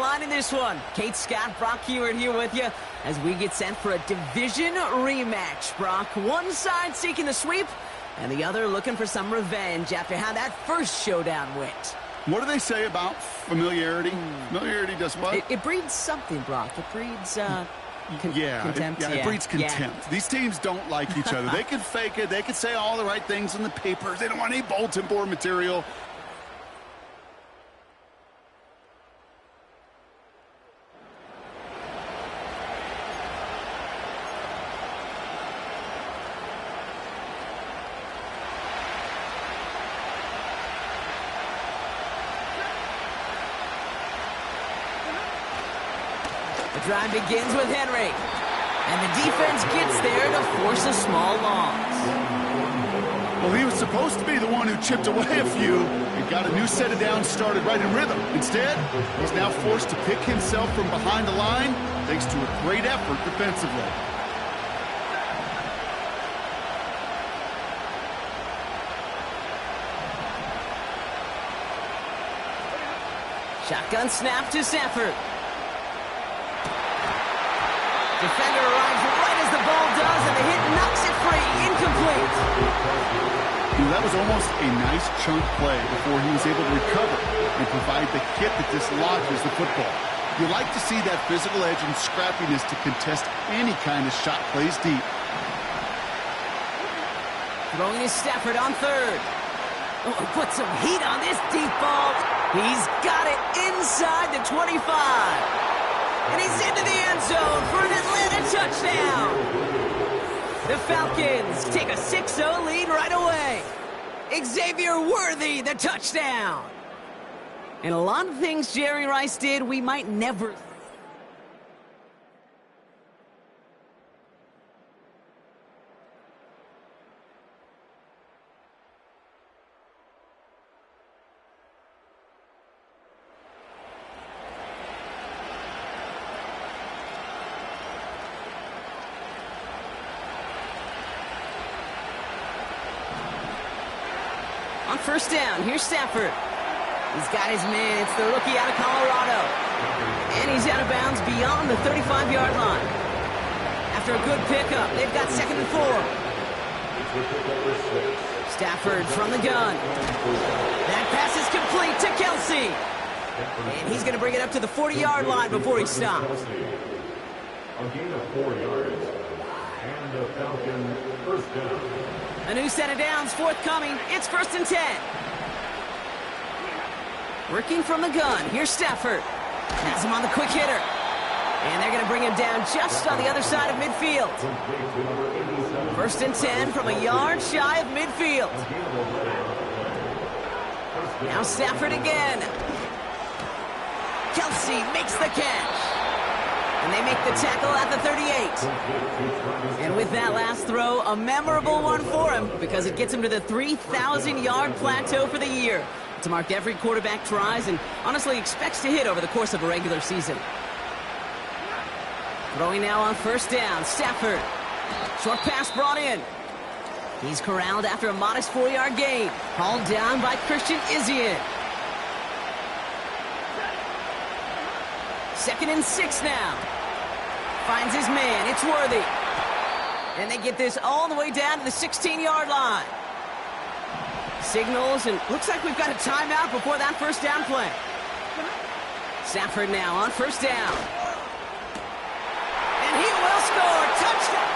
line in this one. Kate Scott, Brock Heward here with you as we get set for a division rematch. Brock, one side seeking the sweep, and the other looking for some revenge after how that first showdown went. What do they say about familiarity? Familiarity does what? It breeds something, Brock. It breeds, contempt. It breeds contempt. Yeah. These teams don't like each other. They can fake it. They can say all the right things in the papers. They don't want any bulletin board material. The drive begins with Henry, and the defense gets there to force a small loss. Well, he was supposed to be the one who chipped away a few and got a new set of downs started right in rhythm. Instead, he's now forced to pick himself from behind the line thanks to a great effort defensively. Shotgun snap to Stafford. Defender arrives right as the ball does, and the hit knocks it free. Incomplete. That was almost a nice chunk play before he was able to recover and provide the hit that dislodges the football. You like to see that physical edge and scrappiness to contest any kind of shot plays deep. Throwing is Stafford on third. Oh, put some heat on this deep ball. He's got it inside the 25. And he's into the end zone for an Atlanta touchdown. The Falcons take a 6-0 lead right away. Xavier Worthy, the touchdown. And a lot of things Jerry Rice did we might never... On first down, here's Stafford. He's got his man. It's the rookie out of Colorado. And he's out of bounds beyond the 35-yard line. After a good pickup, they've got 2nd and 4. Stafford from the gun. That pass is complete to Kelsey. And he's going to bring it up to the 40-yard line before he stops. A gain of 4 yards. And the Falcon first down. A new set of downs forthcoming. It's 1st and 10. Working from the gun. Here's Stafford. Has him on the quick hitter. And they're going to bring him down just on the other side of midfield. 1st and 10 from a yard shy of midfield. Now Stafford again. Kelsey makes the catch. And they make the tackle at the 38. And with that last throw, a memorable one for him because it gets him to the 3,000-yard plateau for the year. To mark every quarterback tries and honestly expects to hit over the course of a regular season. Throwing now on first down, Stafford. Short pass brought in. He's corralled after a modest 4-yard gain. Hauled down by Christian Izien. 2nd and 6 now. Finds his man. It's Worthy. And they get this all the way down to the 16-yard line. Signals, and looks like we've got a timeout before that first down play. Stafford now on first down. And he will score. Touchdown.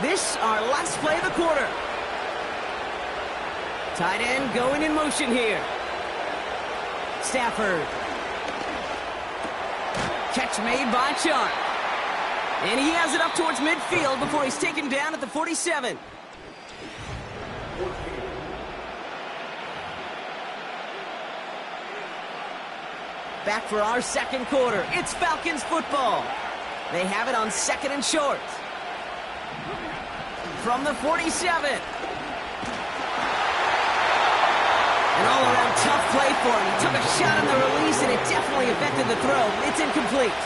This, our last play of the quarter. Tight end going in motion here. Stafford. Catch made by Chark. And he has it up towards midfield before he's taken down at the 47. Back for our second quarter. It's Falcons football. They have it on 2nd and short. From the 47. An all-around tough play for him. He took a shot on the release, and it definitely affected the throw. It's incomplete.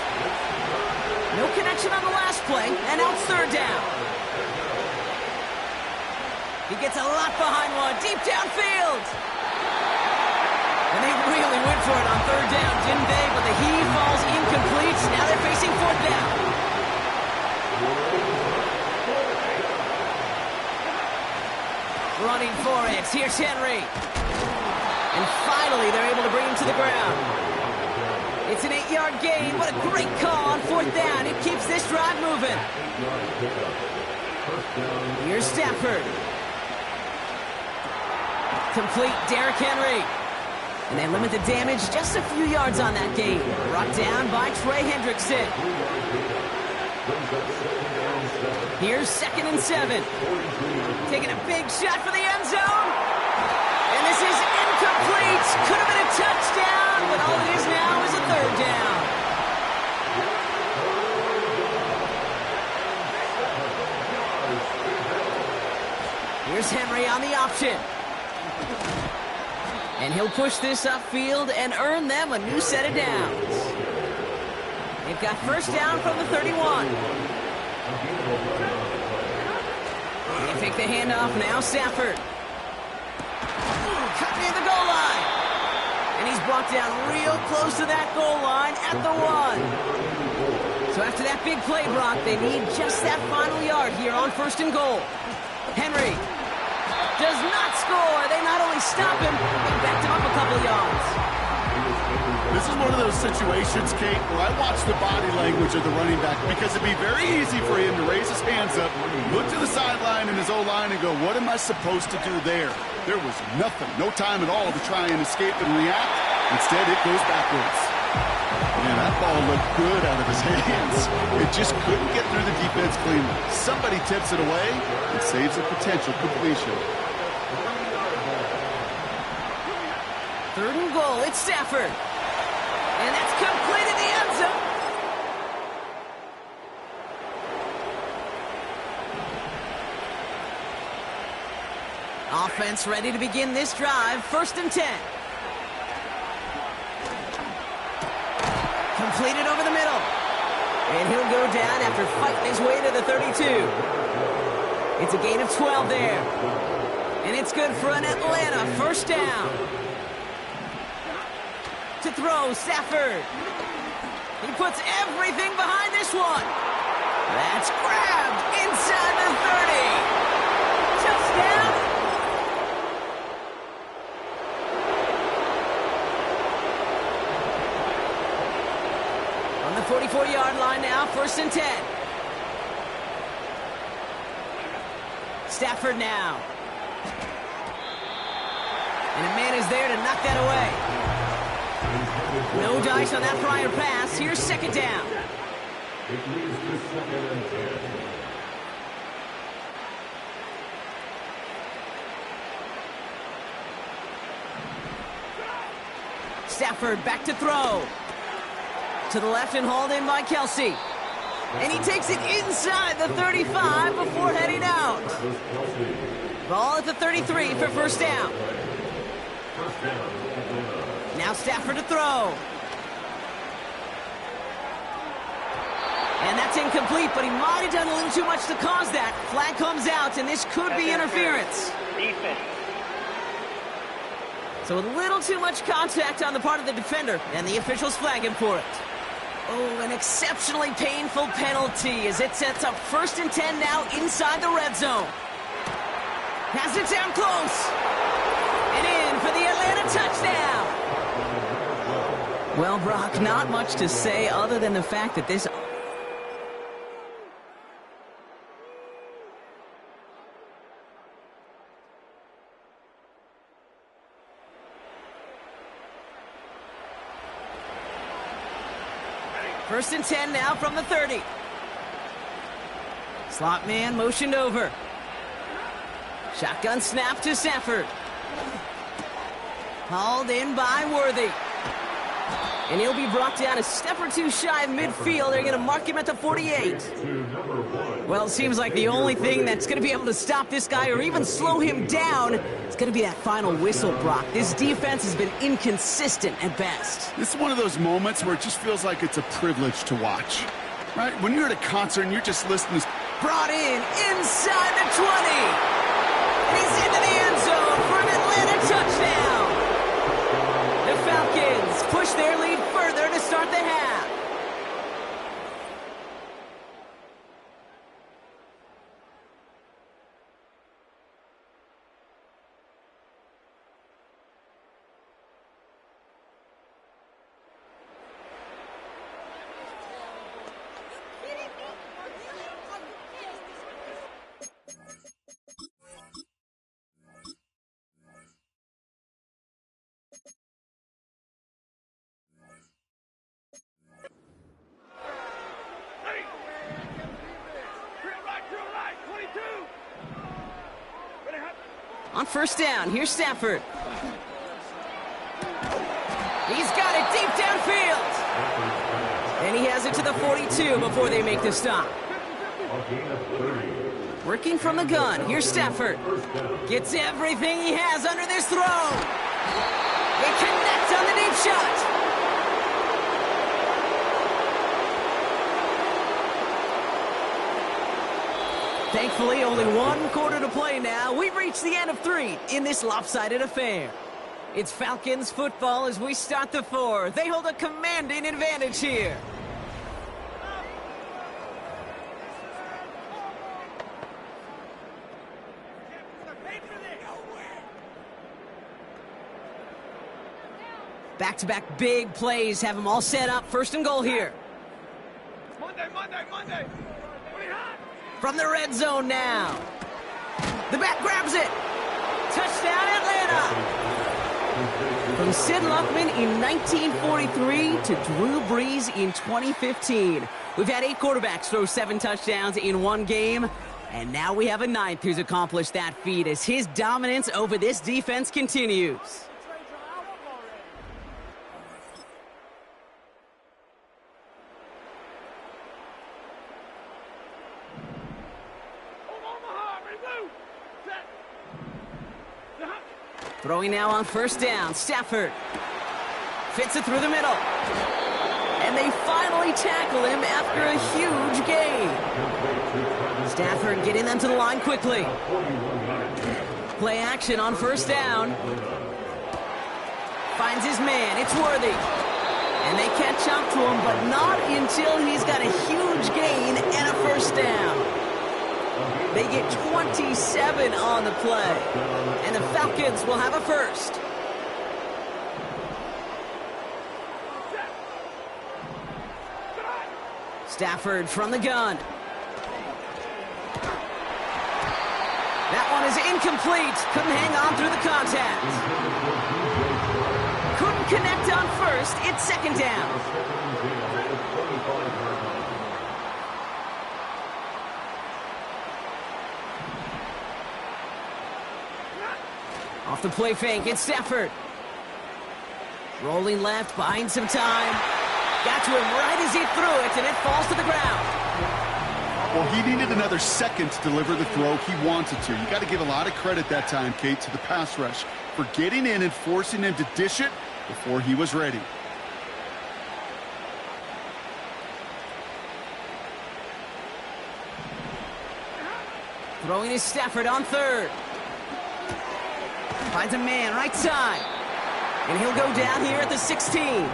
No connection on the last play, and now it's 3rd down. He gets a lot behind one, deep downfield. And they really went for it on third down, didn't they? But the heave falls incomplete. Now they're facing fourth down. Running for it. Here's Henry. And finally, they're able to bring him to the ground. It's an 8-yard gain. What a great call on fourth down. It keeps this drive moving. Here's Stafford. Complete Derrick Henry. And they limit the damage just a few yards on that gain. Brought down by Trey Hendrickson. Here's 2nd and 7. Taking a big shot for the end zone. And this is incomplete. Could have been a touchdown, but all it is now is a third down. Here's Henry on the option. And he'll push this upfield and earn them a new set of downs. They've got first down from the 31. They take the handoff now, Stafford. Cut near the goal line. And he's brought down real close to that goal line at the 1. So after that big play, Brock, they need just that final yard here on 1st and goal. Henry does not score. They not only stop him, they backed him up a couple yards. This is one of those situations, Kate, where I watch the body language of the running back because it'd be very easy for him to raise his hands up, look to the sideline in his O-line and go, what am I supposed to do there? There was nothing, no time at all to try and escape and react. Instead, it goes backwards. Man, that ball looked good out of his hands. It just couldn't get through the defense cleanly. Somebody tips it away and saves a potential completion. 3rd and goal, it's Stafford. And that's complete in the end zone. Offense ready to begin this drive. 1st and 10. Completed over the middle. And he'll go down after fighting his way to the 32. It's a gain of 12 there. And it's good for an Atlanta first down. To throw, Stafford. He puts everything behind this one. That's grabbed inside the 30. Touchdown. On the 44-yard line now, 1st and 10. Stafford now. And a man is there to knock that away. No dice on that prior pass. Here's 2nd down. It leads to 2nd and 10. Stafford back to throw. To the left and hauled in by Kelsey. And he takes it inside the 35 before heading out. Ball at the 33 for first down. Now Stafford to throw. And that's incomplete, but he might have done a little too much to cause that. Flag comes out, and this could be interference. Defense. So a little too much contact on the part of the defender, and the officials flag him for it. Oh, an exceptionally painful penalty as it sets up 1st and 10 now inside the red zone. Has it down close. And in for the Atlanta touchdown. Well, Brock, not much to say other than the fact that this... First and 10 now from the 30. Slot man motioned over. Shotgun snap to Stafford. Hauled in by Worthy. And he'll be brought down a step or two shy of midfield. They're going to mark him at the 48. Well, it seems like the only thing that's going to be able to stop this guy or even slow him down is going to be that final whistle, Brock. This defense has been inconsistent at best. This is one of those moments where it just feels like it's a privilege to watch. Right? When you're at a concert and you're just listening to... Brought in inside the 20. And he's On first down, here's Stafford. He's got it deep downfield. And he has it to the 42 before they make the stop. Working from the gun, here's Stafford. Gets everything he has under this throw. They connect on the deep shot. Thankfully, only one quarter to play now. We've reached the end of 3 in this lopsided affair. It's Falcons football as we start the 4th. They hold a commanding advantage here. Back-to-back big plays have them all set up. First and goal here. Monday. From the red zone now. The back grabs it. Touchdown, Atlanta. From Sid Luckman in 1943 to Drew Brees in 2015. We've had 8 quarterbacks throw 7 touchdowns in one game. And now we have a 9th who's accomplished that feat as his dominance over this defense continues. Throwing now on first down, Stafford. Fits it through the middle. And they finally tackle him after a huge gain. Stafford getting them to the line quickly. Play action on first down. Finds his man, it's Worthy. And they catch up to him, but not until he's got a huge gain and a first down. They get 27 on the play. And the Falcons will have a first. Stafford from the gun. That one is incomplete. Couldn't hang on through the contact. Couldn't connect on first. It's second down. Off the play fake, it's Stafford. Rolling left, buying some time. Got to him right as he threw it, and it falls to the ground. Well, he needed another second to deliver the throw he wanted to. You got to give a lot of credit that time, Kate, to the pass rush for getting in and forcing him to dish it before he was ready. Throwing is Stafford on third. Finds a man right side. And he'll go down here at the 16.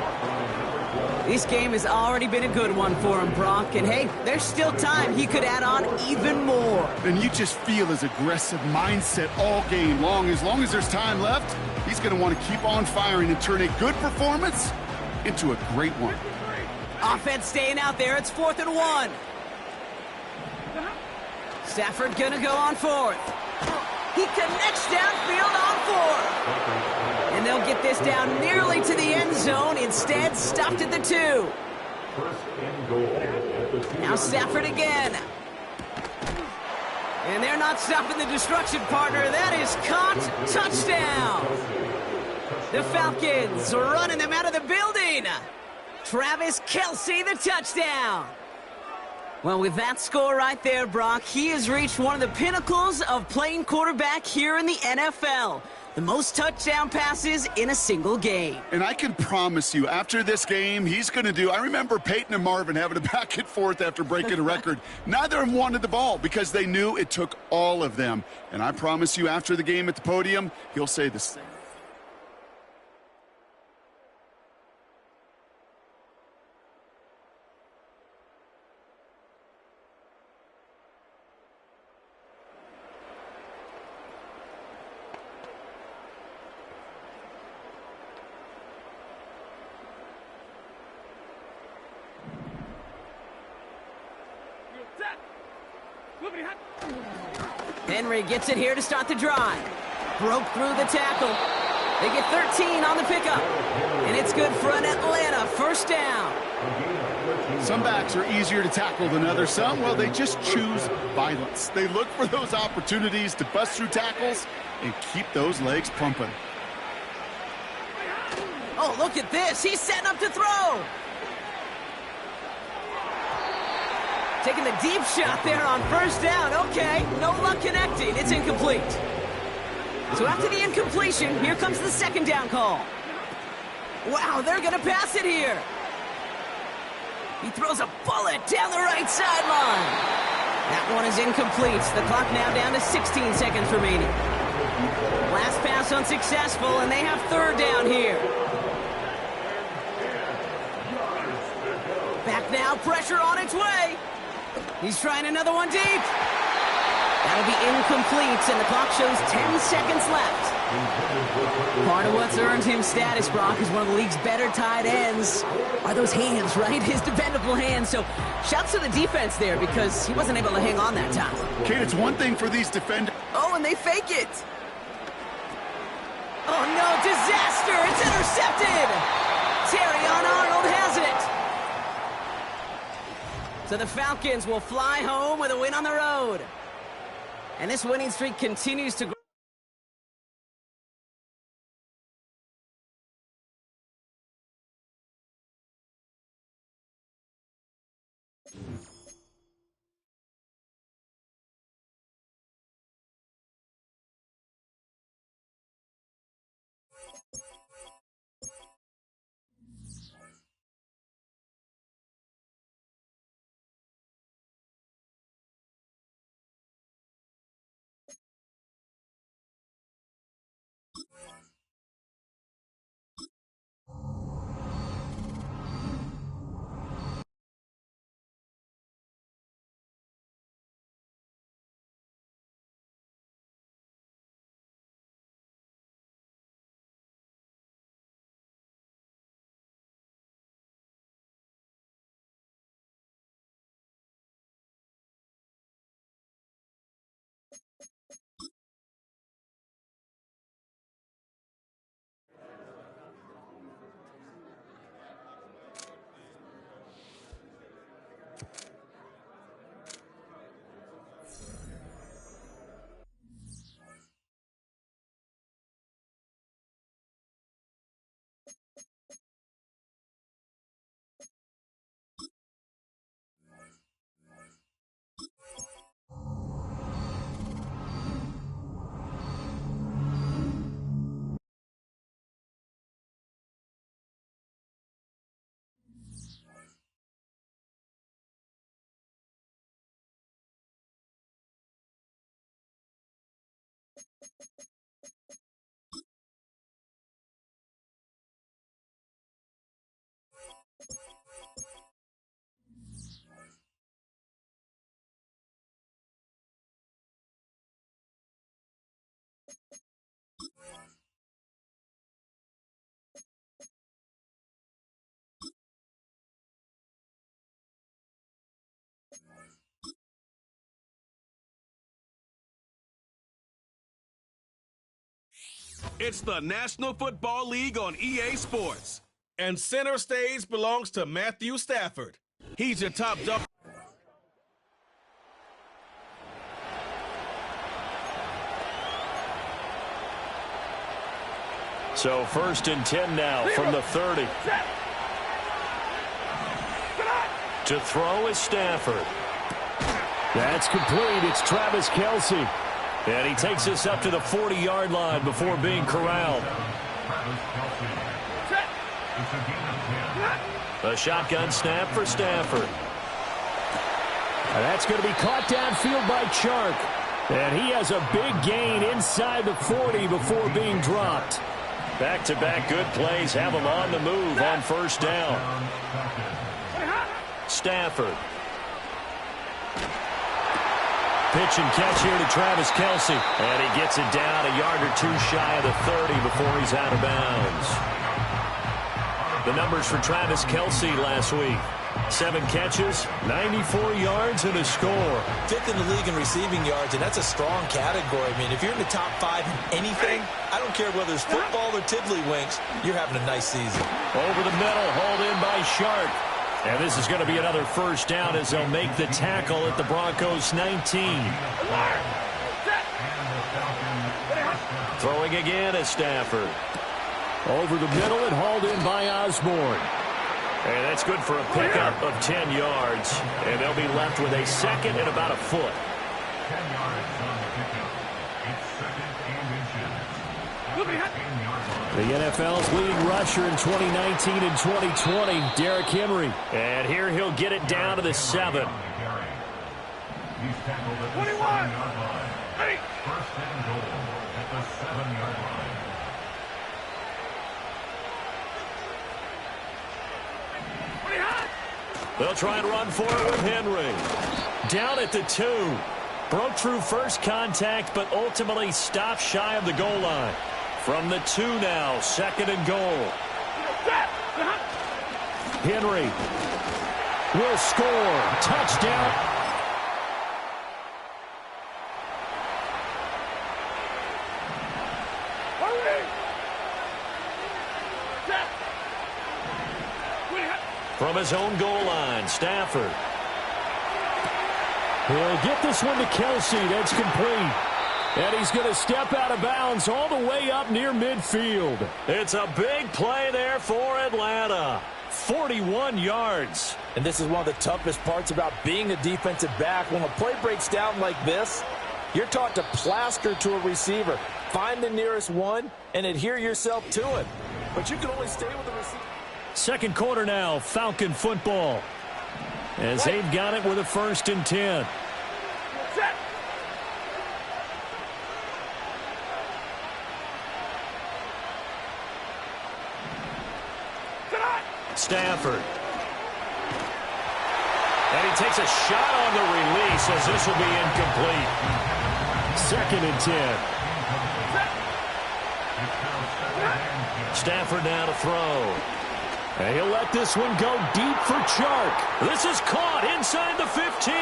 This game has already been a good one for him, Brock. And hey, there's still time. He could add on even more. And you just feel his aggressive mindset all game long. As long as there's time left, he's going to want to keep on firing and turn a good performance into a great one. Offense staying out there. It's 4th and 1. Stafford going to go on 4th. He connects downfield on 4. And they'll get this down nearly to the end zone. Instead, stopped at the 2. Now Stafford again. And they're not stopping the destruction, partner. That is caught. Touchdown. The Falcons running them out of the building. Travis Kelce, the touchdown. Well, with that score right there, Brock, he has reached one of the pinnacles of playing quarterback here in the NFL. The most touchdown passes in a single game. And I can promise you, after this game, he's going to do... I remember Peyton and Marvin having a back and forth after breaking a record. Neither of them wanted the ball because they knew it took all of them. And I promise you, after the game at the podium, he'll say the same. Henry gets it here to start the drive. Broke through the tackle. They get 13 on the pickup. And it's good for an Atlanta first down. Some backs are easier to tackle than others. Some, well, they just choose violence. They look for those opportunities to bust through tackles and keep those legs pumping. Oh, look at this. He's setting up to throw. Taking the deep shot there on first down. Okay, no luck connecting. It's incomplete. So after the incompletion, here comes the second down call. Wow, they're going to pass it here. He throws a bullet down the right sideline. That one is incomplete. The clock now down to 16 seconds remaining. Last pass unsuccessful, and they have third down here. Back now, pressure on its way. He's trying another one deep. That'll be incomplete, and the clock shows 10 seconds left. Part of what's earned him status, Brock, is one of the league's better tight ends. Are those hands, right? His dependable hands. So shouts to the defense there because he wasn't able to hang on that time. Kate, it's one thing for these defenders. Oh, and they fake it. Oh, no, disaster. It's intercepted. Terrion Arnold has it. So the Falcons will fly home with a win on the road. And this winning streak continues to grow. It's the National Football League on EA Sports. And center stage belongs to Matthew Stafford. He's your top duck. So 1st and 10 now from the 30. To throw is Stafford. That's complete. It's Travis Kelce. And he takes us up to the 40-yard line before being corralled. A shotgun snap for Stafford. And that's going to be caught downfield by Chark. And he has a big gain inside the 40 before being dropped. Back-to-back good plays have him on the move on first down. Stafford. Pitch and catch here to Travis Kelce. And he gets it down a yard or two shy of the 30 before he's out of bounds. The numbers for Travis Kelce last week. 7 catches, 94 yards, and a score. 5th in the league in receiving yards, and that's a strong category. I mean, if you're in the top 5 in anything, I don't care whether it's football or tiddlywinks, you're having a nice season. Over the middle, hauled in by Sharp. And this is going to be another first down as they'll make the tackle at the Broncos 19. Throwing again is Stafford. Over the middle and hauled in by Osborne. And that's good for a pickup of 10 yards. And they'll be left with a second and about a foot. 10 yards on the pickup. It's second and inches. The NFL's leading rusher in 2019 and 2020, Derrick Henry. And here he'll get it down to the 7. He's tackled at the 7-yard line. First and goal at the 7-yard line. They'll try and run for it with Henry. Down at the 2. Broke through first contact, but ultimately stopped shy of the goal line. From the 2 now, second and goal. Henry will score. Touchdown. From his own goal line, Stafford. He'll get this one to Kelsey. That's complete. And he's going to step out of bounds all the way up near midfield. It's a big play there for Atlanta. 41 yards. And this is one of the toughest parts about being a defensive back. When a play breaks down like this, you're taught to plaster to a receiver. Find the nearest one and adhere yourself to it. But you can only stay with the receiver. Second quarter now, Falcon football. As they've got it with a 1st and 10. Stafford. And he takes a shot on the release as this will be incomplete. 2nd and 10. Stafford now to throw. And he'll let this one go deep for Chark. This is caught inside the 15.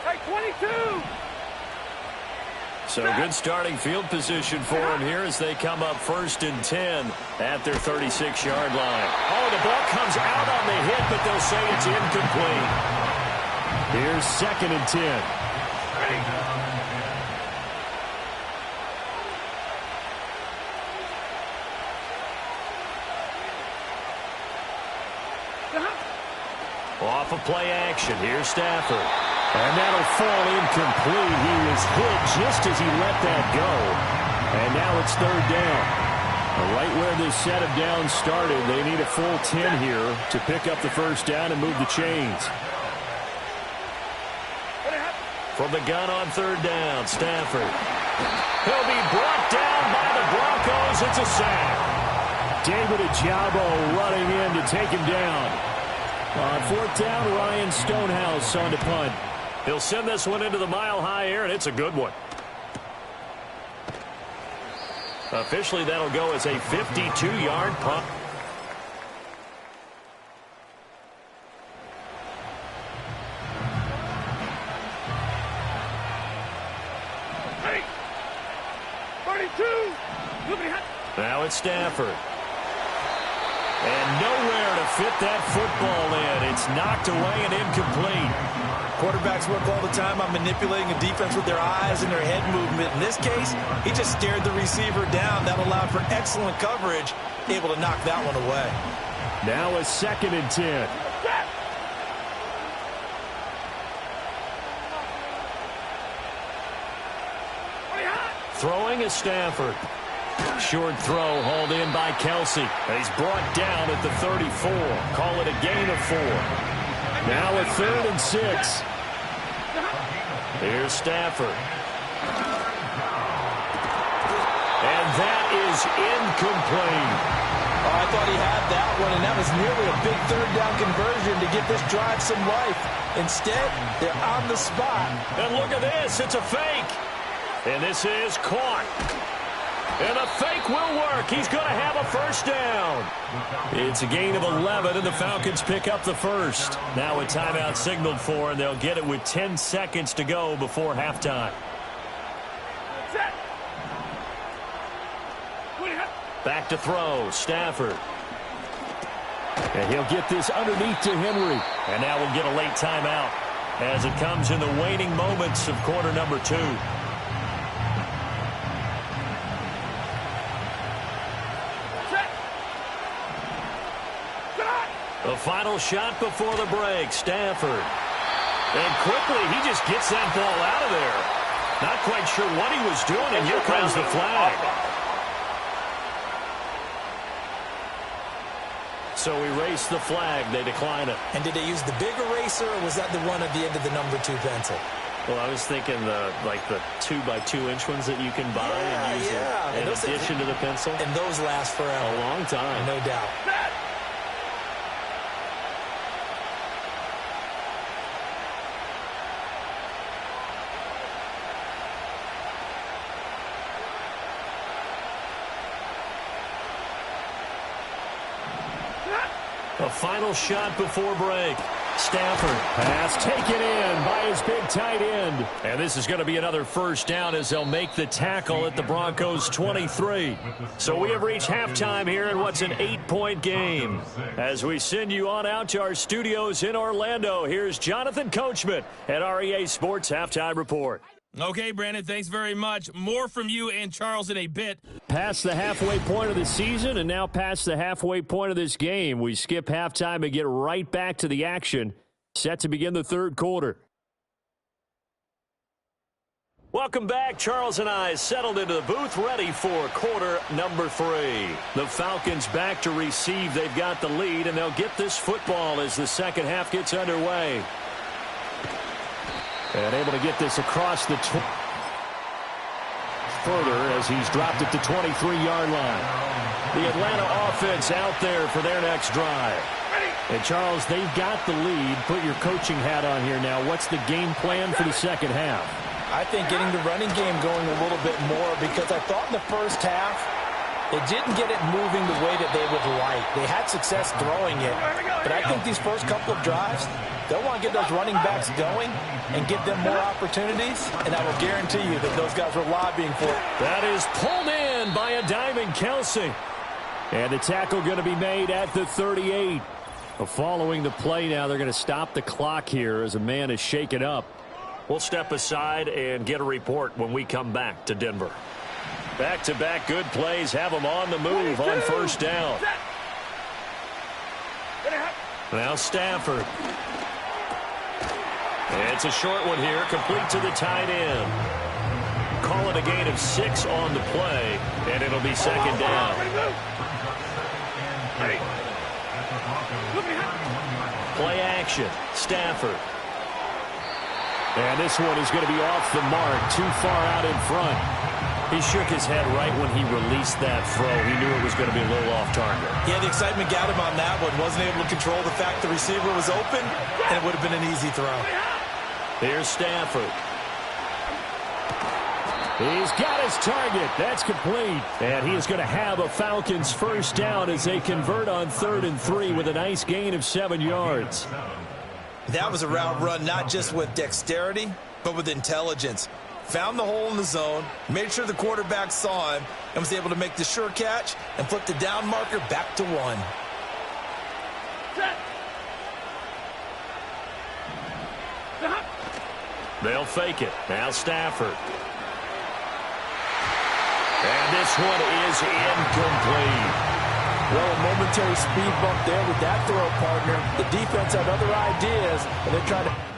Hey, 22! So good starting field position for him here as they come up 1st and 10 at their 36-yard line. Oh, the ball comes out on the hit, but they'll say it's incomplete. Here's 2nd and 10. Off of play action. Here's Stafford. And that'll fall incomplete. He was hit just as he let that go. And now it's 3rd down. Right where this set of downs started, they need a full 10 here to pick up the 1st down and move the chains. From the gun on 3rd down, Stafford. He'll be brought down by the Broncos. It's a sack. David Ojabo running in to take him down. On 4th down, Ryan Stonehouse on to punt. He'll send this one into the mile-high air, and it's a good one. Officially, that'll go as a 52-yard punt. Hey! 32! Now it's Stafford. And nowhere to fit that football in. It's knocked away and incomplete. Quarterbacks work all the time on manipulating a defense with their eyes and their head movement. In this case, he just stared the receiver down. That allowed for excellent coverage, able to knock that one away. Now a 2nd and 10. Throwing is Stafford. Short throw hauled in by Kelsey. He's brought down at the 34. Call it a gain of 4. Now a 3rd and 6. Here's Stafford. And that is incomplete. Oh, I thought he had that one, and that was nearly a big 3rd down conversion to get this drive some life. Instead, they're on the spot. And look at this. It's a fake. And this is caught. And the fake will work. He's going to have a 1st down. It's a gain of 11, and the Falcons pick up the 1st. Now a timeout signaled for, and they'll get it with 10 seconds to go before halftime. Back to throw, Stafford. And he'll get this underneath to Henry. And now we'll get a late timeout as it comes in the waning moments of quarter number 2. The final shot before the break, Stafford. And quickly, he just gets that ball out of there. Not quite sure what he was doing, and here comes the flag. So erase the flag. They decline it. And did they use the big eraser, or was that the one at the end of the number 2 pencil? Well, I was thinking the 2x2-inch ones that you can buy and use in addition to the pencil. And those last forever. A long time. No doubt. A final shot before break. Stafford. Pass taken in by his big tight end. And this is going to be another first down as they'll make the tackle at the Broncos 23. So we have reached halftime here in what's an 8-point game. As we send you on out to our studios in Orlando, here's Jonathan Coachman at REA Sports Halftime Report. Okay, Brandon, thanks very much. More from you and Charles in a bit. Past the halfway point of the season and now past the halfway point of this game. We skip halftime and get right back to the action. Set to begin the third quarter. Welcome back. Charles and I settled into the booth, ready for quarter number 3. The Falcons back to receive. They've got the lead, and they'll get this football as the second half gets underway. And able to get this across the further as he's dropped it to 23-yard line. The Atlanta offense out there for their next drive. And, Charles, they've got the lead. Put your coaching hat on here now. What's the game plan for the second half? I think getting the running game going a little bit more, because I thought in the first half they didn't get it moving the way that they would like. They had success throwing it, but I think these first couple of drives, they'll want to get those running backs going and give them more opportunities, and I will guarantee you that those guys were lobbying for it. That is pulled in by a diving Kelsey. And the tackle going to be made at the 38. Following the play now, they're going to stop the clock here as a man is shaken up. We'll step aside and get a report when we come back to Denver. Back-to-back good plays have them on the move on first down. Now Stafford. It's a short one here, complete to the tight end. Call it a gain of 6 on the play, and it'll be second down. Play action, Stafford. And this one is going to be off the mark, too far out in front. He shook his head right when he released that throw. He knew it was going to be a little off target. Yeah, the excitement got him on that one. Wasn't able to control the fact the receiver was open, and it would have been an easy throw. Here's Stafford. He's got his target. That's complete. And he is going to have a Falcons first down as they convert on 3rd and 3 with a nice gain of 7 yards. That was a route run not just with dexterity, but with intelligence. Found the hole in the zone, made sure the quarterback saw him, and was able to make the sure catch and flip the down marker back to 1. They'll fake it. Now Stafford. And this one is incomplete. Well, a momentary speed bump there with that throw, partner. The defense had other ideas, and they're trying to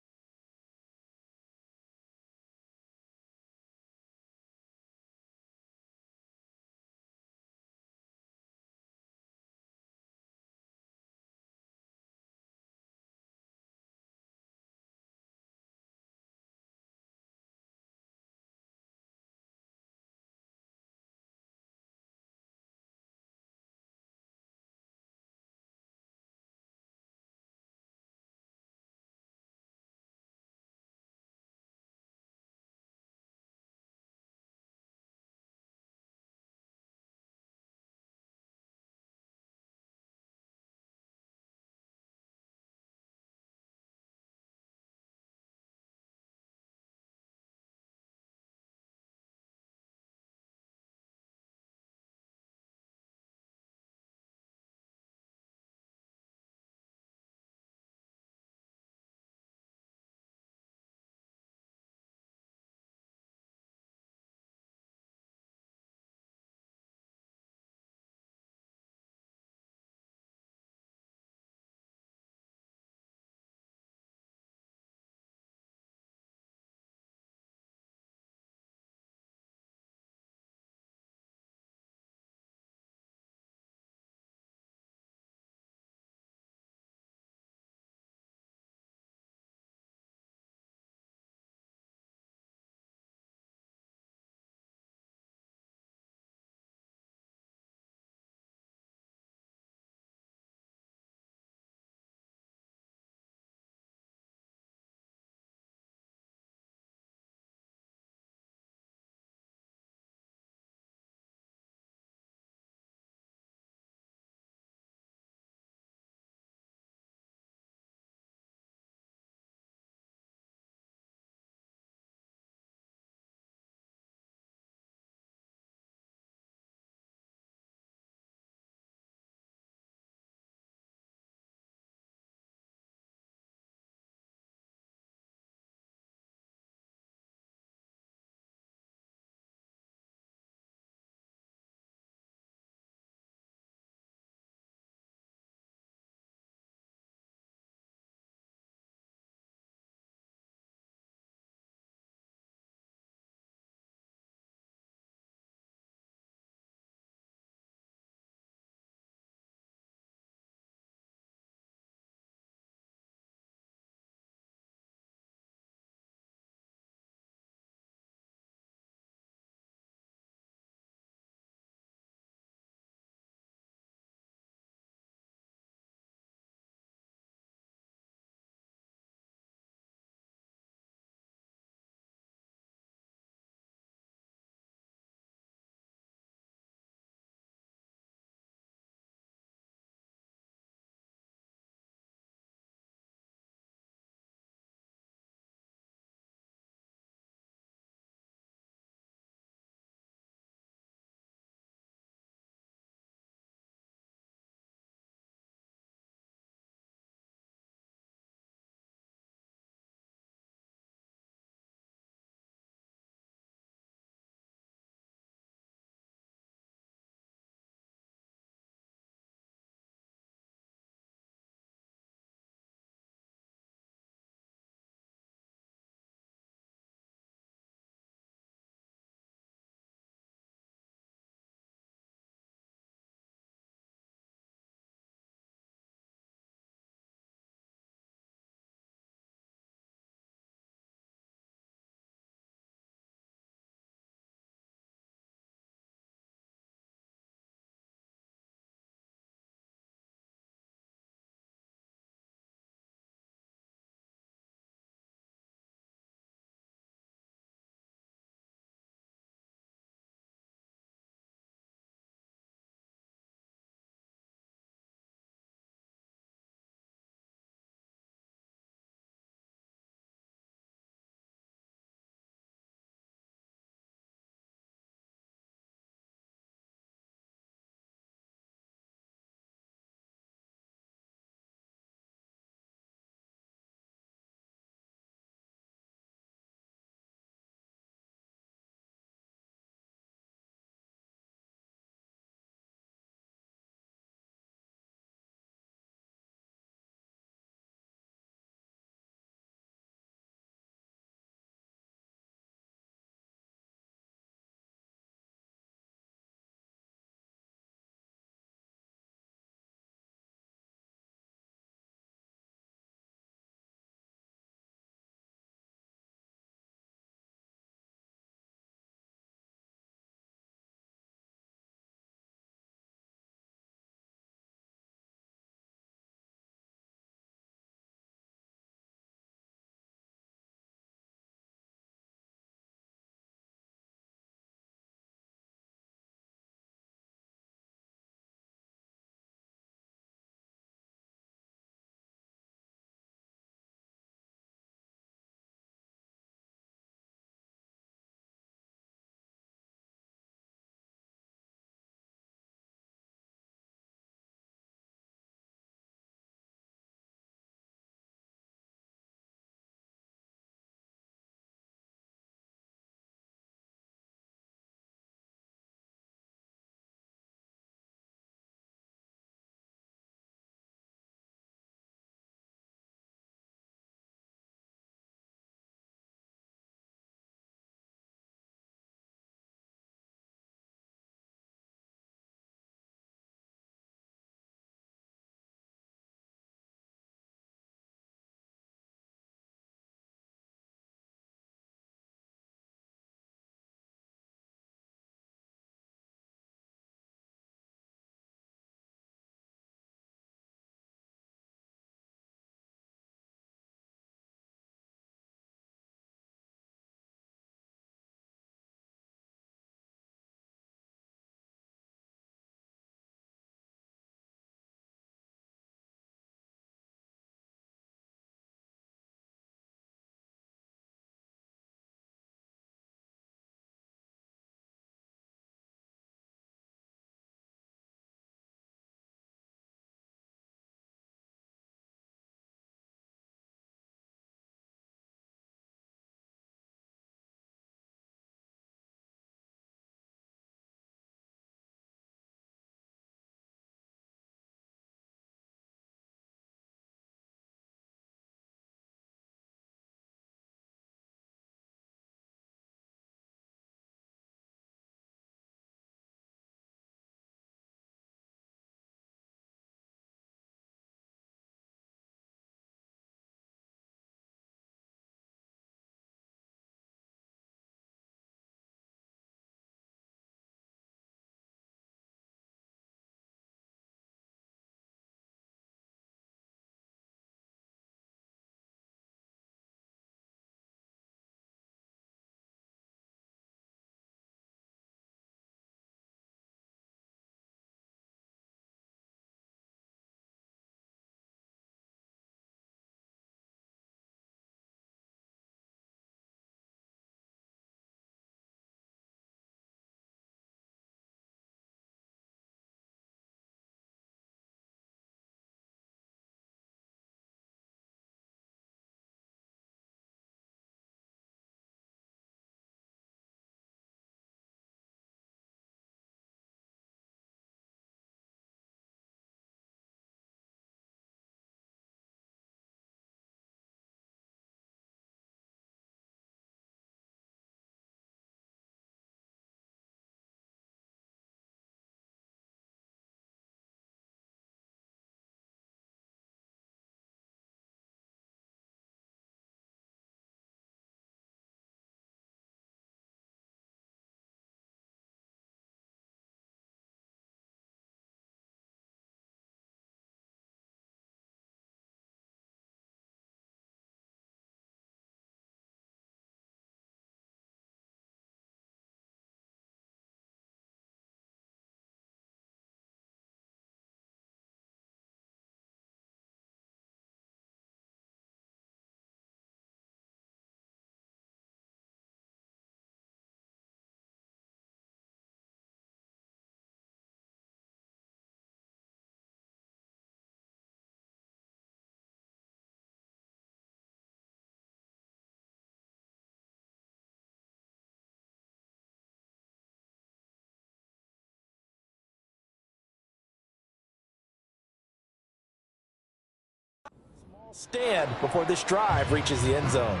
Stand before this drive reaches the end zone.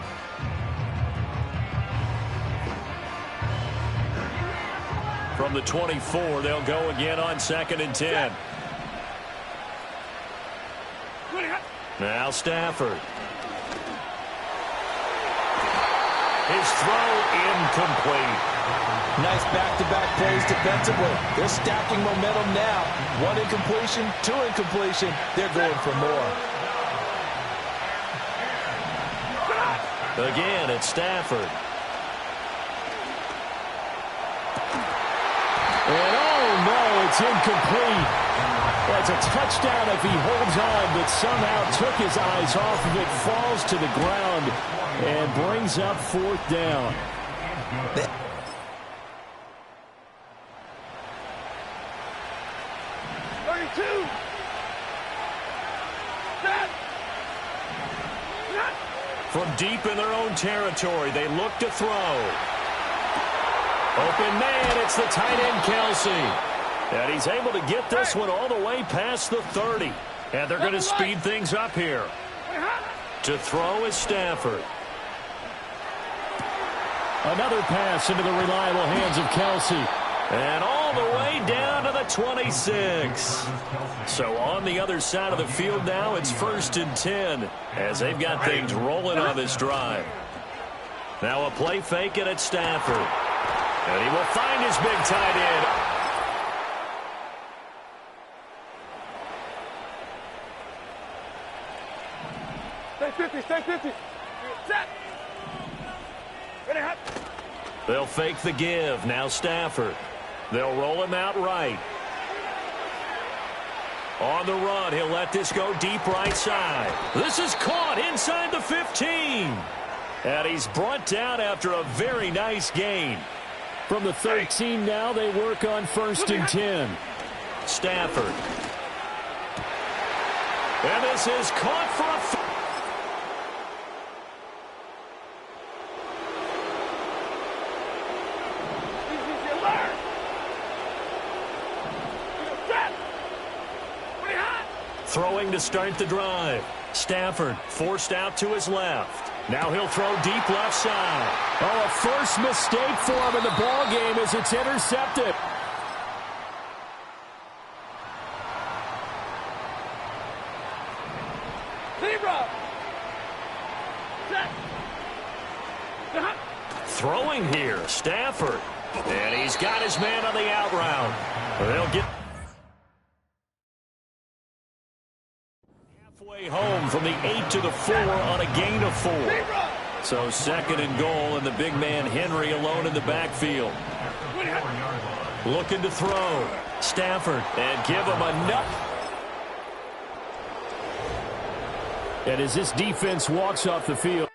From the 24, they'll go again on 2nd and 10. Now Stafford. His throw incomplete. Nice back-to-back plays defensively. They're stacking momentum now. 1 incompletion, 2 incompletion. They're going for more. Again, it's Stafford. And oh no, it's incomplete. That's a touchdown if he holds on, but somehow took his eyes off of it, falls to the ground, and brings up 4th down. From deep in their own territory, they look to throw. Open man, it's the tight end, Kelsey. And he's able to get this one all the way past the 30. And they're going to speed things up here. To throw is Stafford. Another pass into the reliable hands of Kelsey. And all the way down to the 26. So on the other side of the field now, it's 1st and 10 as they've got things rolling on this drive. Now a play fake, and it's Stafford. And he will find his big tight end. Stay 50. Set. Ready, hot. They'll fake the give. Now Stafford. They'll roll him out right. On the run, he'll let this go deep right side. This is caught inside the 15. And he's brought down after a very nice gain. From the 13 now, they work on 1st and 10. Stafford. And this is caught for a... Throwing to start the drive. Stafford forced out to his left. Now he'll throw deep left side. Oh, a first mistake for him in the ball game as it's intercepted. Throwing here, Stafford. And he's got his man on the out route. They'll get... home from the 8 to the 4 on a gain of 4. So 2nd and goal, and the big man Henry alone in the backfield. Looking to throw. Stafford, and give him enough. And as this defense walks off the field,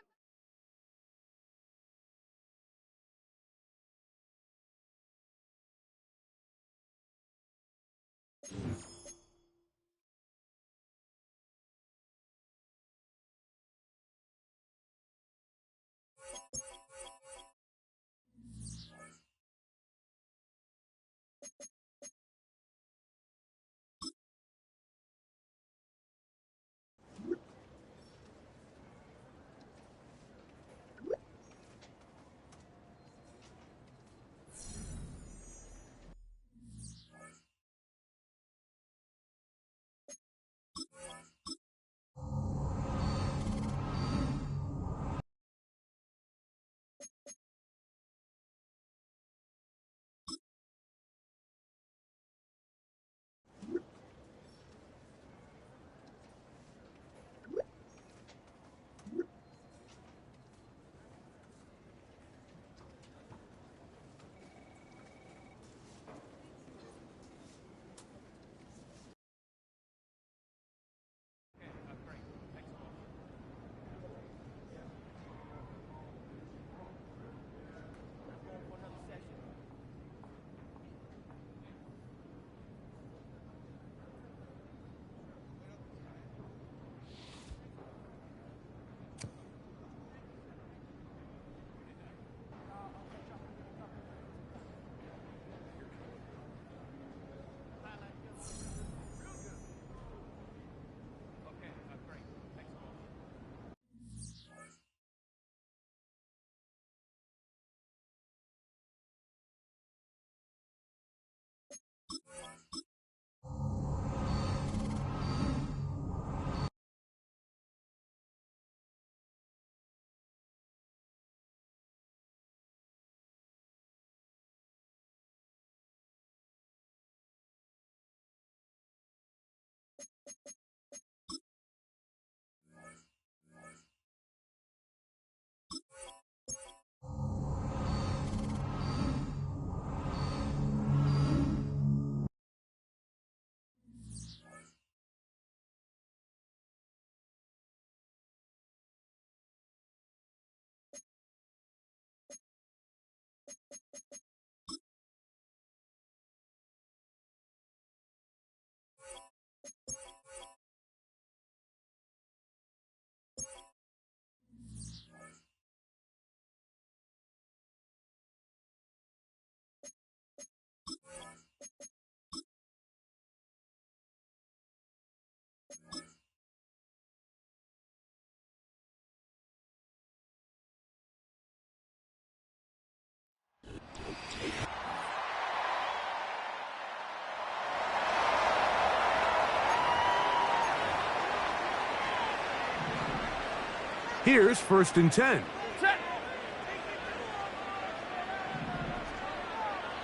Here's 1st and 10. Set.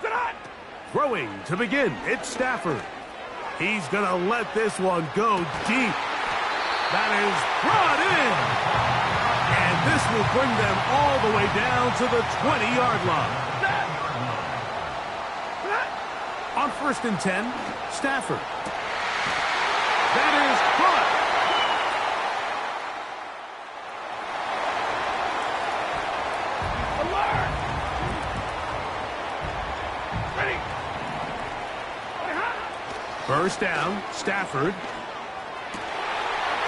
Sit on. Throwing to begin, it's Stafford. He's going to let this one go deep. That is brought in. And this will bring them all the way down to the 20-yard line. On 1st and 10, Stafford. That is caught. Alert. Ready. First down, Stafford.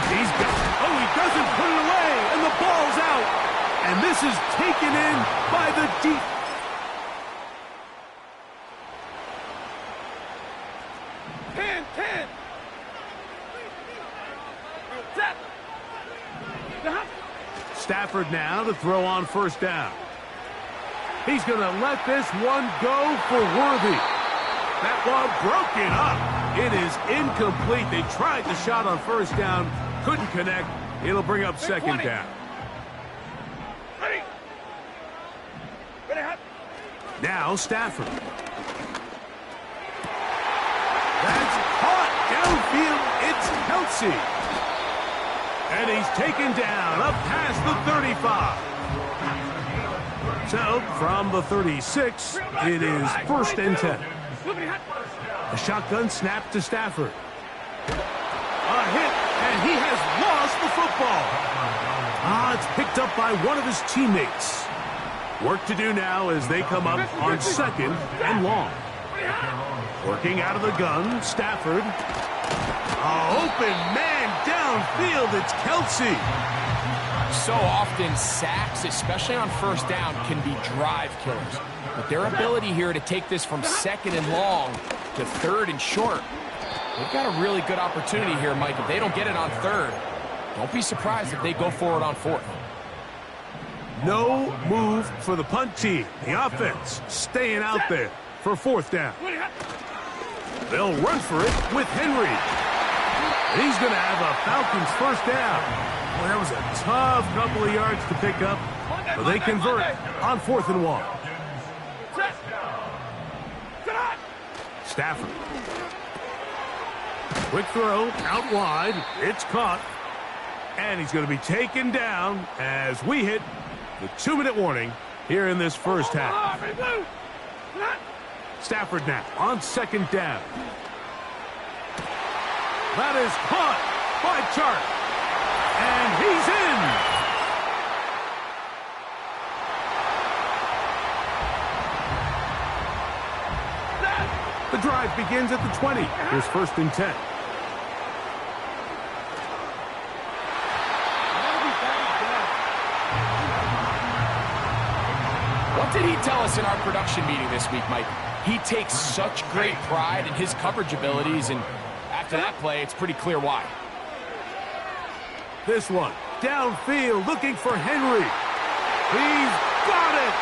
He's got it. Oh, he doesn't put it away, and the ball's out. And this is taken in by the deep. Stafford now to throw on 1st down. He's going to let this one go for Worthy. That one broken up. It is incomplete. They tried the shot on 1st down, couldn't connect. It'll bring up 2nd down. Ready. Ready. Now Stafford. That's caught downfield. It's Kelsey. And he's taken down up past the 35. So from the 36, it is 1st and 10. A shotgun snap to Stafford. A hit, and he has lost the football. It's picked up by one of his teammates. Work to do now as they come up on 2nd and long. Working out of the gun, Stafford. Open man downfield, it's Kelsey. So often sacks, especially on 1st down, can be drive killers. But their ability here to take this from 2nd and long to 3rd and short, they've got a really good opportunity here, Mike. If they don't get it on 3rd, don't be surprised if they go for it on 4th. No move for the punt team. The offense staying out there for 4th down. They'll run for it with Henry. He's going to have a Falcons 1st down. Well, that was a tough couple of yards to pick up, but they convert on 4th and 1. Stafford. Quick throw out wide. It's caught. And he's going to be taken down as we hit the 2-minute warning here in this 1st half. Stafford now on 2nd down. That is caught by Chark. And he's in. The drive begins at the 20. Here's 1st and 10. What did he tell us in our production meeting this week, Mike? He takes such great pride in his coverage abilities, and after that play, it's pretty clear why. This one, downfield, looking for Henry. He's got it.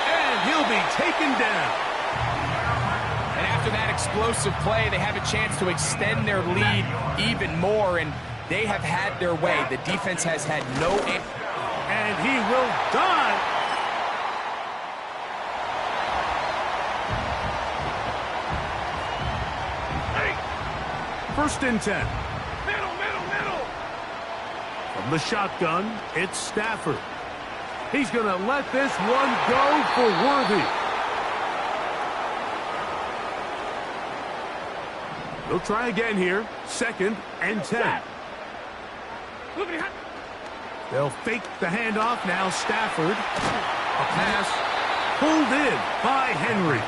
And he'll be taken down. And after that explosive play, they have a chance to extend their lead even more, and they have had their way. The defense has had no answer. And he will die. First and 10. Middle. From the shotgun, it's Stafford. He's going to let this one go for Worthy. They'll try again here. 2nd and 10. They'll fake the handoff. Now Stafford. A pass pulled in by Henry.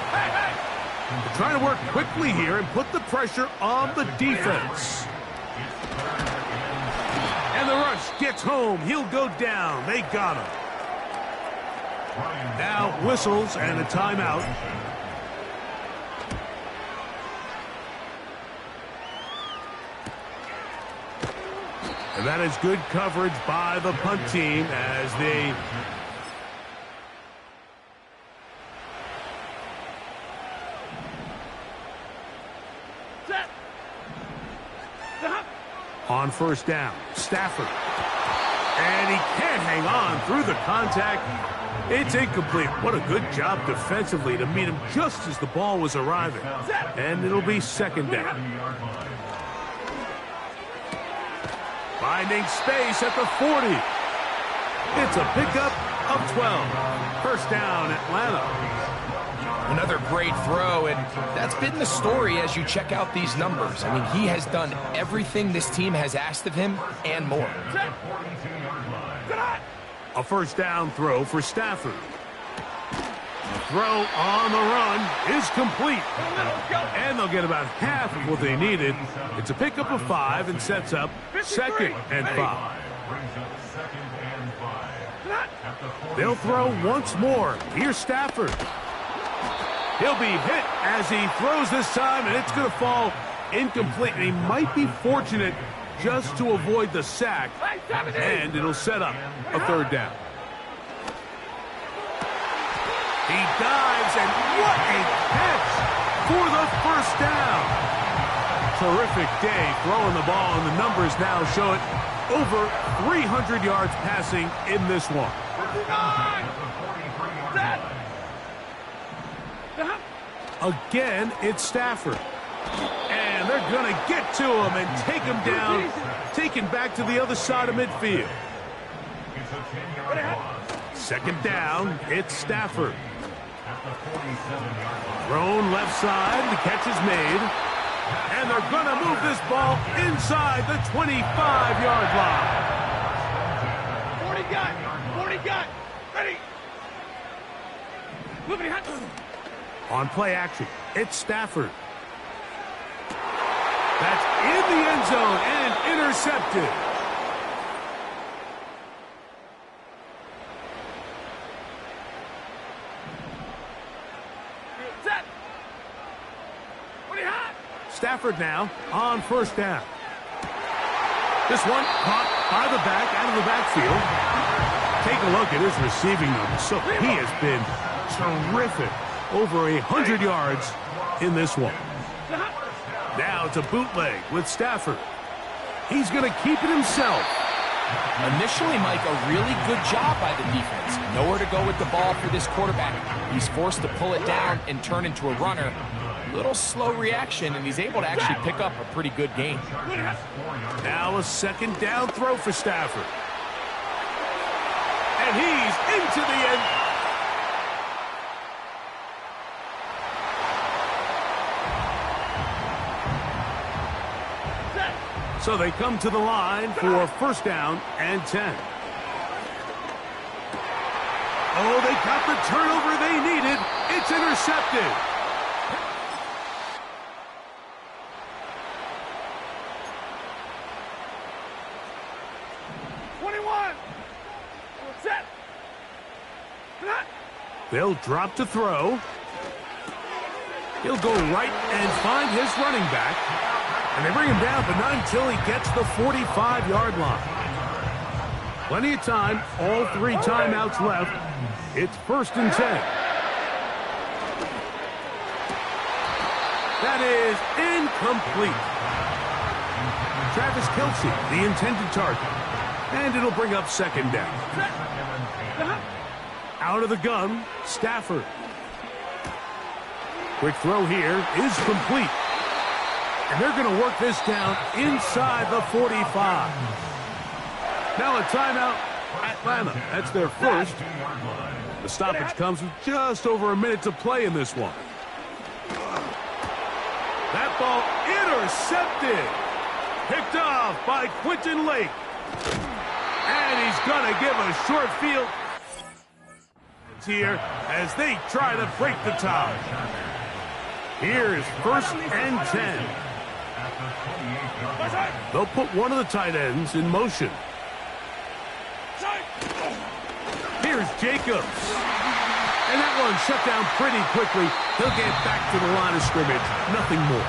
They're trying to work quickly here and put the pressure on the defense. And the rush gets home. He'll go down. They got him. Now whistles and a timeout. And that is good coverage by the punt team as they... On first down, Stafford. And he can't hang on through the contact. It's incomplete. What a good job defensively to meet him just as the ball was arriving. And it'll be second down. Finding space at the 40. It's a pickup of 12. First down, Atlanta. Another great throw, and that's been the story as you check out these numbers. I mean, he has done everything this team has asked of him and more. A first down throw for Stafford. The throw on the run is complete. And they'll get about half of what they needed. It's a pickup of 5 and sets up second and 5. They'll throw once more. Here's Stafford. He'll be hit as he throws this time, and it's going to fall incomplete. And he might be fortunate just to avoid the sack, and it'll set up a third down. He dives, and what a catch for the first down. Terrific day throwing the ball, and the numbers now show it. Over 300 yards passing in this one. Again, it's Stafford. And they're going to get to him and take him down, taken back to the other side of midfield. Second down, it's Stafford. Thrown left side, the catch is made. And they're going to move this ball inside the 25-yard line. 40 got, ready. Moving it. On play action, it's Stafford. That's in the end zone and intercepted. Set. What do you have? Stafford now on first down. This one caught by the back, out of the backfield. Take a look at his receiving numbers. So he has been terrific. Over 100 yards in this one. Now it's a bootleg with Stafford. He's going to keep it himself. Initially, Mike, a really good job by the defense. Nowhere to go with the ball for this quarterback. He's forced to pull it down and turn into a runner. Little slow reaction, and he's able to actually pick up a pretty good gain. Now a second down throw for Stafford. And he's into the end. So they come to the line for first down and 10. Oh, they got the turnover they needed. It's intercepted. They'll drop to throw. He'll go right and find his running back. And they bring him down, but not until he gets the 45-yard line. Plenty of time, all 3 timeouts left. It's first and 10. That is incomplete. Travis Kelce, the intended target. And it'll bring up second down. Out of the gun, Stafford. Quick throw here is complete. And they're going to work this down inside the 45. Now a timeout, Atlanta. That's their first. The stoppage comes with just over a minute to play in this one. That ball intercepted. Picked off by Quentin Lake. And he's going to give a short field here as they try to break the tie. Here's first and 10. They'll put one of the tight ends in motion. Here's Jacobs. And that one shut down pretty quickly. He'll get back to the line of scrimmage. Nothing more.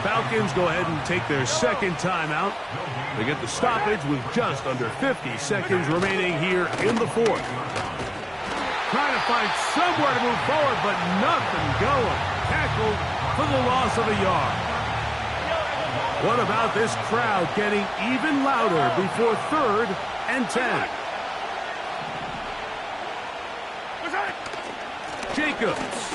Falcons go ahead and take their second timeout. They get the stoppage with just under 50 seconds remaining here in the fourth. Trying to find somewhere to move forward, but nothing going. Tackled for the loss of a yard. What about this crowd getting even louder before 3rd and 10? Jacobs.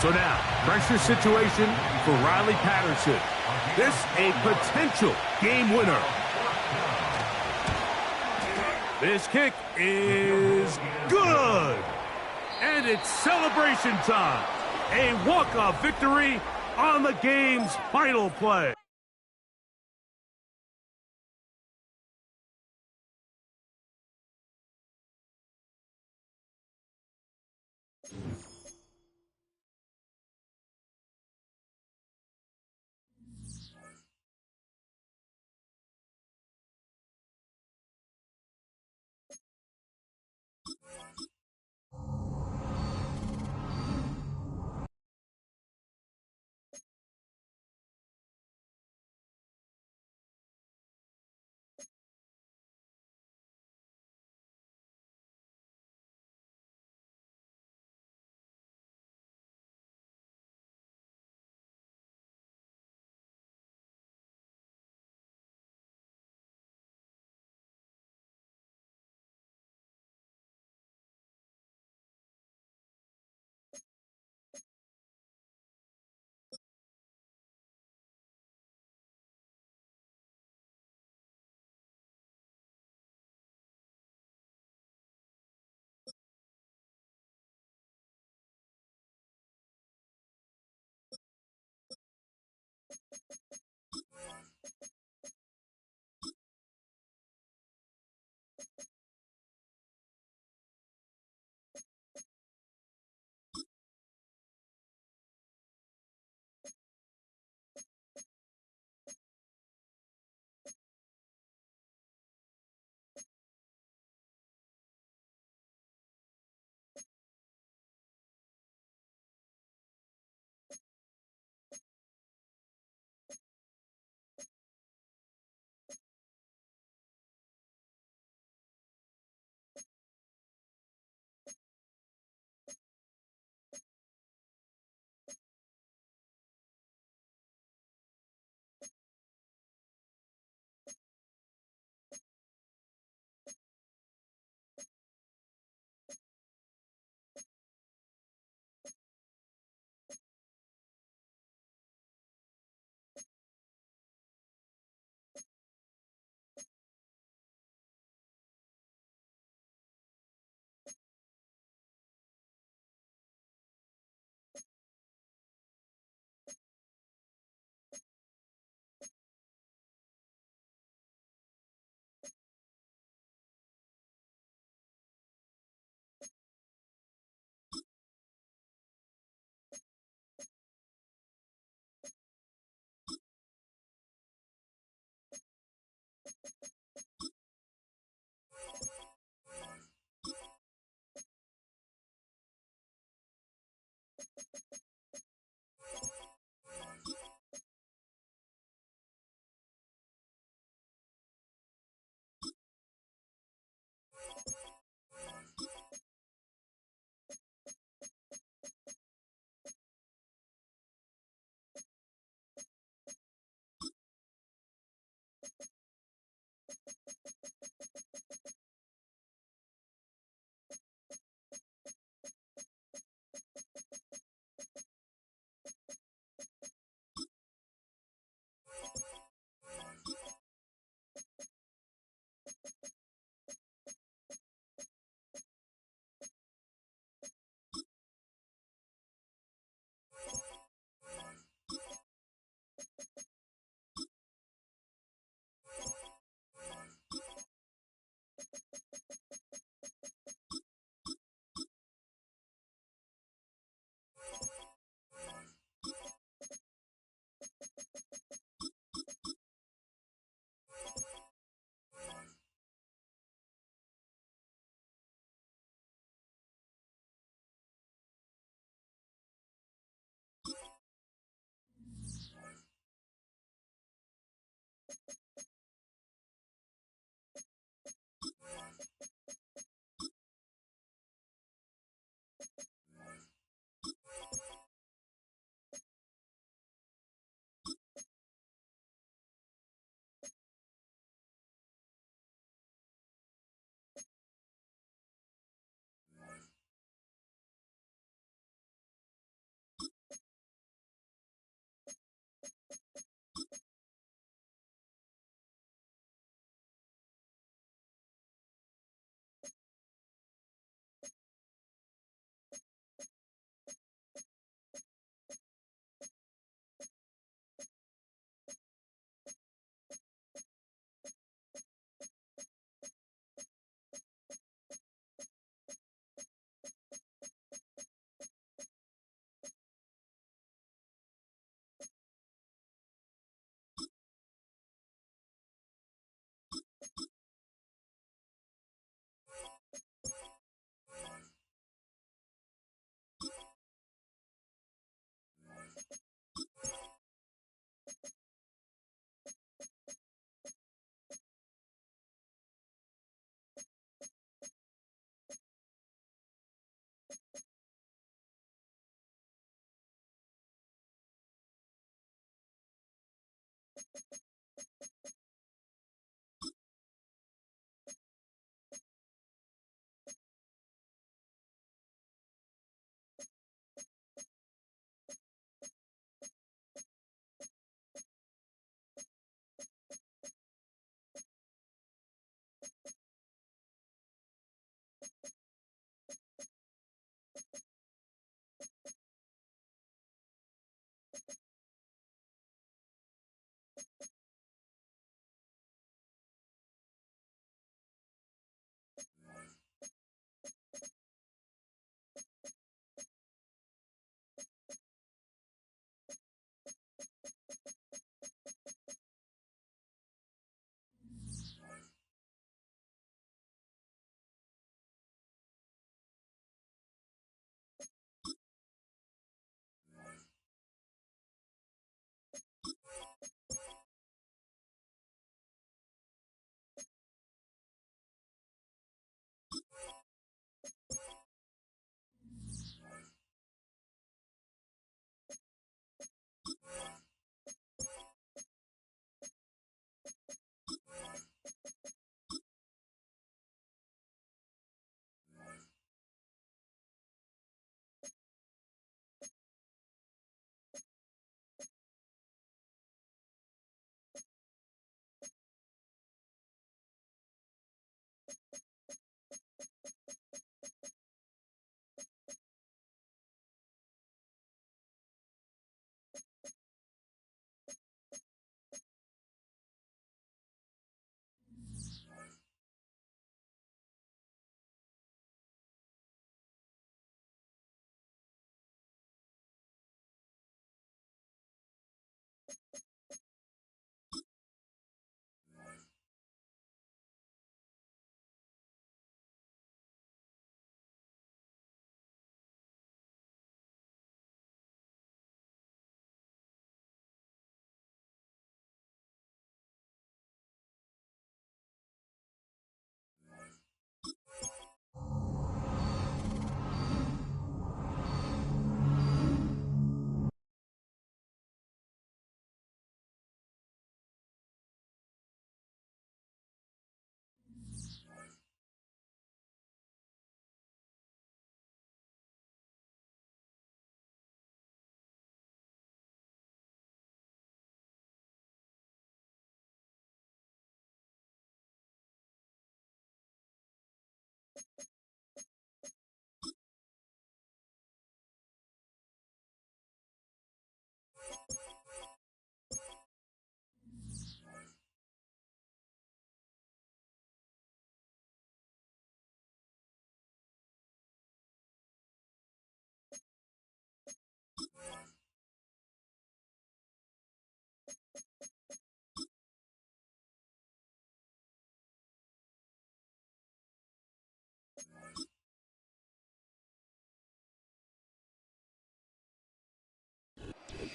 So now, pressure situation for Riley Patterson. This a potential game winner. This kick is good. And it's celebration time. A walk-off victory on the game's final play.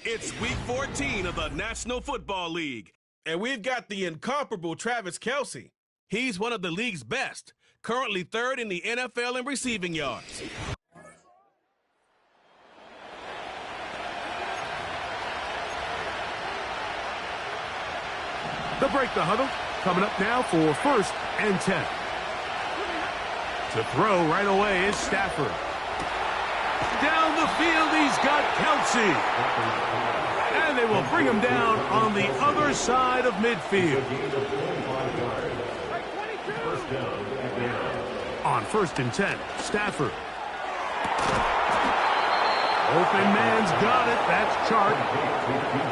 It's week 14 of the National Football League, and we've got the incomparable Travis Kelce. He's one of the league's best, currently third in the NFL in receiving yards. They'll break the huddle. Coming up now for 1st and 10. To throw right away is Stafford. Down the field, he's got Kelce. And they will bring him down on the other side of midfield. On 1st and 10, Stafford. Open man's got it. That's Chart.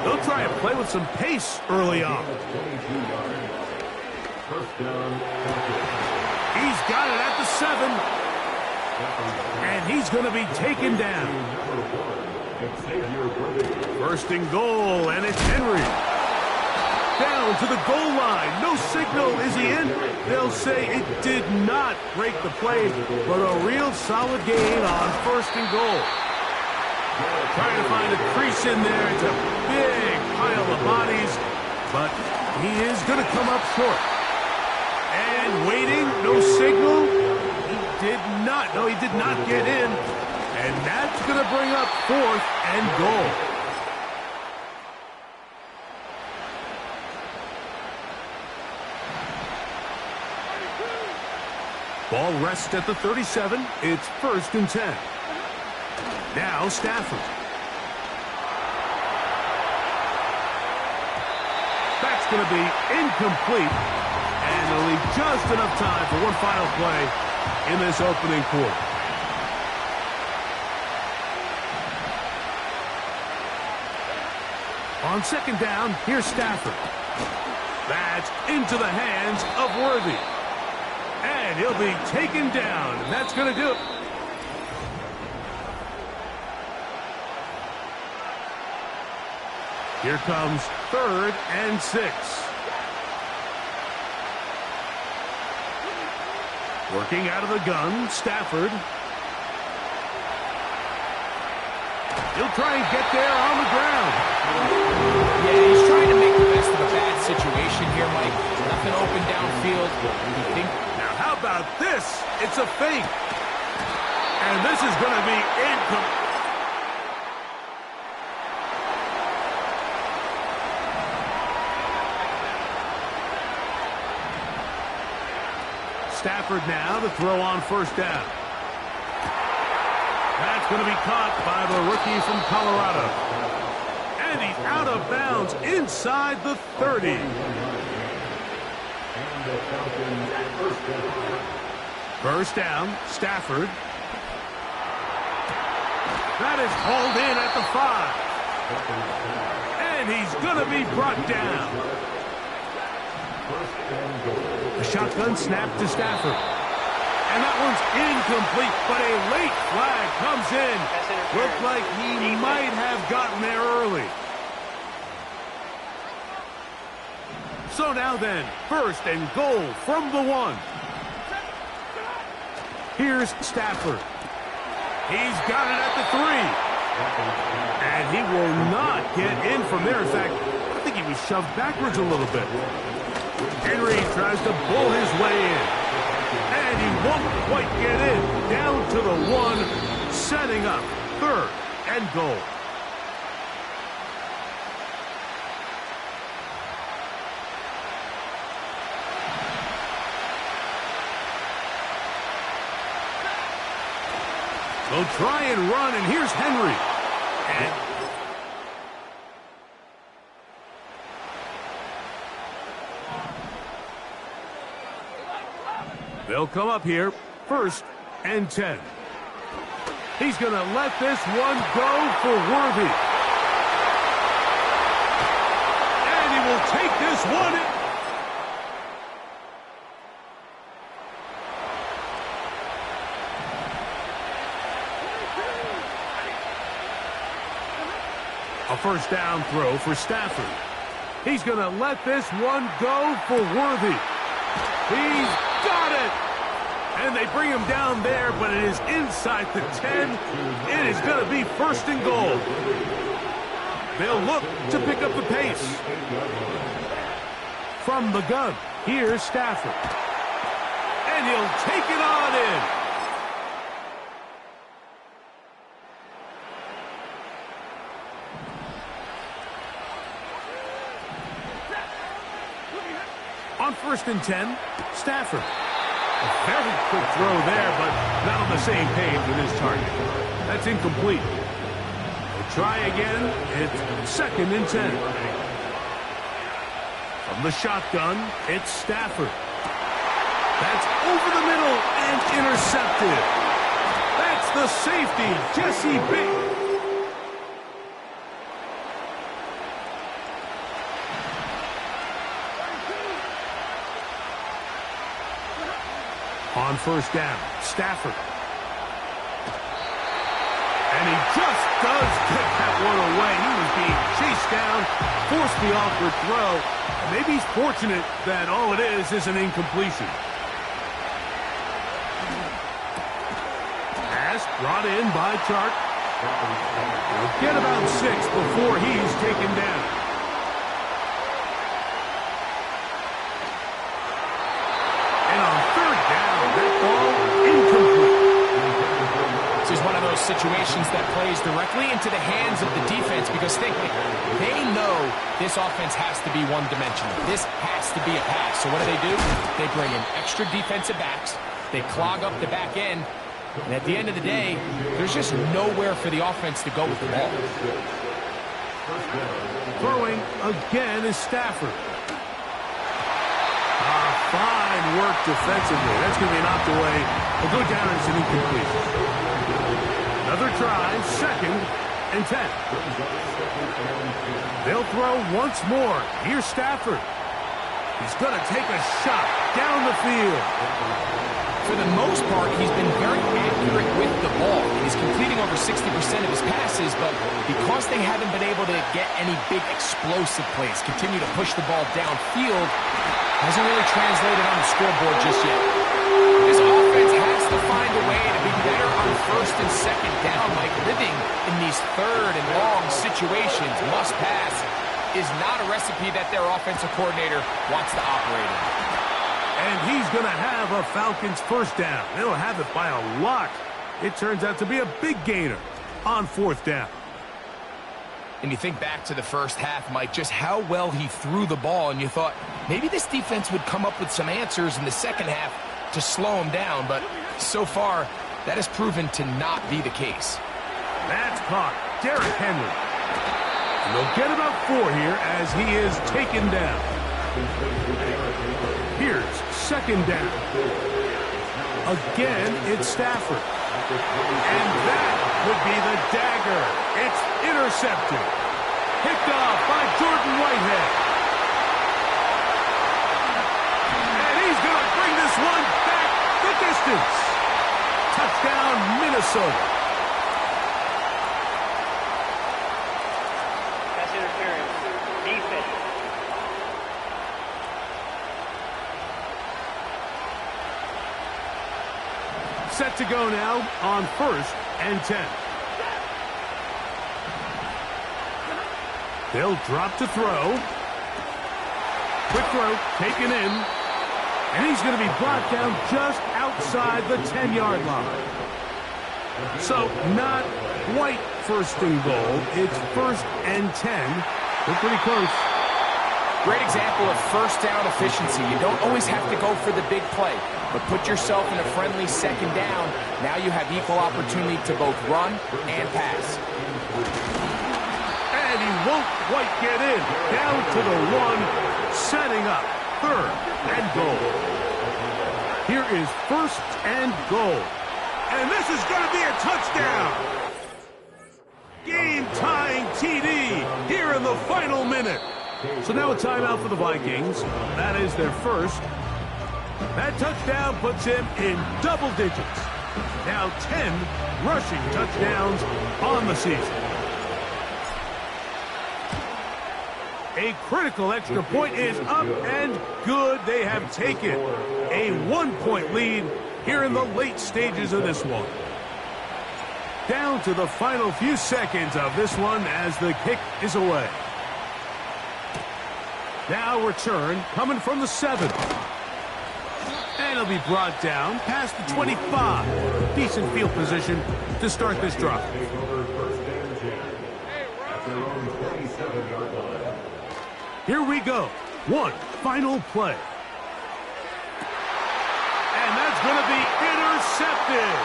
They'll try and play with some pace early on. He's got it at the 7. And he's going to be taken down. 1st and goal, and it's Henry. Down to the goal line. No signal. Is he in? They'll say it did not break the play, but a real solid gain on 1st and goal. Trying to find a crease in there. It's a big pile of bodies, but he is going to come up short. And waiting, no signal. He did not get in. And that's going to bring up 4th and goal. Ball rests at the 37. It's 1st and 10. Now Stafford. That's going to be incomplete. And they'll leave just enough time for one final play in this opening quarter. On 2nd down, here's Stafford. That's into the hands of Worthy. And he'll be taken down. And that's going to do it. Here comes 3rd and 6. Working out of the gun, Stafford. He'll try and get there on the ground. Yeah, he's trying to make the best of a bad situation here, Mike. Nothing open downfield. Now, how about this? It's a fake. And this is going to be incomplete. Stafford now to throw on 1st down. That's going to be caught by the rookie from Colorado. And he's out of bounds inside the 30. First down, Stafford. That is hauled in at the 5. And he's going to be brought down. A shotgun snap to Stafford. And that one's incomplete, but a late flag comes in. Looked like he might have gotten there early. So now then, 1st and goal from the 1. Here's Stafford. He's got it at the 3. And he will not get in from there. In fact, I think he was shoved backwards a little bit. Henry tries to bull his way in. And he won't quite get in. Down to the 1, setting up 3rd and goal. They'll try and run, and here's Henry. And they'll come up here, 1st and 10. He's going to let this one go for Worthy. And he will take this one in. A 1st down throw for Stafford. He's going to let this one go for Worthy. He's got it! And they bring him down there, but it is inside the 10. It is going to be 1st and goal. They'll look to pick up the pace. From the gun, here's Stafford. And he'll take it on in. On 1st and 10, Stafford. A very quick throw there, but not on the same page with his target. That's incomplete. They'll try again. It's 2nd and 10. From the shotgun, it's Stafford. That's over the middle and intercepted. That's the safety, Jesse Bates. On 1st down, Stafford. And he just does get that one away. He was being chased down, forced the awkward throw. Maybe he's fortunate that all it is an incompletion. Pass brought in by Chark. He'll get about 6 before he's taken down. Situations that plays directly into the hands of the defense because they know this offense has to be one-dimensional. This has to be a pass. So what do? They bring in extra defensive backs. They clog up the back end, and at the end of the day, there's just nowhere for the offense to go with the ball. Throwing again is Stafford. Fine work defensively. That's going to be knocked away. We'll go down as an incomplete. Another try, 2nd and 10. They'll throw once more. Here's Stafford. He's going to take a shot down the field. For the most part, he's been very accurate with the ball. He's completing over 60% of his passes, but because they haven't been able to get any big explosive plays, continue to push the ball downfield, hasn't really translated on the scoreboard just yet. This offense has to find a way to be better on 1st and 2nd down. Like living in these 3rd and long situations, must pass, is not a recipe that their offensive coordinator wants to operate in. And he's going to have a Falcons 1st down. They'll have it by a lot. It turns out to be a big gainer on 4th down. And you think back to the first half, Mike, just how well he threw the ball, and you thought maybe this defense would come up with some answers in the second half to slow him down, but so far, that has proven to not be the case. That's caught. Derrick Henry. And they'll get about 4 here as he is taken down. Here's 2nd down. Again, it's Stafford. And that would be the dagger. It's intercepted. Picked off by Jordan Whitehead. And he's going to bring this one back the distance. Touchdown, Minnesota. That's interference. Defense. Set to go now on 1st and 10. They'll drop to throw. Quick throw, taken in. And he's going to be brought down just outside the 10-yard line. So not quite 1st and goal. It's 1st and 10. They're pretty close. Great example of 1st down efficiency. You don't always have to go for the big play, but put yourself in a friendly 2nd down. Now you have equal opportunity to both run and pass. And he won't quite get in. Down to the 1, setting up 3rd and goal. Here is 1st and goal. And this is going to be a touchdown. Game-tying TD here in the final minute. So now a timeout for the Vikings. That is their 1st. That touchdown puts him in double digits. Now 10 rushing touchdowns on the season. A critical extra point is up and good. They have taken a 1-point lead here in the late stages of this one. Down to the final few seconds of this one as the kick is away. Now return coming from the 7. And he'll be brought down past the 25. Decent field position to start this drive. Here we go. One final play. And that's going to be intercepted.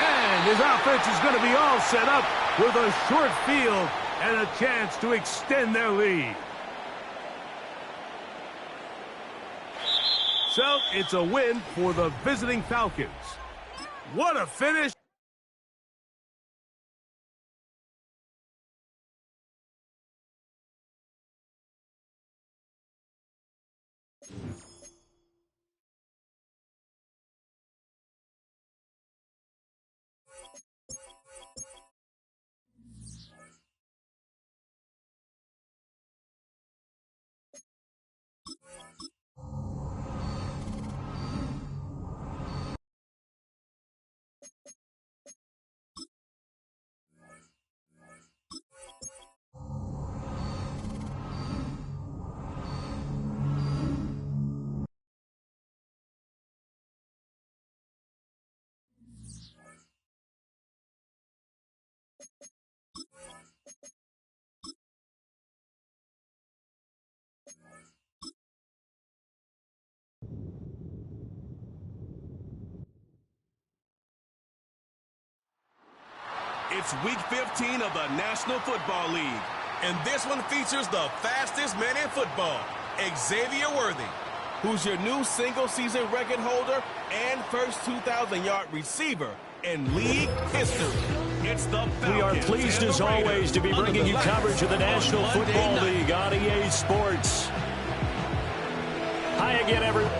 And his offense is going to be all set up with a short field and a chance to extend their lead. So it's a win for the visiting Falcons. What a finish. It's Week 15 of the National Football League. And this one features the fastest man in football, Xavier Worthy, who's your new single-season record holder and first 2,000-yard receiver in league history. It's the Falcons. We are pleased, as always, to be bringing you coverage of the National Football League on EA Sports. Hi again, everyone.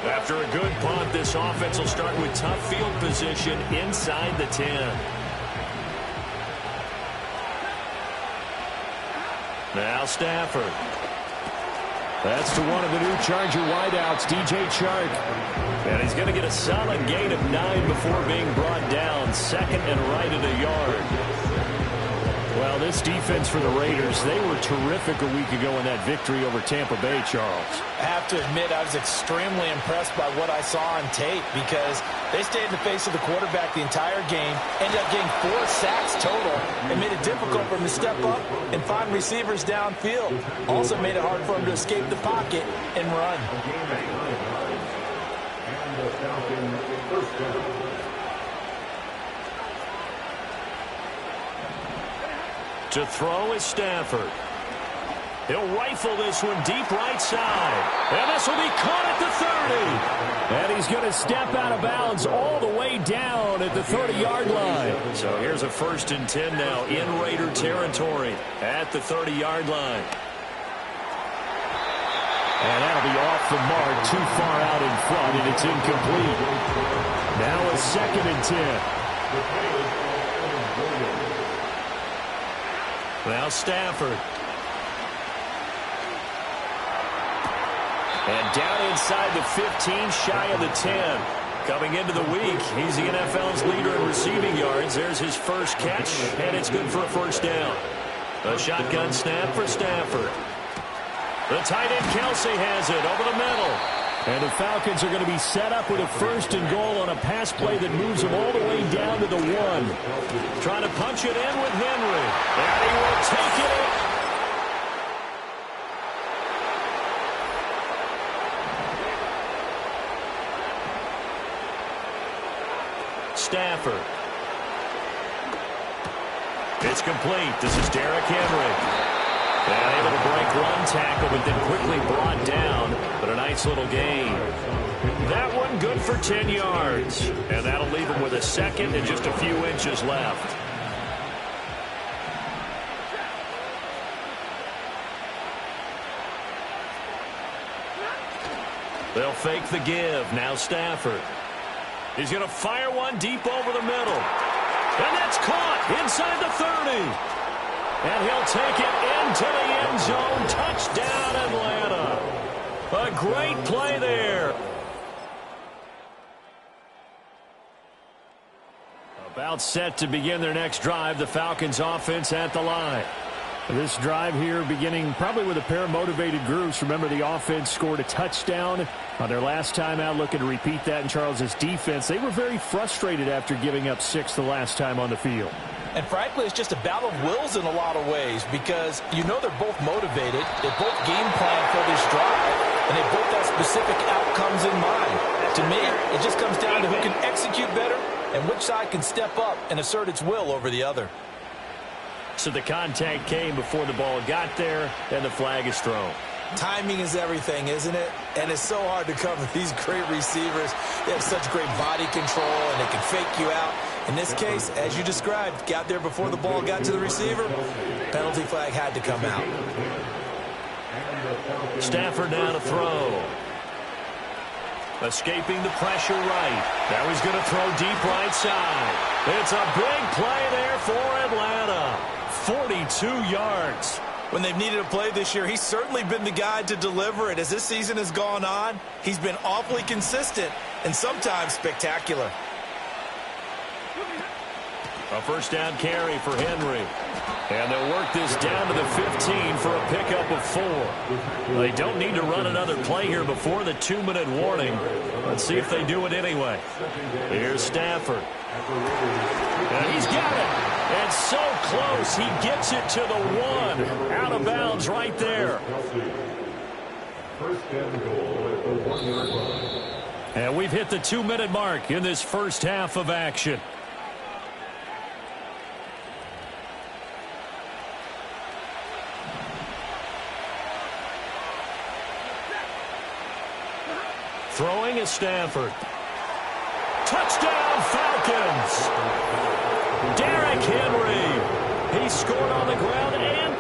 After a good punt, this offense will start with tough field position inside the 10. Now Stafford. That's to one of the new Charger wideouts, DJ Chark. And he's going to get a solid gain of 9 before being brought down. Second and right at a yard. Well, this defense for the Raiders, they were terrific a week ago in that victory over Tampa Bay, Charles. I have to admit, I was extremely impressed by what I saw on tape because they stayed in the face of the quarterback the entire game, ended up getting 4 sacks total, and made it difficult for him to step up and find receivers downfield. Also made it hard for him to escape the pocket and run. And the Falcons first down. To throw is Stafford. He'll rifle this one deep right side. And this will be caught at the 30. And he's going to step out of bounds all the way down at the 30-yard line. So here's a 1st and 10 now in Raider territory at the 30-yard line. And that'll be off the mark, too far out in front, and it's incomplete. Now a 2nd and 10. Now Stafford. And down inside the 15, shy of the 10. Coming into the week, he's the NFL's leader in receiving yards. There's his first catch, and it's good for a 1st down. A shotgun snap for Stafford. The tight end Kelsey has it over the middle. And the Falcons are going to be set up with a 1st and goal on a pass play that moves them all the way down to the 1. Trying to punch it in with Henry. And he will take it in. Stafford. It's complete. This is Derrick Henry. And able to break one tackle, but then quickly brought down. But a nice little gain. That one good for 10 yards. And that'll leave him with a 2nd and just a few inches left. They'll fake the give. Now Stafford. He's going to fire one deep over the middle. And that's caught inside the 30. And he'll take it into the end zone. Touchdown, Atlanta. A great play there. About set to begin their next drive. The Falcons offense at the line. This drive here beginning probably with a pair of motivated groups. Remember, the offense scored a touchdown on their last time out. Looking to repeat that in Charles's defense. They were very frustrated after giving up 6 the last time on the field. And frankly, it's just a battle of wills in a lot of ways because you know they're both motivated. They both game plan for this drive, and they both have specific outcomes in mind. To me, it just comes down to who can execute better and which side can step up and assert its will over the other. So the contact came before the ball got there, and the flag is thrown. Timing is everything, isn't it? And it's so hard to cover these great receivers. They have such great body control, and they can fake you out. In this case, as you described, got there before the ball got to the receiver. Penalty flag had to come out. Stafford now to throw. Escaping the pressure right. Now he's going to throw deep right side. It's a big play there for Atlanta. 42 yards. When they've needed a play this year, he's certainly been the guy to deliver it. As this season has gone on, he's been awfully consistent and sometimes spectacular. A 1st down carry for Henry. And they'll work this down to the 15 for a pickup of 4. They don't need to run another play here before the 2-minute warning. Let's see if they do it anyway. Here's Stafford. And he's got it. And so close, he gets it to the 1. Out of bounds right there. First and goal at the 1-yard line. And we've hit the 2-minute mark in this first half of action. Throwing is Stafford. Touchdown, Falcons! Derrick Henry. He scored on the ground and...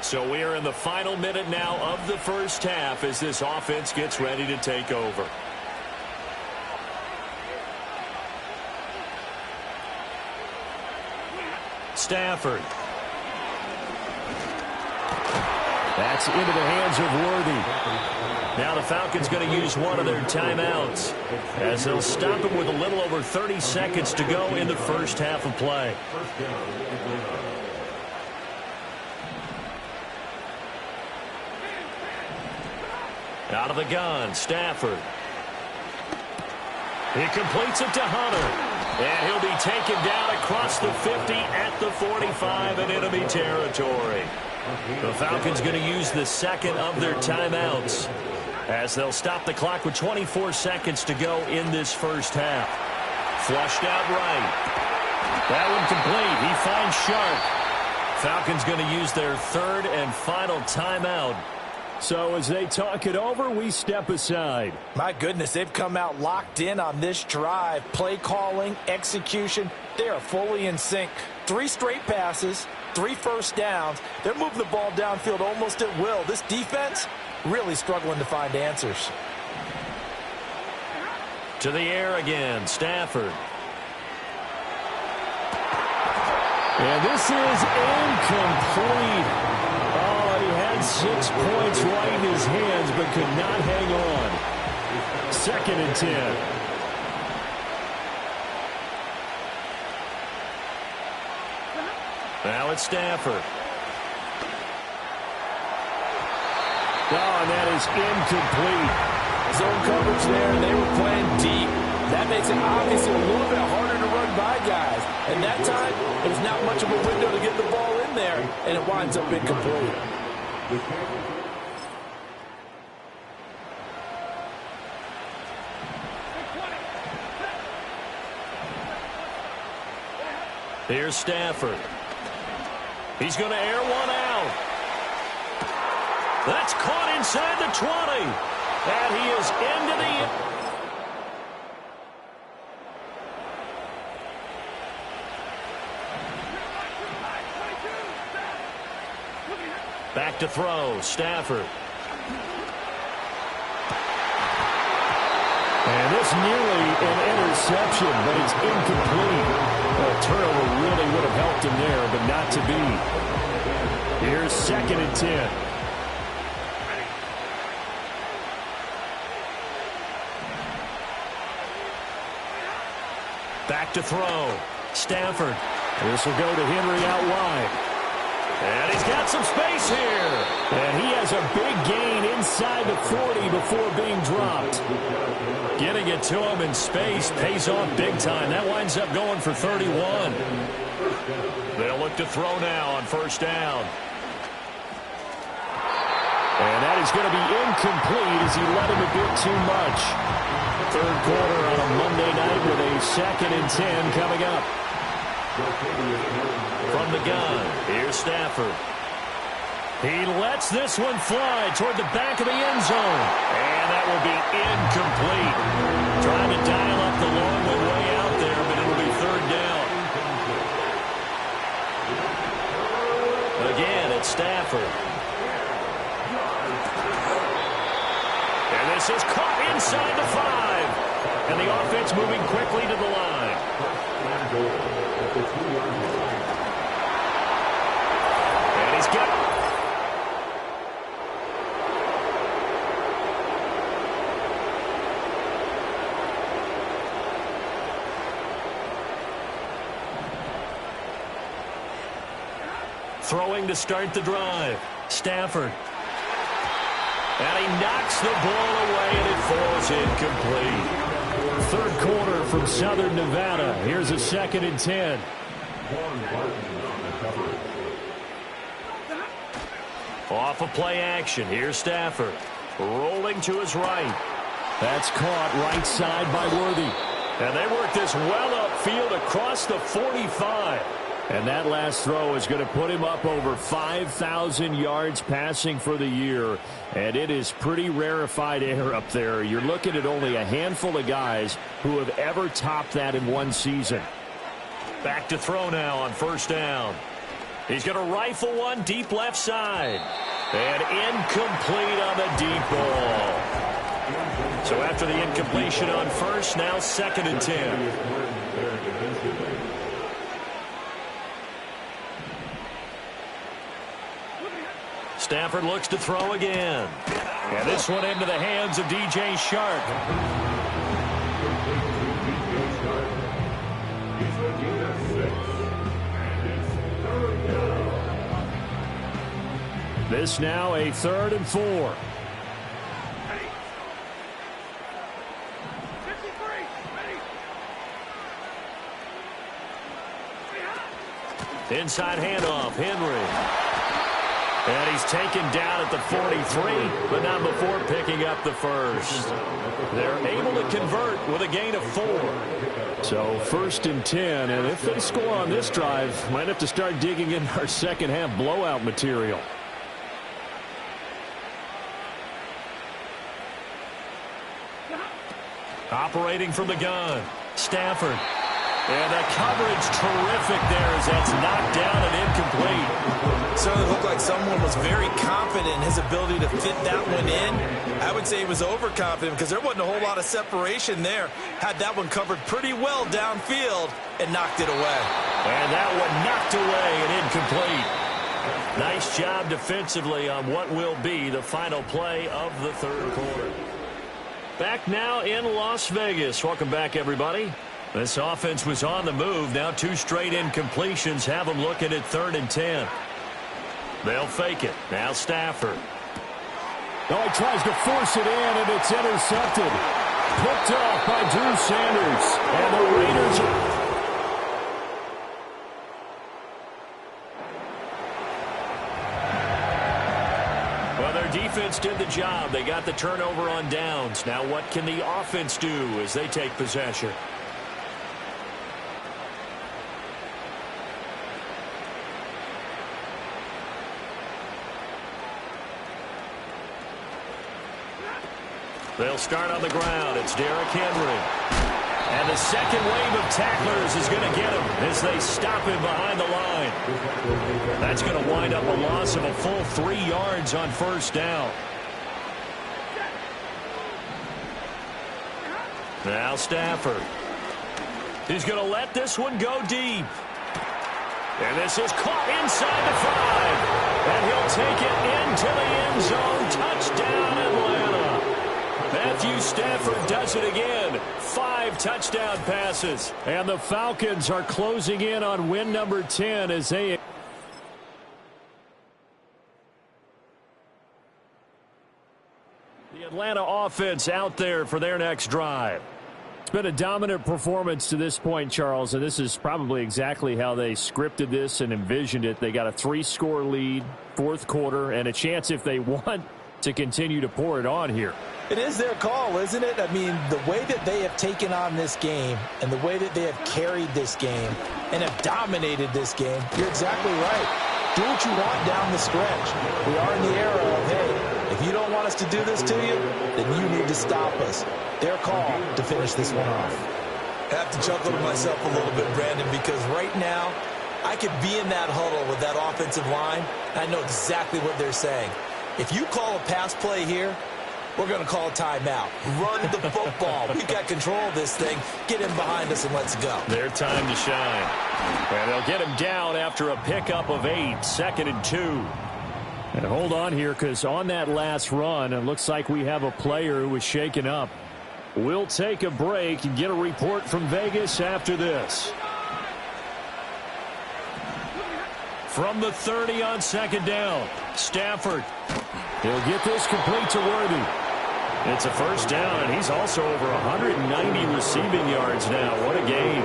So we are in the final minute now of the first half as this offense gets ready to take over. Stafford. That's into the hands of Worthy. Now the Falcons going to use one of their timeouts as they'll stop him with a little over 30 seconds to go in the first half of play. Out of the gun, Stafford. He completes it to Hunter. And he'll be taken down across the 50 at the 45 in enemy territory. The Falcons going to use the second of their timeouts as they'll stop the clock with 24 seconds to go in this first half. Flushed out right. That one complete. He finds Sharp. Falcons going to use their third and final timeout. So as they talk it over, we step aside. My goodness, they've come out locked in on this drive. Play calling, execution, they are fully in sync. 3 straight passes, 3 first downs. They're moving the ball downfield almost at will. This defense really struggling to find answers. To the air again, Stafford. And this is incomplete. Oh, he had 6 points right in his hands, but could not hang on. 2nd and 10. Now it's Stafford. Oh, and that is incomplete. Zone coverage there, and they were playing deep. That makes it obviously a little bit harder to run by guys. And that time, there's not much of a window to get the ball in there, and it winds up incomplete. Here's Stafford. He's going to air one out. That's caught inside the 20. And he is into the... Back to throw, Stafford. And this nearly an interception, but it's incomplete. A turnover really would have helped him there, but not to be. Here's 2nd and 10. Back to throw, Stafford. This will go to Henry out wide. And he's got some space here. And he has a big gain inside the 40 before being dropped. Getting it to him in space pays off big time. That winds up going for 31. They'll look to throw now on first down. And that is going to be incomplete as he let him a bit too much. 3rd quarter on a Monday night with a 2nd and 10 coming up. From the gun, here's Stafford. He lets this one fly toward the back of the end zone. And that will be incomplete. Trying to dial up the long one way out there, but it'll be 3rd down. Again, it's Stafford. And this is caught inside the 5. And the offense moving quickly to the line. And he's got... Throwing to start the drive. Stafford. And he knocks the ball away, and it falls incomplete. 3rd quarter from Southern Nevada. Here's a 2nd and 10. Off of play action, here's Stafford. Rolling to his right. That's caught right side by Worthy. And they work this well upfield across the 45. And that last throw is going to put him up over 5,000 yards passing for the year. And it is pretty rarefied air up there. You're looking at only a handful of guys who have ever topped that in one season. Back to throw now on first down. He's going to rifle one deep left side. And incomplete on the deep ball. So after the incompletion on first, now 2nd and 10. Stafford looks to throw again. And this one into the hands of DJ Shark. This now a 3rd and 4. Inside handoff, Henry. And he's taken down at the 43, but not before picking up the first. They're able to convert with a gain of 4. So 1st and 10, and if they score on this drive, might have to start digging in our second half blowout material. Operating from the gun, Stafford. And the coverage terrific there as that's knocked down and incomplete. Certainly looked like someone was very confident in his ability to fit that one in. I would say he was overconfident because there wasn't a whole lot of separation there. Had that one covered pretty well downfield and knocked it away. And that one knocked away and incomplete. Nice job defensively on what will be the final play of the 3rd quarter. Back now in Las Vegas. Welcome back, everybody. This offense was on the move. Now 2 straight incompletions have them looking at 3rd and 10. They'll fake it. Now Stafford. Oh, he tries to force it in, and it's intercepted. Picked off by Drew Sanders. And the Raiders are... Well, their defense did the job. They got the turnover on downs. Now what can the offense do as they take possession? They'll start on the ground. It's Derrick Henry. And the second wave of tacklers is going to get him as they stop him behind the line. That's going to wind up a loss of a full 3 yards on first down. Now Stafford. He's going to let this one go deep. And this is caught inside the 5. And he'll take it into the end zone. Touchdown, Atlanta. Matthew Stafford does it again. 5 touchdown passes. And the Falcons are closing in on win number 10 as they... The Atlanta offense out there for their next drive. It's been a dominant performance to this point, Charles, and this is probably exactly how they scripted this and envisioned it. They got a 3-score lead, 4th quarter, and a chance if they want to continue to pour it on here. It is their call, isn't it? I mean, the way that they have taken on this game and the way that they have carried this game and have dominated this game, you're exactly right. Do what you want down the stretch. We are in the era of, hey, if you don't want us to do this to you, then you need to stop us. Their call to finish this one off. I have to chuckle to myself a little bit, Brandon, because right now I could be in that huddle with that offensive line, and I know exactly what they're saying. If you call a pass play here, we're going to call a timeout. Run the football. We've got control of this thing. Get him behind us and let's go. Their time to shine. And they'll get him down after a pickup of 8, 2nd and 2. And hold on here, because on that last run, it looks like we have a player who was shaken up. We'll take a break and get a report from Vegas after this. From the 30 on 2nd down, Stafford. He'll get this complete to Worthy. It's a first down, and he's also over 190 receiving yards now. What a game.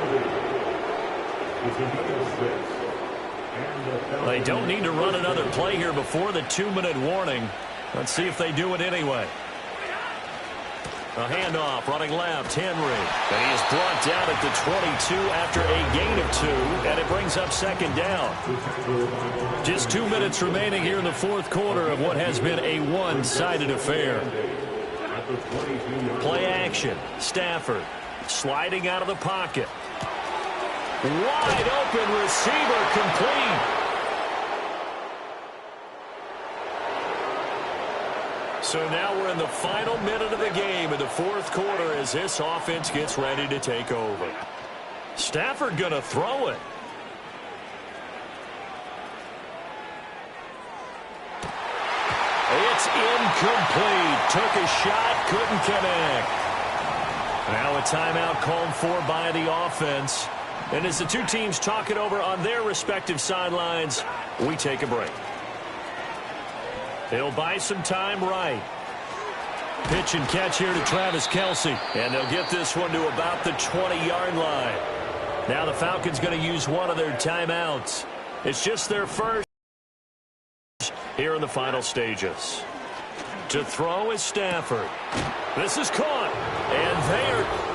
They don't need to run another play here before the 2-minute warning. Let's see if they do it anyway. A handoff, running left, Henry. And he is brought down at the 22 after a gain of 2, and it brings up second down. Just 2 minutes remaining here in the fourth quarter of what has been a one-sided affair. Play action, Stafford sliding out of the pocket. Wide open receiver, complete. So now we're in the final minute of the game in the fourth quarter as this offense gets ready to take over. Stafford going to throw it. It's incomplete. Took a shot, couldn't connect. Now a timeout called for by the offense. And as the two teams talk it over on their respective sidelines, we take a break. They'll buy some time right. Pitch and catch here to Travis Kelce. And they'll get this one to about the 20-yard line. Now the Falcons going to use one of their timeouts. It's just their first here in the final stages. To throw is Stafford. This is caught. And they are...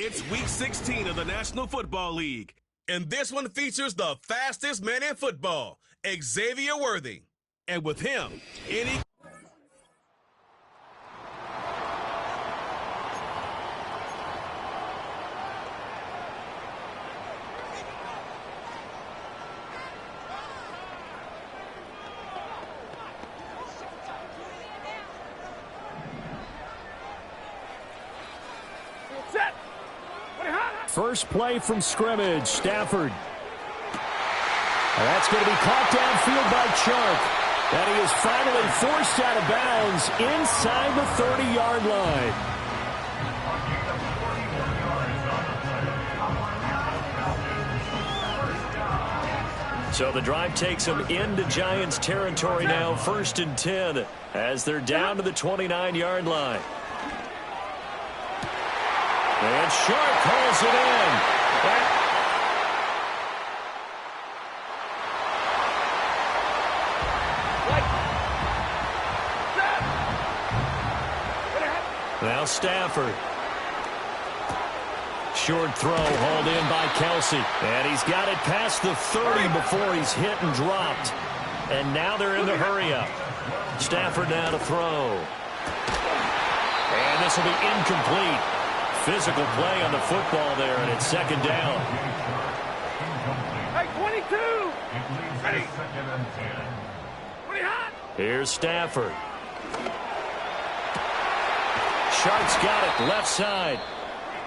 It's week 16 of the National Football League, and this one features the fastest man in football, Xavier Worthy. And with him, any... First play from scrimmage, Stafford. That's going to be caught downfield by Chark. And he is finally forced out of bounds inside the 30-yard line. So the drive takes them into Giants territory now, 1st and 10, as they're down to the 29-yard line. And Sharp calls it in. Now Stafford. Short throw hauled in by Kelce. And he's got it past the 30 before he's hit and dropped. And now they're in the hurry-up. Stafford now to throw. And this will be incomplete. Physical play on the football there, and it's second down. Hey, 22! Ready! 20 hot! Here's Stafford. Shark's got it, left side.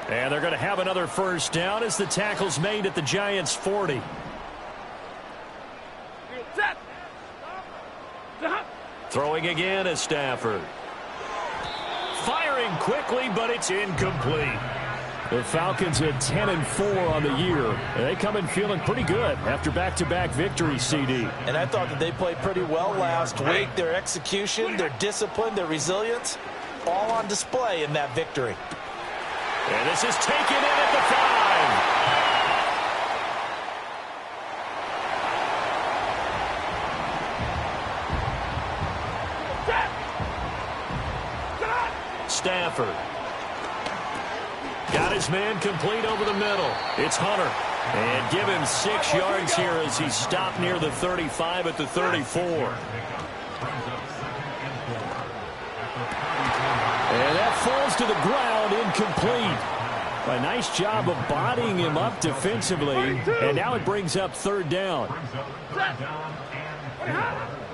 And they're going to have another first down as the tackle's made at the Giants' 40. Set! Throwing again is Stafford. Firing quickly, but it's incomplete. The Falcons at 10-4 on the year. And they come in feeling pretty good after back-to-back victories, CD. And I thought that they played pretty well last week. Their execution, their discipline, their resilience, all on display in that victory. And this is taken in at the 5. Stafford. Got his man complete over the middle. It's Hunter. And give him 6 yards here as he stopped near the 35 at the 34. And that falls to the ground, incomplete. A nice job of bodying him up defensively. And now it brings up 3rd down.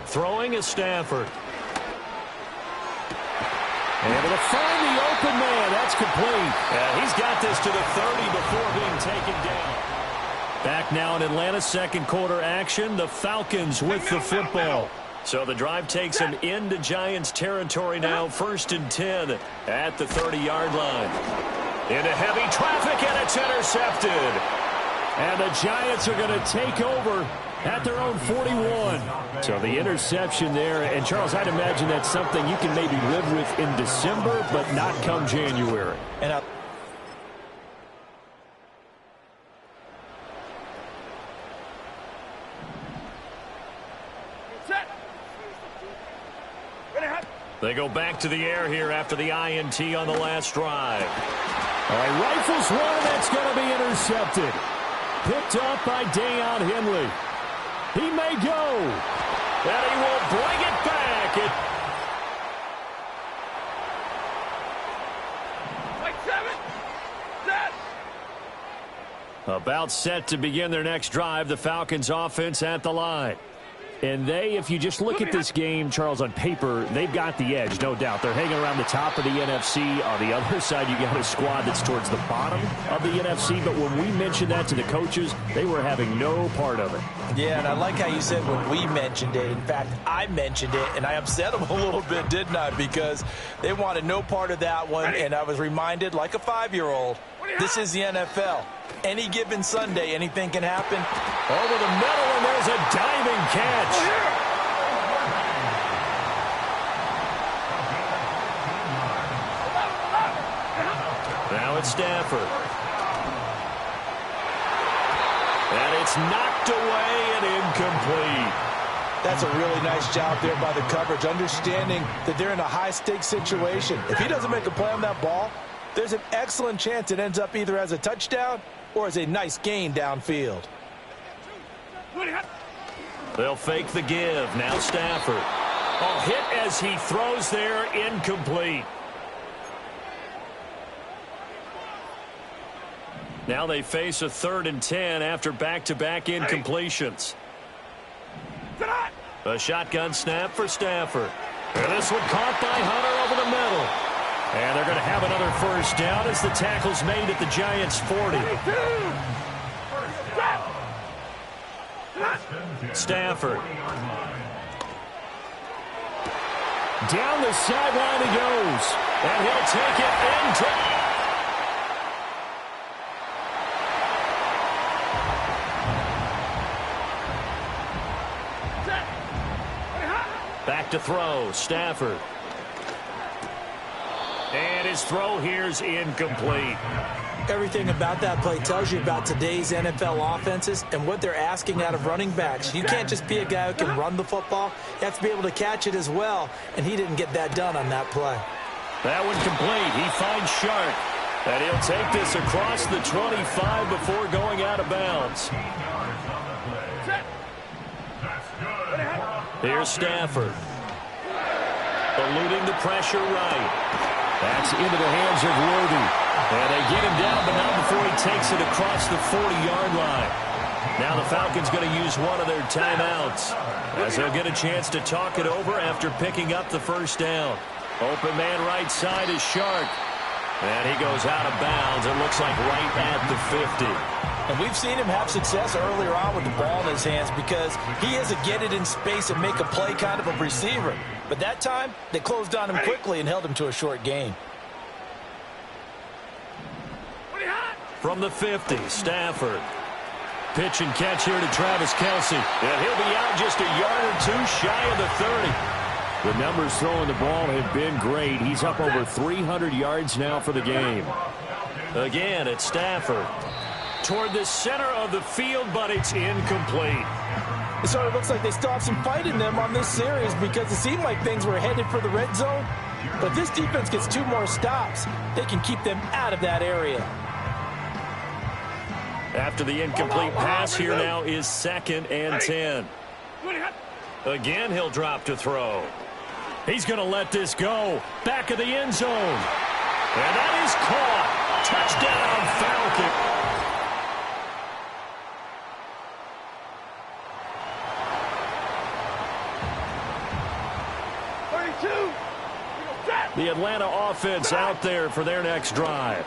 Throwing is Stafford. Able to find the open man. That's complete. Yeah, he's got this to the 30 before being taken down. Back now in Atlanta, 2nd quarter action. The Falcons with the football. So the drive takes him into Giants territory now. 1st and 10 at the 30-yard line. Into heavy traffic, and it's intercepted. And the Giants are going to take over at their own 41. So the interception there. And, Charles, I'd imagine that's something you can maybe live with in December, but not come January. And they go back to the air here after the INT on the last drive. All right, rifles one, that's going to be intercepted. Picked up by Deion Henley. He may go. And he will bring it back. About set to begin their next drive. The Falcons offense at the line. And if you just look at this game, Charles, on paper, they've got the edge, no doubt. They're hanging around the top of the NFC. On the other side, you got a squad that's towards the bottom of the NFC. But when we mentioned that to the coaches, they were having no part of it. Yeah, and I like how you said when we mentioned it. In fact, I mentioned it, and I upset them a little bit, didn't I? Because they wanted no part of that one, and I was reminded, like a 5-year-old, this is the NFL. Any given Sunday, anything can happen. Over the middle, and there's a diving catch. Now it's Stafford. And it's knocked away and incomplete. That's a really nice job there by the coverage, understanding that they're in a high-stakes situation. If he doesn't make a play on that ball, there's an excellent chance it ends up either as a touchdown or as a nice gain downfield. They'll fake the give. Now Stafford. Oh, hit as he throws there, incomplete. Now they face a 3rd and 10 after back-to-back incompletions. A shotgun snap for Stafford. And this one caught by Hunter over the middle. And they're going to have another 1st down as the tackle's made at the Giants' 40. Stafford. Down the sideline he goes. And he'll take it into... Back to throw. Stafford. And his throw here's incomplete. Everything about that play tells you about today's NFL offenses and what they're asking out of running backs. You can't just be a guy who can run the football. You have to be able to catch it as well, and he didn't get that done on that play. That one complete. He finds Shark. And he'll take this across the 25 before going out of bounds. Here's Stafford. Eluding the pressure right. That's into the hands of Worthy. And they get him down, but not before he takes it across the 40-yard line. Now the Falcons going to use one of their timeouts, as they'll get a chance to talk it over after picking up the 1st down. Open man right side is Shark. And he goes out of bounds. It looks like right at the 50. And we've seen him have success earlier on with the ball in his hands because he is a get it in space and make a play kind of a receiver. But that time, they closed on him quickly and held him to a short gain. From the 50, Stafford. Pitch and catch here to Travis Kelce. And he'll be out just a yard or two shy of the 30. The numbers throwing the ball have been great. He's up over 300 yards now for the game. Again, it's Stafford. Toward the center of the field, but it's incomplete. It sort of looks like they still have some fight in them on this series because it seemed like things were headed for the red zone. But this defense gets 2 more stops. They can keep them out of that area. After the incomplete pass, here now is 2nd and 10. Again, he'll drop to throw. He's going to let this go. Back of the end zone. And that is caught. Touchdown, Falcon. The Atlanta offense out there for their next drive.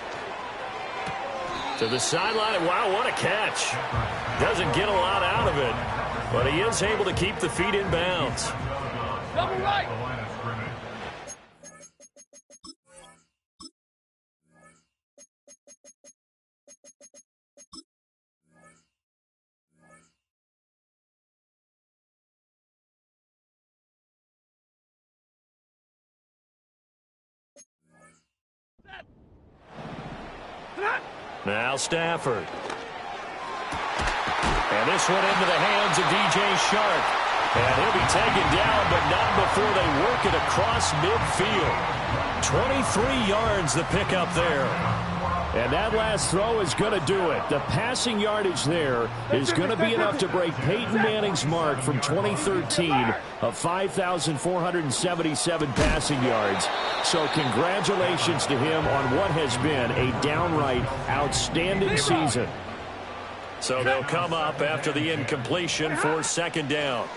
To the sideline, and wow, what a catch. Doesn't get a lot out of it, but he is able to keep the feet in bounds. Double right. Now Stafford. And this one into the hands of DJ Shark. And he'll be taken down, but not before they work it across midfield. 23 yards the pickup there. And that last throw is going to do it. The passing yardage there is going to be enough to break Peyton Manning's mark from 2013 of 5,477 passing yards. So congratulations to him on what has been a downright outstanding season. So they'll come up after the incompletion for 2nd down.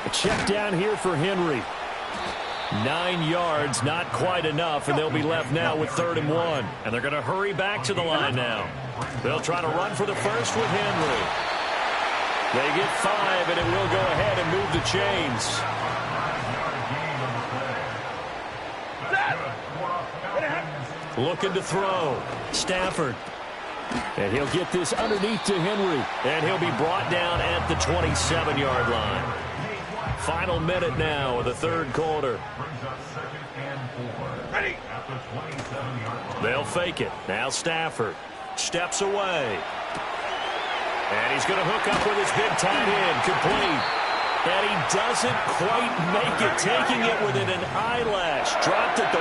A check down here for Henry. 9 yards, not quite enough, and they'll be left now with 3rd and 1. And they're going to hurry back to the line now. They'll try to run for the first with Henry. They get 5, and it will go ahead and move the chains. Looking to throw. Stafford. And he'll get this underneath to Henry. And he'll be brought down at the 27-yard line. Final minute now of the 3rd quarter. They'll fake it. Now Stafford steps away. And he's going to hook up with his big tight end. Complete. And he doesn't quite make it. Taking it within an eyelash. Dropped at the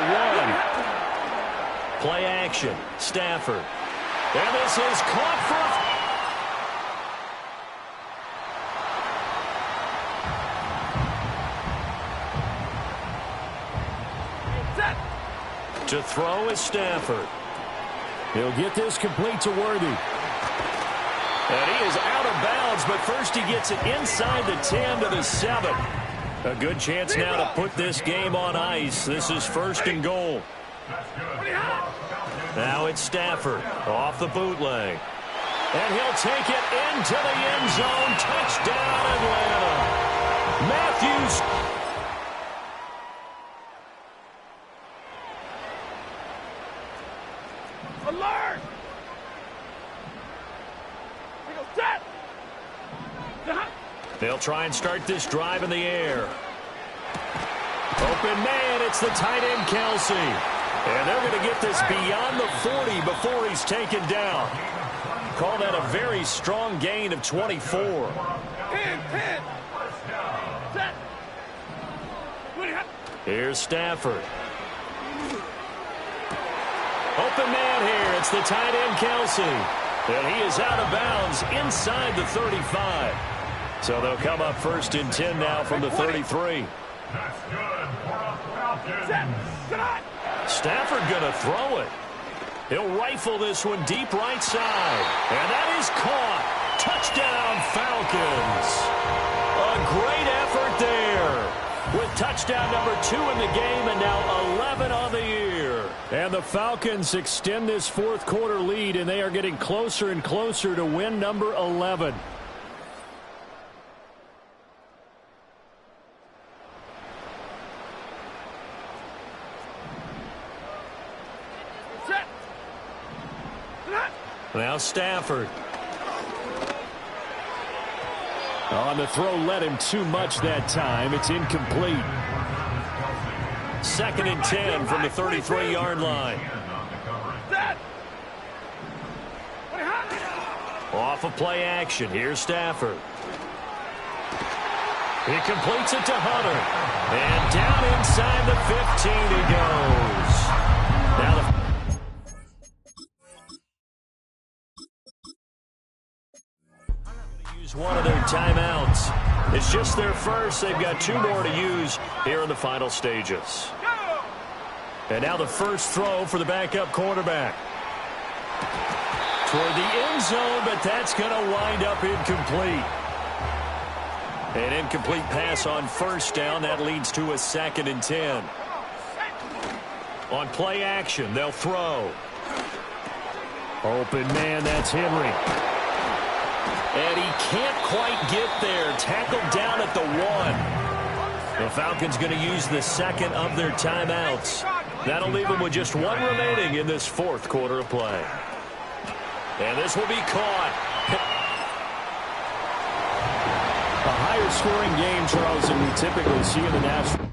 1. Play action. Stafford. And this is caught for... To throw is Stafford. He'll get this complete to Worthy. And he is out of bounds, but first he gets it inside the 10 to the 7. A good chance now to put this game on ice. This is 1st and goal. Now it's Stafford off the bootleg. And he'll take it into the end zone. Touchdown, Atlanta. Matthews. Alert! Set! They'll try and start this drive in the air. Open man, it's the tight end Kelce. And they're going to get this beyond the 40 before he's taken down. Call that a very strong gain of 24. 10. Set! Here's Stafford. Open man here. It's the tight end Kelce. And he is out of bounds inside the 35. So they'll come up 1st and 10 now from the 33. Stafford going to throw it. He'll rifle this one deep right side. And that is caught. Touchdown, Falcons. A great effort there. With touchdown number 2 in the game and now 11 on the year. And the Falcons extend this 4th quarter lead, and they are getting closer and closer to win number 11. Now Stafford. On the throw, led him too much that time. It's incomplete. 2nd and 10 from the 33-yard line. Off of play action. Here's Stafford. He completes it to Hunter. And down inside the 15 he goes. Now the use one of their timeouts. It's just their first. They've got 2 more to use here in the final stages. And now the first throw for the backup quarterback. Toward the end zone, but that's going to wind up incomplete. An incomplete pass on first down. That leads to a 2nd and 10. On play action, they'll throw. Open man, that's Henry. And he can't quite get there. Tackled down at the 1. The Falcons going to use the 2nd of their timeouts. That'll leave them with just 1 remaining in this 4th quarter of play. And this will be caught. A higher scoring game, Charles, than we typically see in the National.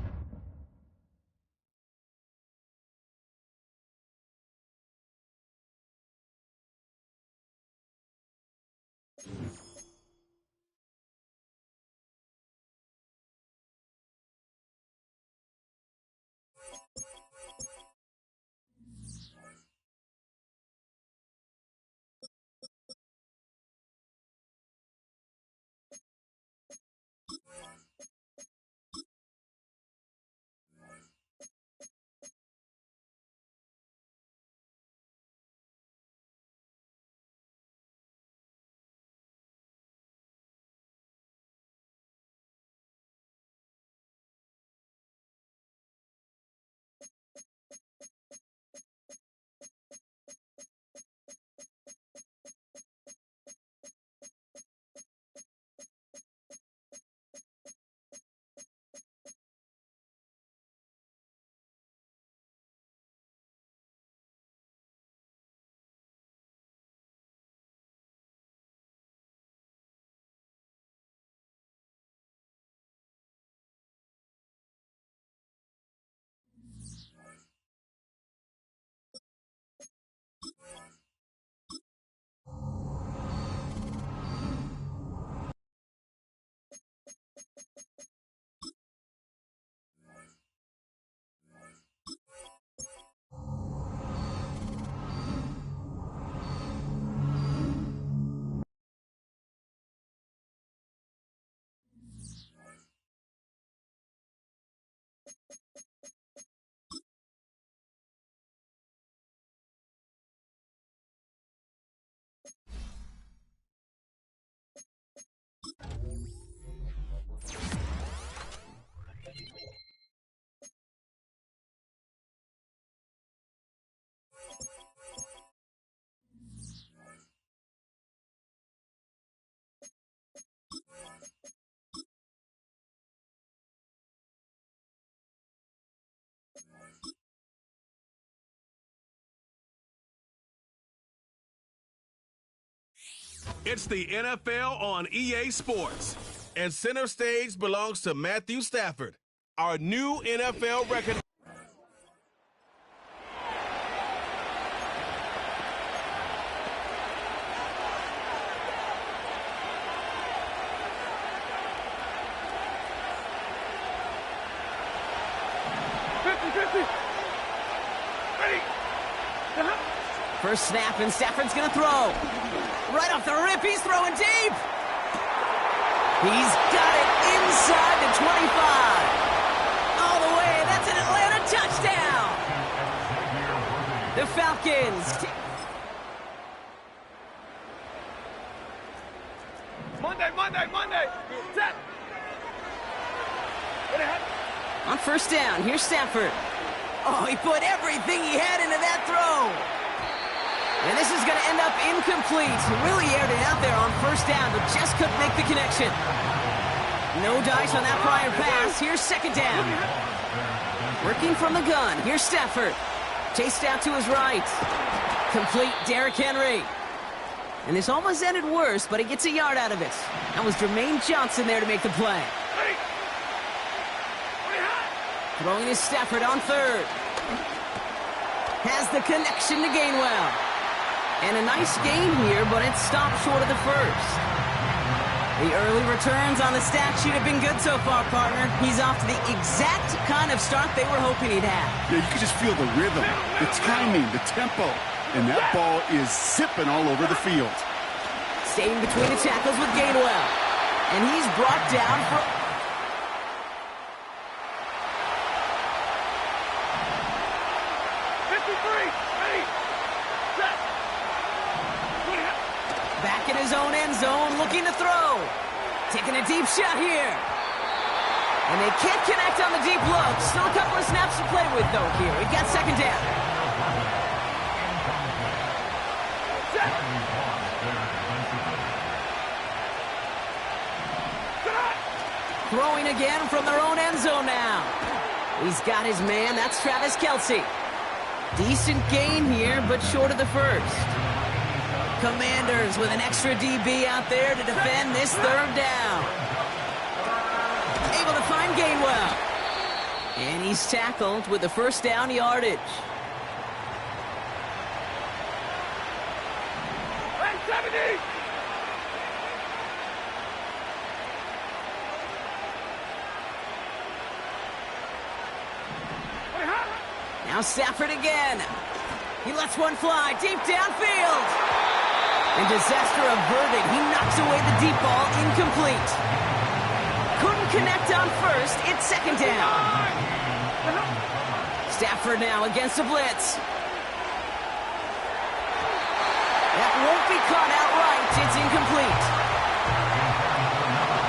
It's the NFL on EA Sports, and center stage belongs to Matthew Stafford, our new NFL record. First snap, and Stafford's going to throw. Right off the rip, he's throwing deep. He's got it inside the 25. All the way, that's an Atlanta touchdown. The Falcons. Monday. Set. On first down, here's Stafford. Oh, he put everything he had into that throw. And this is going to end up incomplete. He really aired it out there on first down, but just couldn't make the connection. No dice on that prior pass. Here's second down. Working from the gun. Here's Stafford. Chased out to his right. Complete. Derrick Henry. And this almost ended worse, but he gets a yard out of it. That was Jermaine Johnson there to make the play. Throwing is Stafford on third. Has the connection to Gainwell. And a nice game here, but it stopped short of the first. The early returns on the stat sheet have been good so far, partner. He's off to the exact kind of start they were hoping he'd have. Yeah, you can just feel the rhythm, the timing, the tempo. And that ball is zipping all over the field. Staying between the tackles with Gainwell. And he's brought down for... Back in his own end zone, looking to throw. Taking a deep shot here. And they can't connect on the deep look. Still a couple of snaps to play with, though, here. We've got second down. Throwing again from their own end zone now. He's got his man. That's Travis Kelce. Decent gain here, but short of the first. Commanders with an extra DB out there to defend this third down. Able to find Gainwell. And he's tackled with the first down yardage. Now Stafford again. He lets one fly deep downfield. And disaster averted. He knocks away the deep ball, incomplete. Couldn't connect on first. It's second down. Stafford now against a blitz. That won't be caught outright. It's incomplete.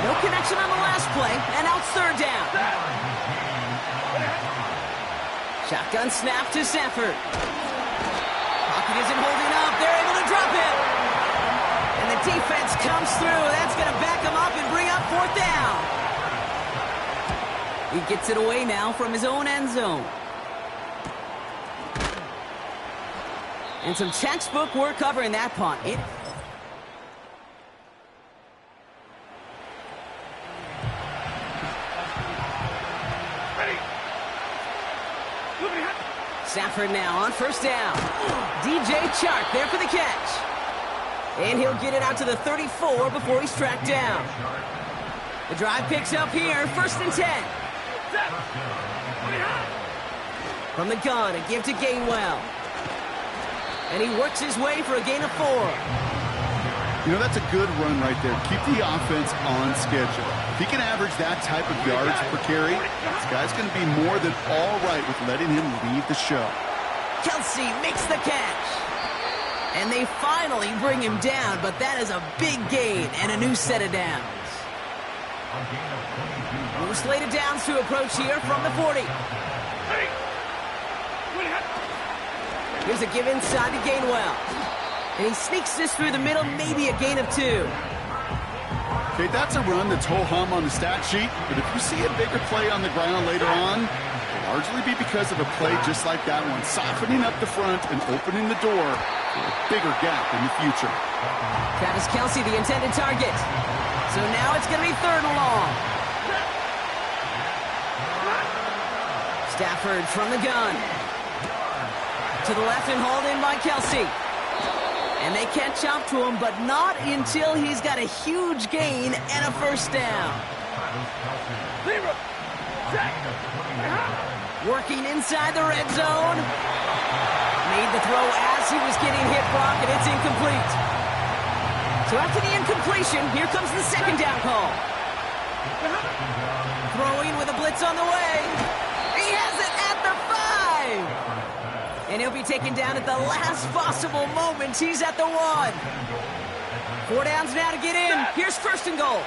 No connection on the last play, and now it's third down. Shotgun snap to Stafford. Pocket isn't holding up. They're able to drop him. And the defense comes through. That's going to back him up and bring up fourth down. He gets it away now from his own end zone. And some textbook work covering that punt. Stafford now on first down. DJ Chark there for the catch. And he'll get it out to the 34 before he's tracked down. The drive picks up here, 1st and 10. From the gun, a give to Gainwell. And he works his way for a gain of 4. You know, that's a good run right there. Keep the offense on schedule. If he can average that type of yards per carry, this guy's going to be more than all right with letting him lead the show. Kelce makes the catch. And they finally bring him down, but that is a big gain and a new set of downs. New slated downs to approach here from the 40. Here's a give inside to Gainwell. And he sneaks this through the middle, maybe a gain of 2. Okay, that's a run that's ho-hum on the stat sheet, but if you see a bigger play on the ground later on, it'll largely be because of a play just like that one, softening up the front and opening the door for a bigger gap in the future. Travis Kelce, the intended target. So now it's going to be 3rd and long. Stafford from the gun. To the left and hauled in by Kelce. And they catch up to him, but not until he's got a huge gain and a first down. Working inside the red zone. Made the throw as he was getting hit, Brock, and it's incomplete. So after the incompletion, here comes the second down call. Throwing with a blitz on the way. He has it at the 5. And he'll be taken down at the last possible moment. He's at the 1. 4 downs now to get in. Here's 1st and goal.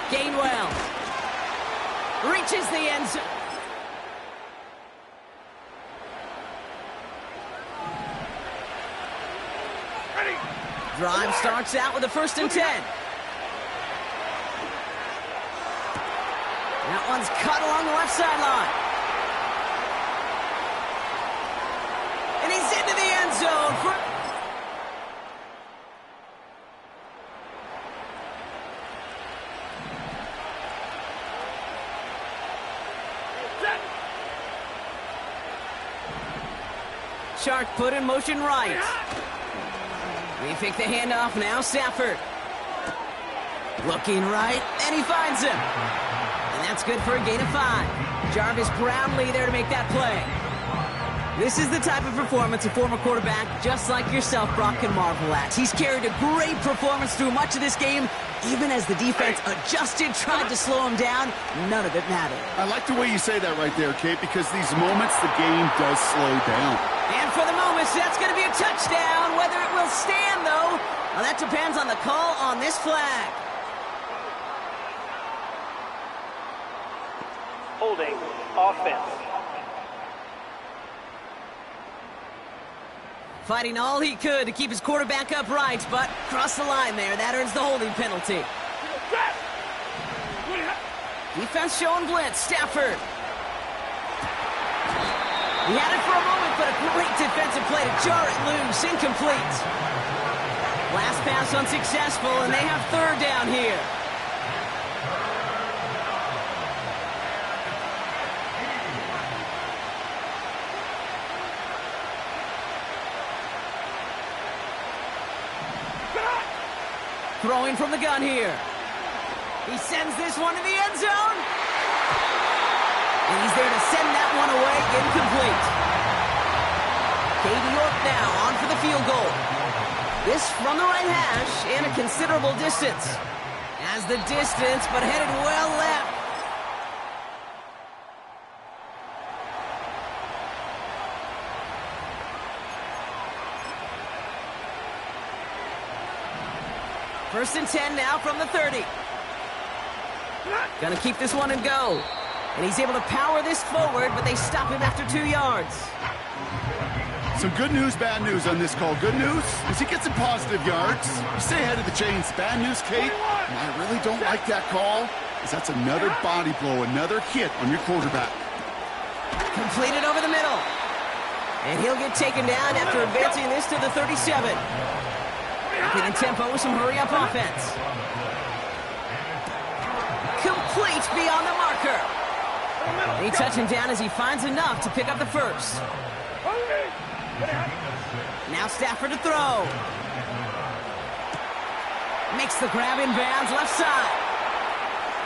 Gainwell reaches the end zone. Drive starts out with a 1st and 10. That one's cut along the left sideline. And he's into the end zone. chart put in motion right. They fake the handoff now, Stafford. Looking right, and he finds him. And that's good for a gain of 5. Jarvis Brownlee there to make that play. This is the type of performance a former quarterback, just like yourself, Brock, can marvel at. He's carried a great performance through much of this game, even as the defense adjusted, tried to slow him down. None of it mattered. I like the way you say that right there, Kate, because these moments, the game does slow down. And for the moments, that's going to be a touchdown. Whether it will stand, though, well, that depends on the call on this flag. Holding offense. Fighting all he could to keep his quarterback upright, but crossed the line there. That earns the holding penalty. Defense showing blitz. Stafford. He had it for a moment, but a great defensive play to jar it loose. Incomplete. Last pass unsuccessful, and they have 3rd down here. Throwing from the gun here. He sends this one to the end zone. And he's there to send that one away. Incomplete. Katie York now on for the field goal. This from the right hash and a considerable distance. As the distance, but headed well left. First and 10 now from the 30. Gonna keep this one and go. And he's able to power this forward, but they stop him after 2 yards. Some good news, bad news on this call. Good news is he gets some positive yards. You stay ahead of the chains. Bad news, Kate, and I really don't like that call, because that's another body blow, another hit on your quarterback. Completed over the middle. And he'll get taken down after advancing this to the 37. Getting tempo with some hurry-up offense. Complete beyond the marker. They touch him down as he finds enough to pick up the first. Now Stafford to throw. Makes the grab in bounds left side.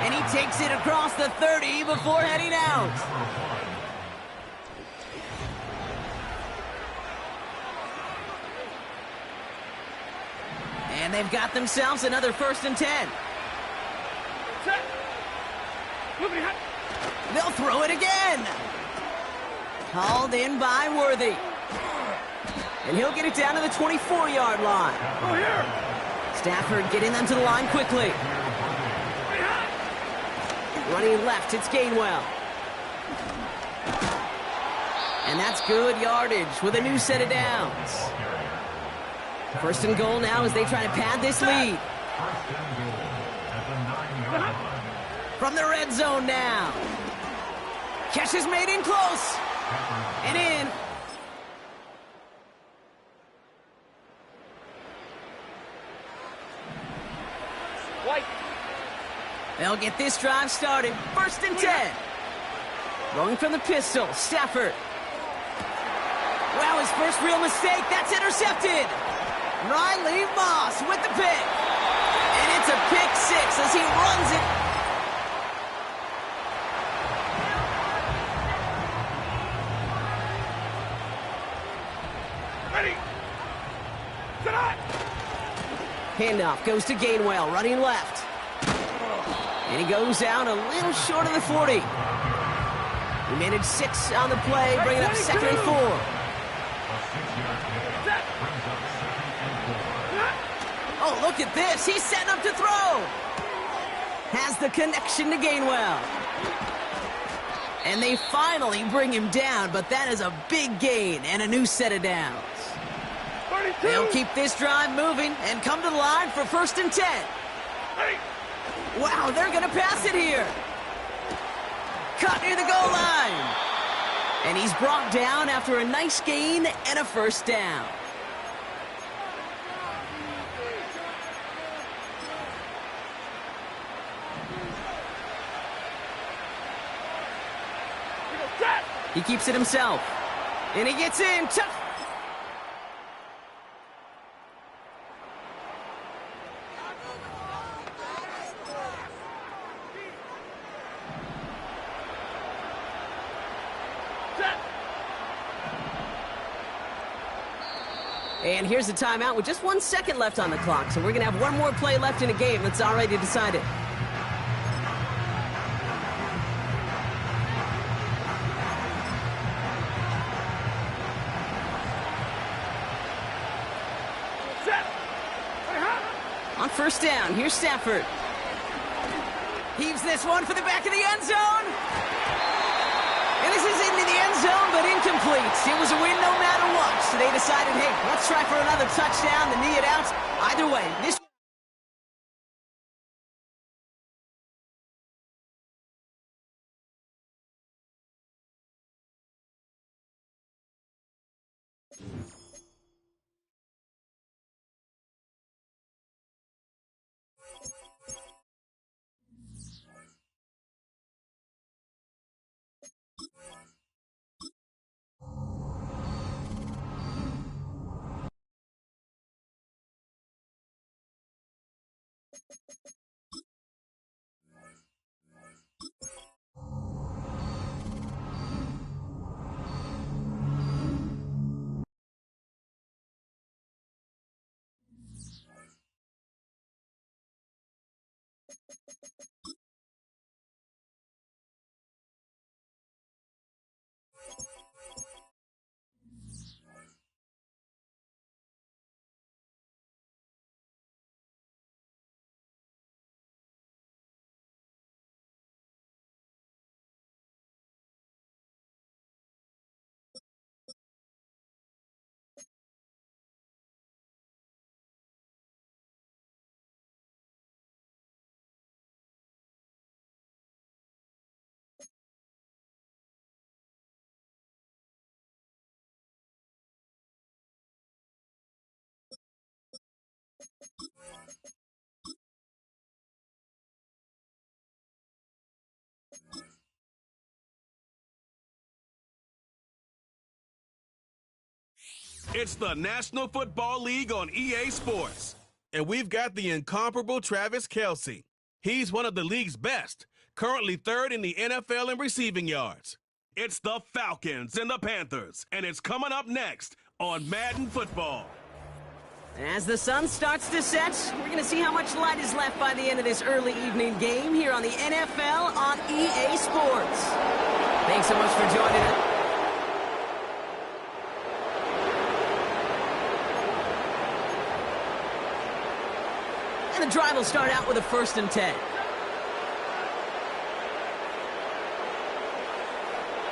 And he takes it across the 30 before heading out. And they've got themselves another 1st and 10. They'll throw it again. Called in by Worthy. And he'll get it down to the 24-yard line. Stafford getting them to the line quickly. Running left, it's Gainwell. And that's good yardage with a new set of downs. 1st and goal now as they try to pad this lead. From the red zone now. Catch is made in close. And in. White. They'll get this drive started. 1st and 10. Going from the pistol. Stafford. Wow, his first real mistake. That's intercepted. Riley Moss with the pick. And it's a pick 6 as he runs it. Ready. Tonight. Handoff goes to Gainwell, running left. And he goes out a little short of the 40. He managed 6 on the play, bringing up 2nd and 4. Oh, look at this. He's setting up to throw. Has the connection to Gainwell. And they finally bring him down, but that is a big gain and a new set of downs. 32. They'll keep this drive moving and come to the line for 1st and 10. Ready. Wow, they're going to pass it here. Cut near the goal line. And he's brought down after a nice gain and a 1st down. Set. He keeps it himself. And he gets in. And here's the timeout with just 1 second left on the clock. So we're going to have one more play left in a game that's already decided. On first down, here's Stafford. Heaves this one for the back of the end zone. And this is into the end zone, but incomplete. It was a win no matter what. So they decided, hey, let's try for another touchdown to knee it out. Either way, this... It's the National Football League on EA Sports. And we've got the incomparable Travis Kelce. He's one of the league's best, currently third in the NFL in receiving yards. It's the Falcons and the Panthers, and it's coming up next on Madden Football. As the sun starts to set, we're going to see how much light is left by the end of this early evening game here on the NFL on EA Sports. Thanks so much for joining us. And the drive will start out with a 1st and 10.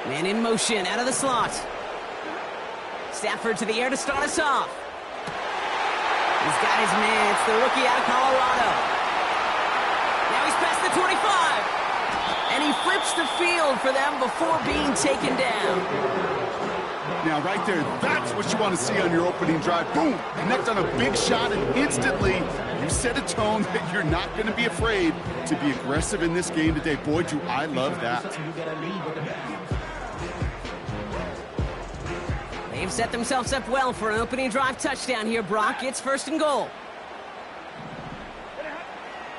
Man in motion, out of the slot. Stafford to the air to start us off. He's got his man. It's the rookie out of Colorado. Now he's past the 25. And he flips the field for them before being taken down. Now, right there, that's what you want to see on your opening drive. Boom! Connect on a big shot, and instantly you set a tone that you're not going to be afraid to be aggressive in this game today. Boy, do I love that. They've set themselves up well for an opening drive touchdown here, Brock. It's 1st and goal.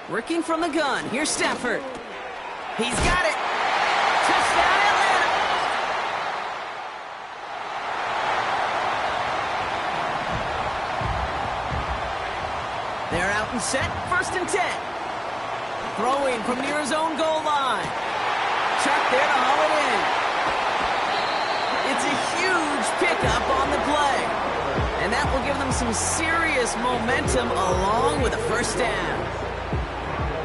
Working from the gun. Here's Stafford. He's got it. Touchdown, Atlanta. They're out and set. 1st and 10. Throwing from near his own goal line. Chuck there to haul it in. It's a huge pickup on the play. And that will give them some serious momentum along with a 1st down.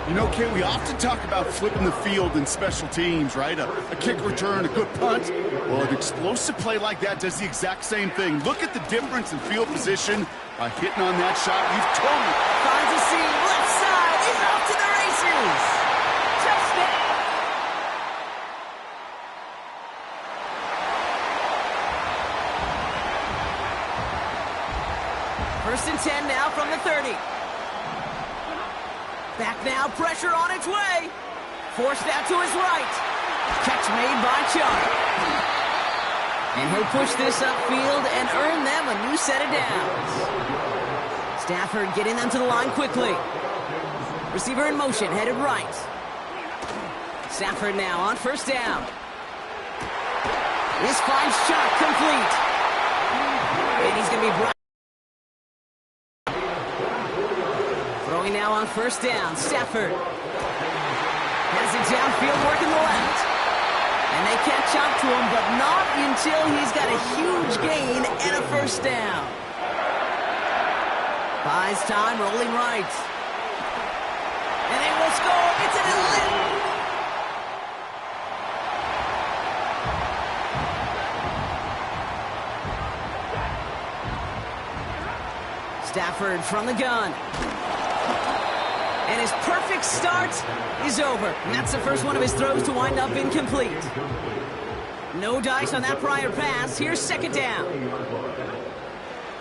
You know, Kay, we often talk about flipping the field in special teams, right? A kick return, a good punt. Well, an explosive play like that does the exact same thing. Look at the difference in field position by hitting on that shot. You've told me. Finds a seam, left side. He's off to the races. Touchdown. 1st and 10 now from the 30. Back now, pressure on its way. Forced out to his right. Catch made by Chuck. And he'll push this upfield and earn them a new set of downs. Stafford getting them to the line quickly. Receiver in motion, headed right. Stafford now on 1st down. This finds Chuck complete. And he's going to be brought on first down. Stafford has it downfield, working the left. And they catch up to him, but not until he's got a huge gain and a first down. Buys time, rolling right. And they will score. It's an elite. Stafford from the gun. And his perfect start is over. And that's the first one of his throws to wind up incomplete. No dice on that prior pass. Here's second down.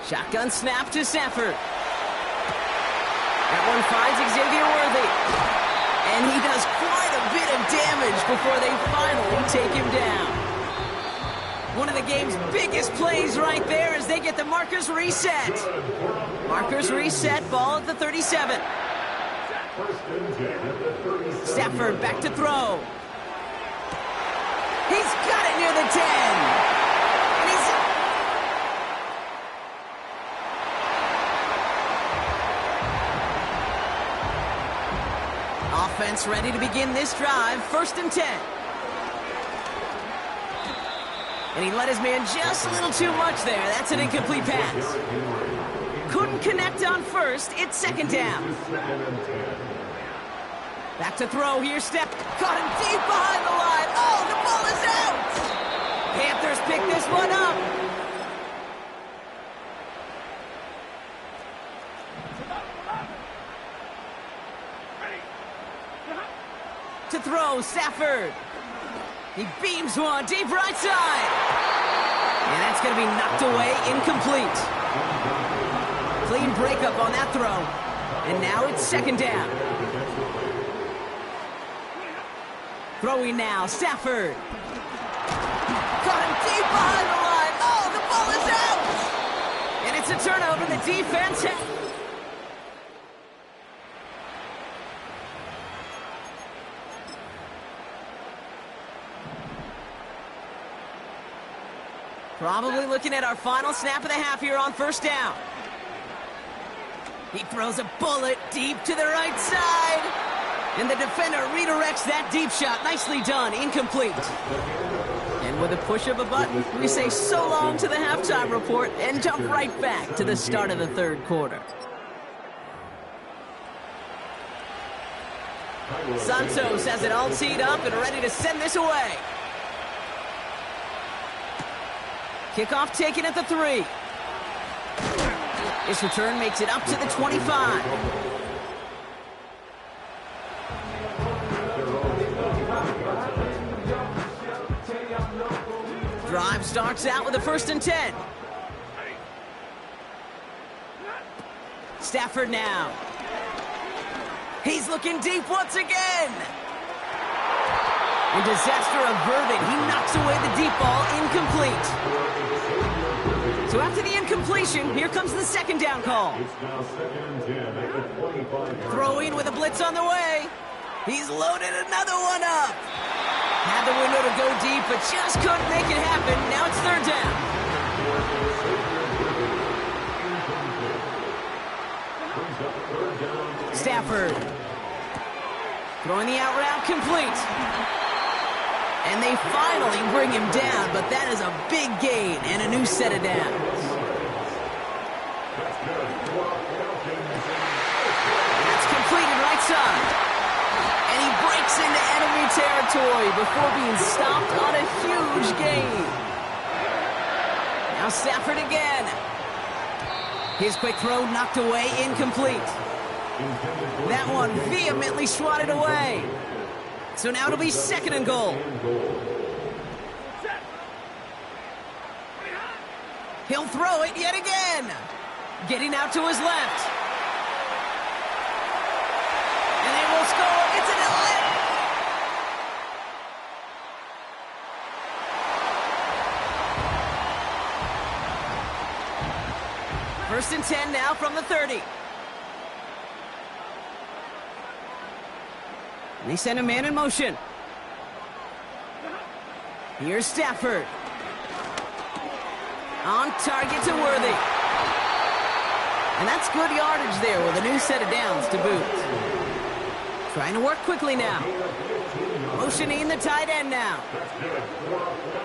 Shotgun snap to Stafford. That one finds Xavier Worthy. And he does quite a bit of damage before they finally take him down. One of the game's biggest plays right there as they get the markers reset. Markers reset, ball at the 37. Stafford back to throw. He's got it near the 10. And he's... Offense ready to begin this drive. 1st and 10. And he let his man just a little too much there. That's an incomplete pass. Couldn't connect on first. It's second down. Back to throw here. Step. Caught him deep behind the line. Oh, the ball is out. Panthers pick this one up. To throw, Stafford. He beams one deep right side. And that's going to be knocked away, incomplete. Clean breakup on that throw. And now it's second down. Throwing now, Stafford. Caught him deep behind the line. Oh, the ball is out. And it's a turnover. The defense probably looking at our final snap of the half here on first down. He throws a bullet deep to the right side. And the defender redirects that deep shot. Nicely done. Incomplete. And with a push of a button, we say so long to the halftime report and jump right back to the start of the third quarter. Santos has it all teed up and ready to send this away. Kickoff taken at the 3. This return makes it up to the 25. Drive starts out with a 1st and 10. Stafford now. He's looking deep once again. And disaster averted. He knocks away the deep ball, incomplete. So after the incompletion, here comes the second down call. Throwing with a blitz on the way. He's loaded another one up. Had the window to go deep, but just couldn't make it happen. Now it's third down. Stafford. Throwing the out route complete. And they finally bring him down, but that is a big gain and a new set of downs. That's completed right side. And he breaks into enemy territory before being stopped on a huge gain. Now Stafford again. His quick throw knocked away, incomplete. That one vehemently swatted away. So now it'll be 2nd and goal. He'll throw it yet again. Getting out to his left. And they will score. It's an elite. First and 10 now from the 30. They send a man in motion. Here's Stafford. On target to Worthy. And that's good yardage there with a new set of downs to boot. Trying to work quickly now. Motioning the tight end now.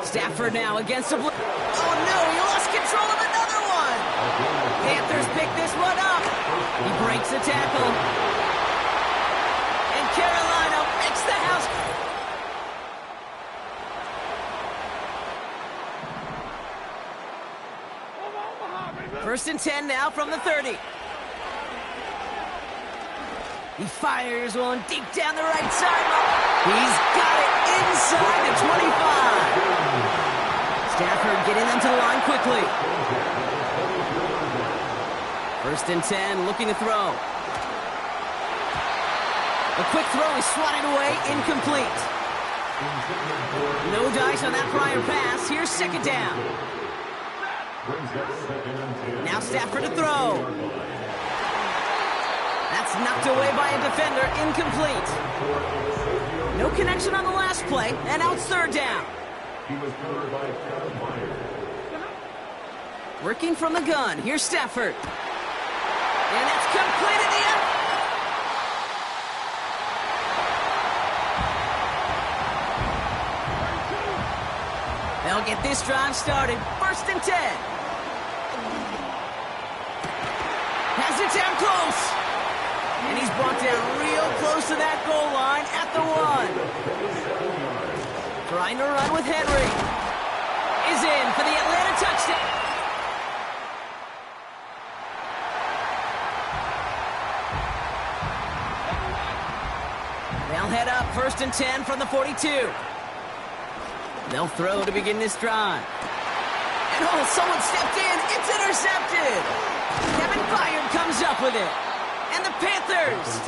Stafford now against the blue. Oh no, he lost control of another one. Panthers pick this one up. He breaks the tackle. And Carolina makes the house. First and 10 now from the 30. He fires one deep down the right side. He's got it inside the 25. Stafford getting them to the line quickly. First and 10, looking to throw. A quick throw is swatted away, incomplete. No dice on that prior pass. Here's second down. Now Stafford to throw. That's knocked away by a defender, incomplete. No connection on the last play, and out third down. Working from the gun, here's Stafford. And it's complete in the end. They'll get this drive started. First and 10. Has it down close. And he's brought down real close to that goal line at the 1. Trying to run with Henry. Is in for the Atlanta touchdown. They'll head up first and 10 from the 42. They'll throw to begin this drive. And oh, someone stepped in. It's intercepted. Kevin Byard comes up with it. And the Panthers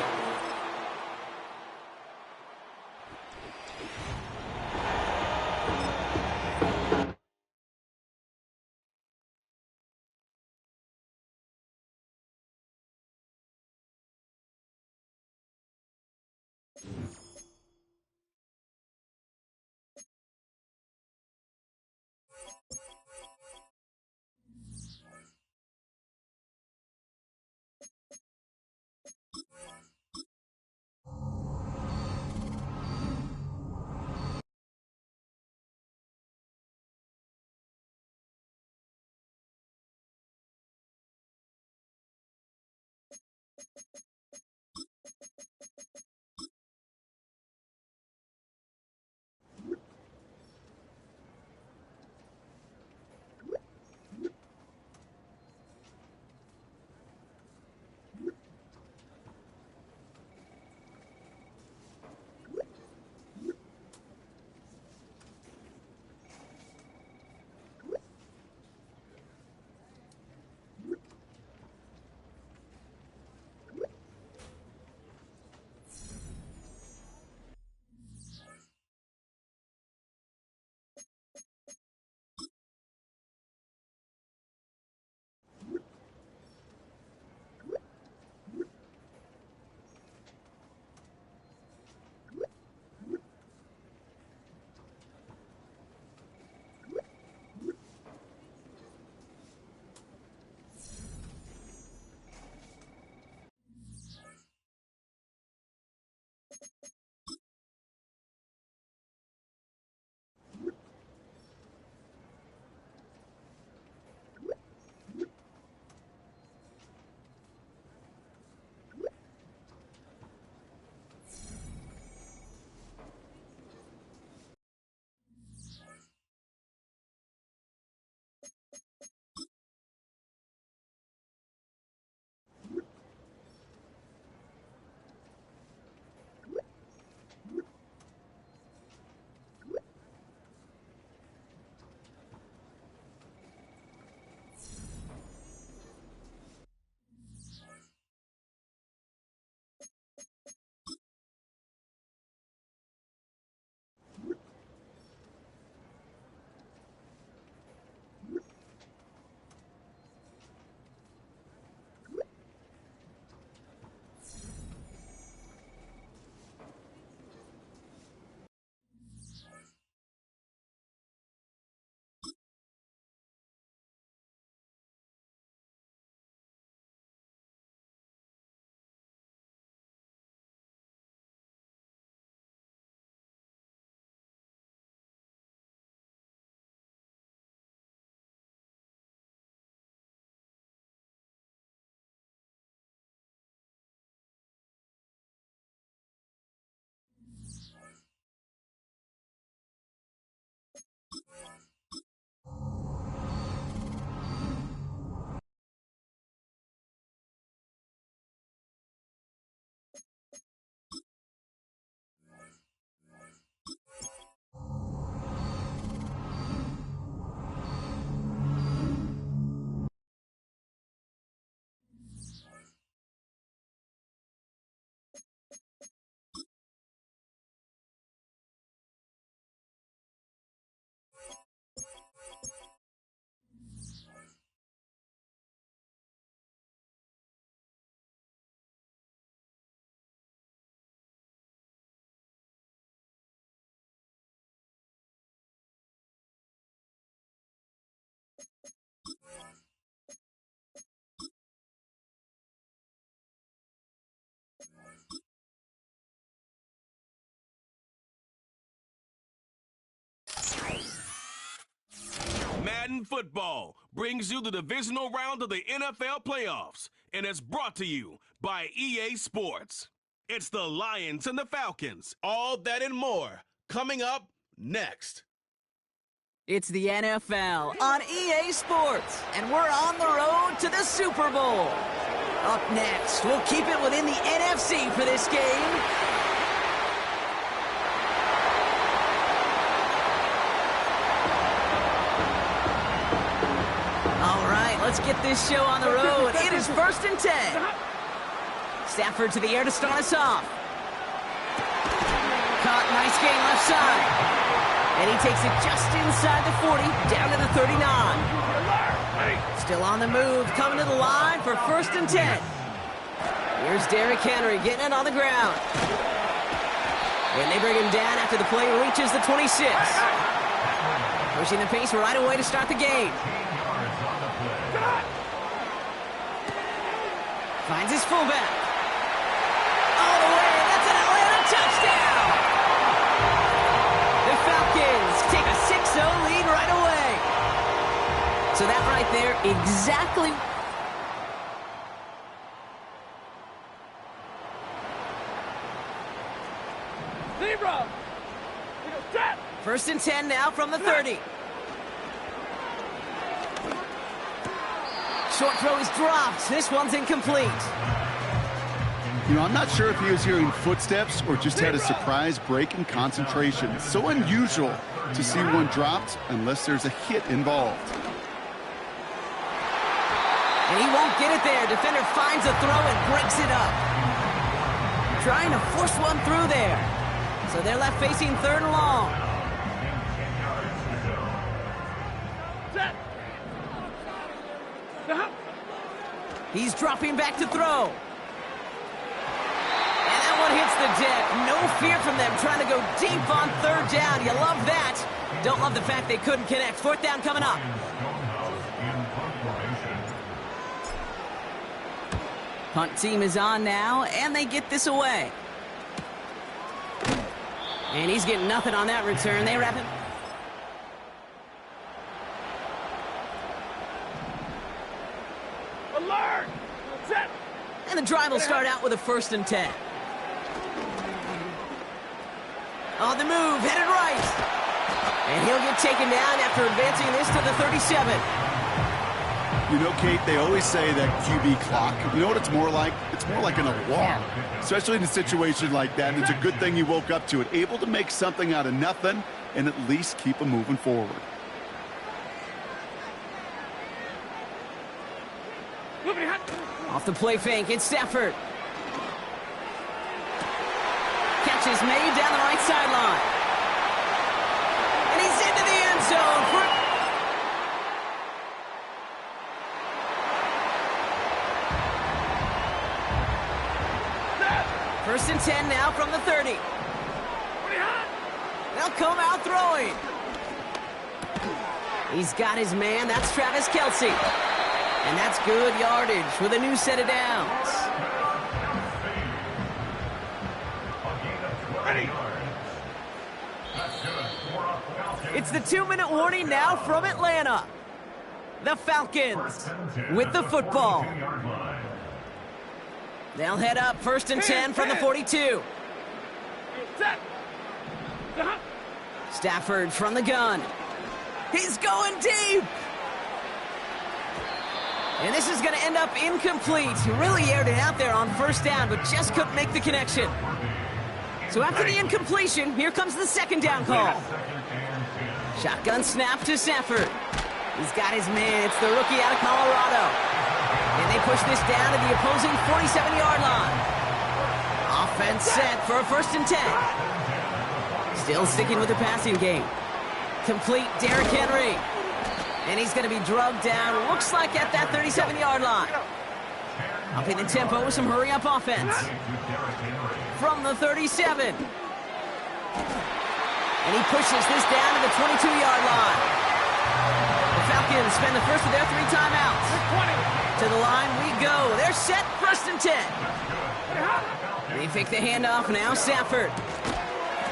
Madden Football brings you the divisional round of the NFL playoffs, and it's brought to you by EA Sports. It's the Lions and the Falcons, all that and more, coming up next. It's the NFL on EA Sports, and we're on the road to the Super Bowl. Up next, we'll keep it within the NFC for this game. All right, let's get this show on the road. It is 1st and 10. Stafford to the air to start us off. Caught, nice gain left side. And he takes it just inside the 40, down to the 39. Still on the move, coming to the line for 1st and 10. Here's Derrick Henry getting it on the ground. And they bring him down after the play reaches the 26. Pushing the pace right away to start the game. Finds his fullback. All the way, that's an Atlanta touchdown! The Falcons take a 6-0 lead right away. So that right there, exactly. Zero. 1st and 10 now from the 30. Short throw is dropped. This one's incomplete. You know, I'm not sure if he was hearing footsteps or just had a surprise break in concentration. It's so unusual to see one dropped unless there's a hit involved. And he won't get it there. Defender finds a throw and breaks it up. Trying to force one through there. So they're left facing 3rd and long. He's dropping back to throw. And that one hits the deck. No fear from them trying to go deep on 3rd down. You love that. Don't love the fact they couldn't connect. 4th down coming up. Punt team is on now, and they get this away. And he's getting nothing on that return. They wrap it. Alert! Set! And the drive will start out with a 1st and 10. On the move, headed right. And he'll get taken down after advancing this to the 37. You know, Kate, they always say that QB clock, you know what it's more like? It's more like an alarm, especially in a situation like that. And it's a good thing you woke up to it, able to make something out of nothing and at least keep them moving forward. Off the play fake, it's Stafford. Catch is made down the right sideline. And he's into the end zone for... 1st and 10 now from the 30. They'll come out throwing. He's got his man. That's Travis Kelce. And that's good yardage with a new set of downs. It's the 2-minute warning now from Atlanta. The Falcons with the football. They'll head up 1st and 10 from the 42. Stafford from the gun. He's going deep. And this is going to end up incomplete. He really aired it out there on 1st down, but just couldn't make the connection. So after the incompletion, here comes the 2nd down call. Shotgun snap to Stafford. He's got his man. It's the rookie out of Colorado. And they push this down to the opposing 47-yard line. Offense set for a 1st and 10. Still sticking with the passing game. Complete Derrick Henry. And he's going to be drugged down, looks like at that 37-yard line. Upping the tempo with some hurry-up offense. From the 37. And he pushes this down to the 22-yard line. The Falcons spend the first of their 3 timeouts. To the line we go. They're set, 1st and 10. They fake the handoff now, Stafford.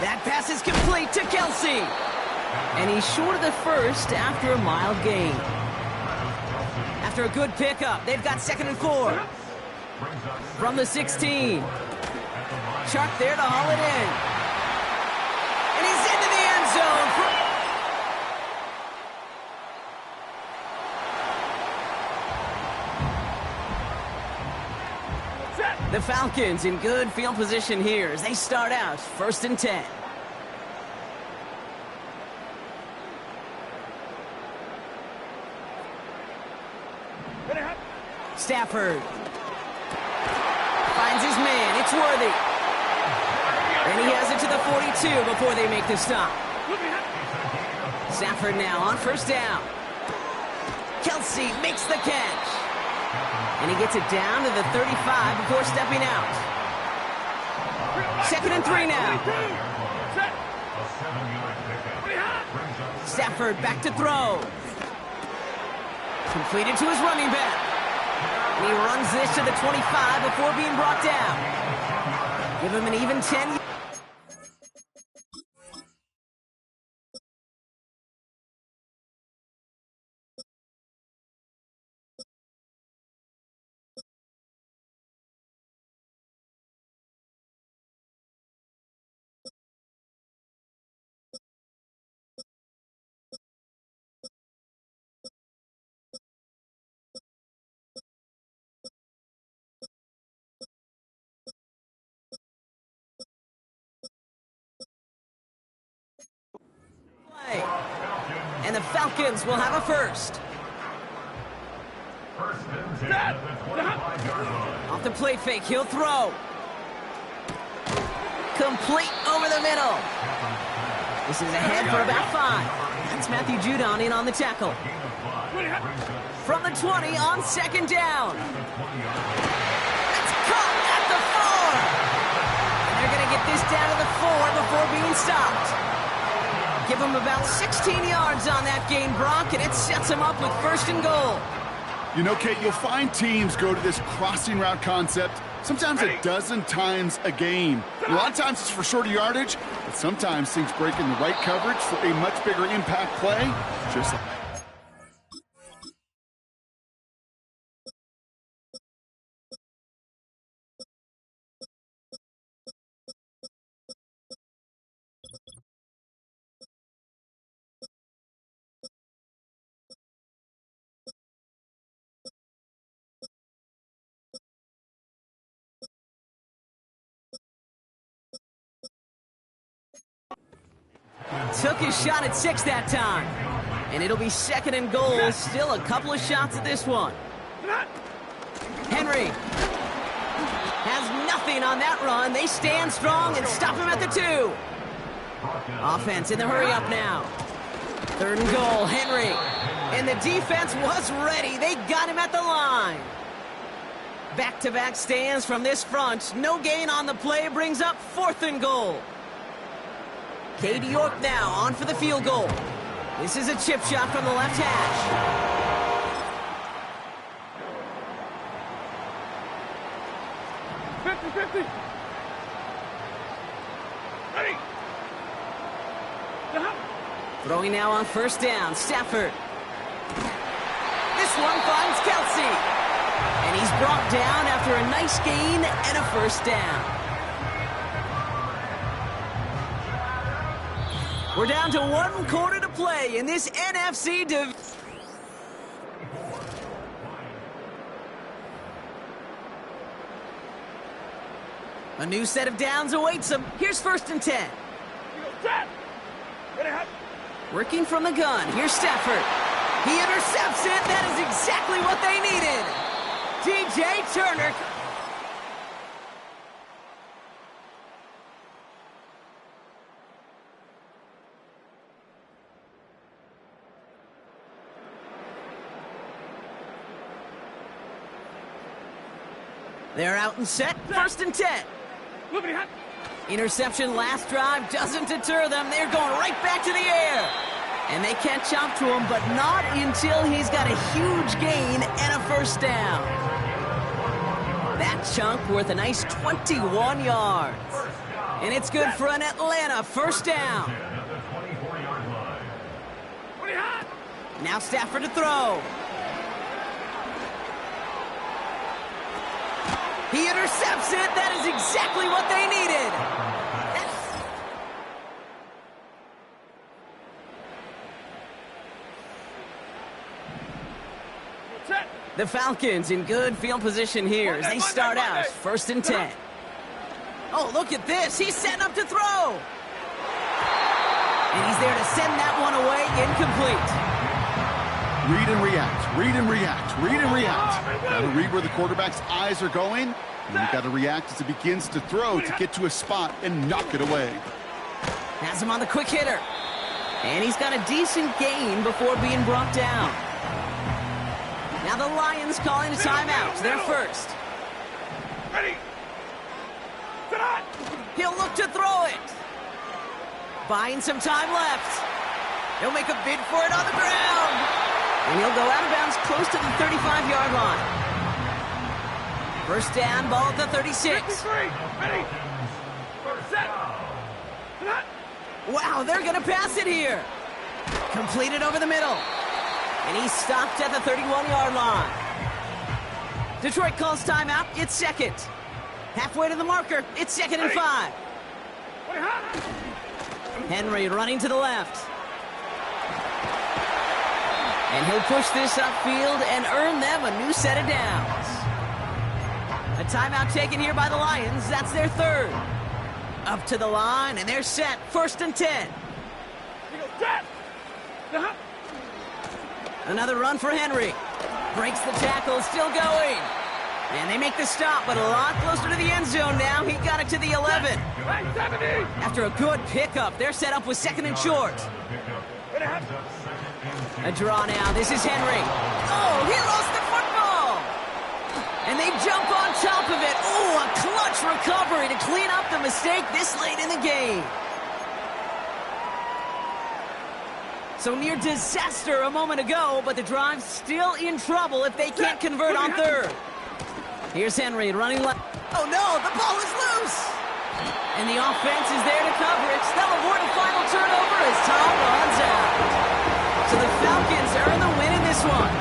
That pass is complete to Kelce. And he's short of the first after a mild gain. After a good pickup, they've got 2nd and 4. From the 16. Chuck there to haul it in. And he's into the end zone. The Falcons in good field position here as they start out 1st and 10. Stafford finds his man. It's Worthy. And he has it to the 42 before they make the stop. Stafford now on 1st down. Kelsey makes the catch. And he gets it down to the 35 before stepping out. 2nd and 3 now. Stafford back to throw. Completed to his running back. And he runs this to the 25 before being brought down. Give him an even 10. And the Falcons will have a first. Off the play fake, he'll throw. Complete over the middle. This is ahead for about 5. That's Matthew Judon in on the tackle. From the 20 on 2nd down. That's caught at the 4. And they're going to get this down to the 4 before being stopped. Give him about 16 yards on that gain, Brock, and it sets him up with 1st and goal. You know, Kate, you'll find teams go to this crossing route concept sometimes a dozen times a game. A lot of times it's for shorter yardage, but sometimes things break in the right coverage for a much bigger impact play, just like took his shot at 6 that time. And it'll be 2nd and goal. Still a couple of shots at this one. Henry has nothing on that run. They stand strong and stop him at the 2. Offense in the hurry up now. 3rd and goal, Henry. And the defense was ready. They got him at the line. Back-to-back stands from this front. No gain on the play brings up 4th and goal. Katie York now on for the field goal. This is a chip shot from the left hash. Ready. Throwing now on 1st down, Stafford. This one finds Kelsey. And he's brought down after a nice gain and a 1st down. We're down to 1 quarter to play in this NFC division. A new set of downs awaits him. Here's 1st and 10. Working from the gun. Here's Stafford. He intercepts it. That is exactly what they needed. DJ Turner. They're out and set. 1st and 10. Interception last drive doesn't deter them. They're going right back to the air. And they catch up to him, but not until he's got a huge gain and a 1st down. That chunk worth a nice 21 yards. And it's good for an Atlanta 1st down. Now Stafford to throw. He intercepts it. That is exactly what they needed. The Falcons in good field position here as they start out 1st and 10. Oh, look at this. He's setting up to throw. And he's there to send that one away incomplete. Read and react, read and react, read and react. Got to read where the quarterback's eyes are going, and you got to react as it begins to throw to get to a spot and knock it away. Has him on the quick hitter. And he's got a decent gain before being brought down. Now the Lions calling a timeout. They're first. Ready. He'll look to throw it. Buying some time left. He'll make a bid for it on the ground. And he'll go out of bounds close to the 35-yard line. First down, ball at the 36. Ready. Set. Wow, they're going to pass it here. Completed over the middle. And he's stopped at the 31-yard line. Detroit calls timeout. It's second. Halfway to the marker. It's 2nd and 5. Henry running to the left. And he'll push this upfield and earn them a new set of downs. A timeout taken here by the Lions. That's their 3rd. Up to the line, and they're set. 1st and 10. Another run for Henry. Breaks the tackle, still going. And they make the stop, but a lot closer to the end zone now. He got it to the 11. After a good pickup, they're set up with 2nd and short. A draw now. This is Henry. Oh, he lost the football. And they jump on top of it. Oh, a clutch recovery to clean up the mistake this late in the game. So near disaster a moment ago, but the drive's still in trouble if they can't convert on 3rd. Here's Henry running left. Oh no, the ball is loose. And the offense is there to cover it. They'll avoid a final turnover as time runs out. So the Falcons earn the win in this one.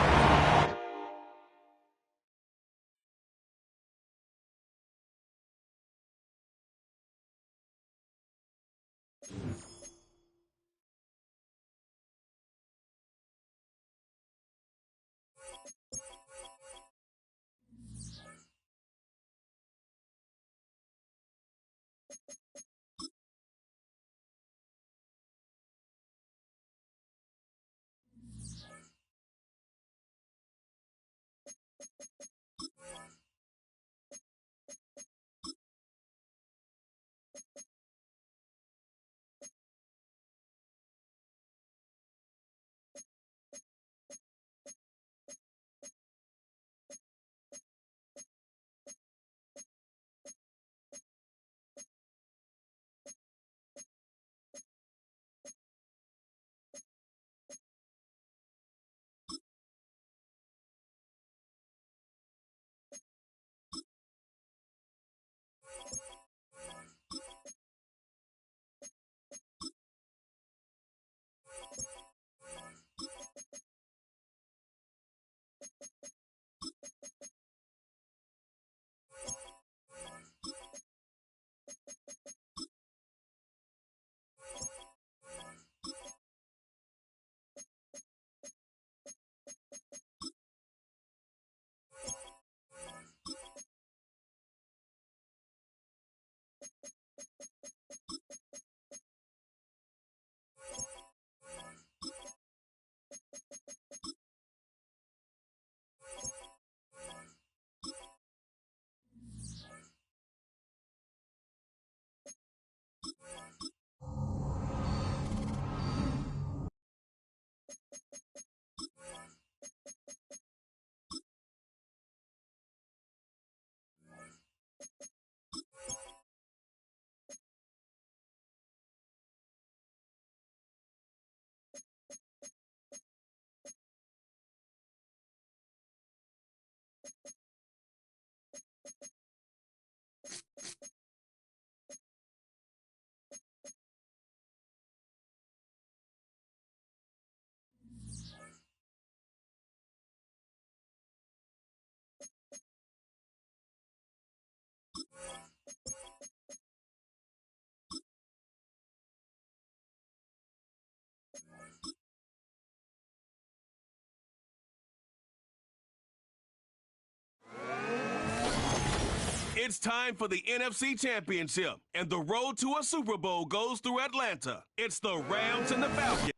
It's time for the NFC Championship, and the road to a Super Bowl goes through Atlanta. It's the Rams and the Falcons.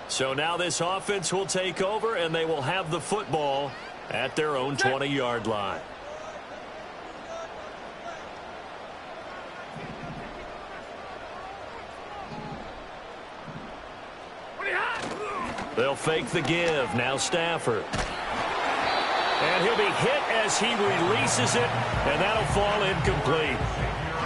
So now this offense will take over, and they will have the football at their own 20-yard line. They'll fake the give. Now Stafford. And he'll be hit as he releases it, and that'll fall incomplete.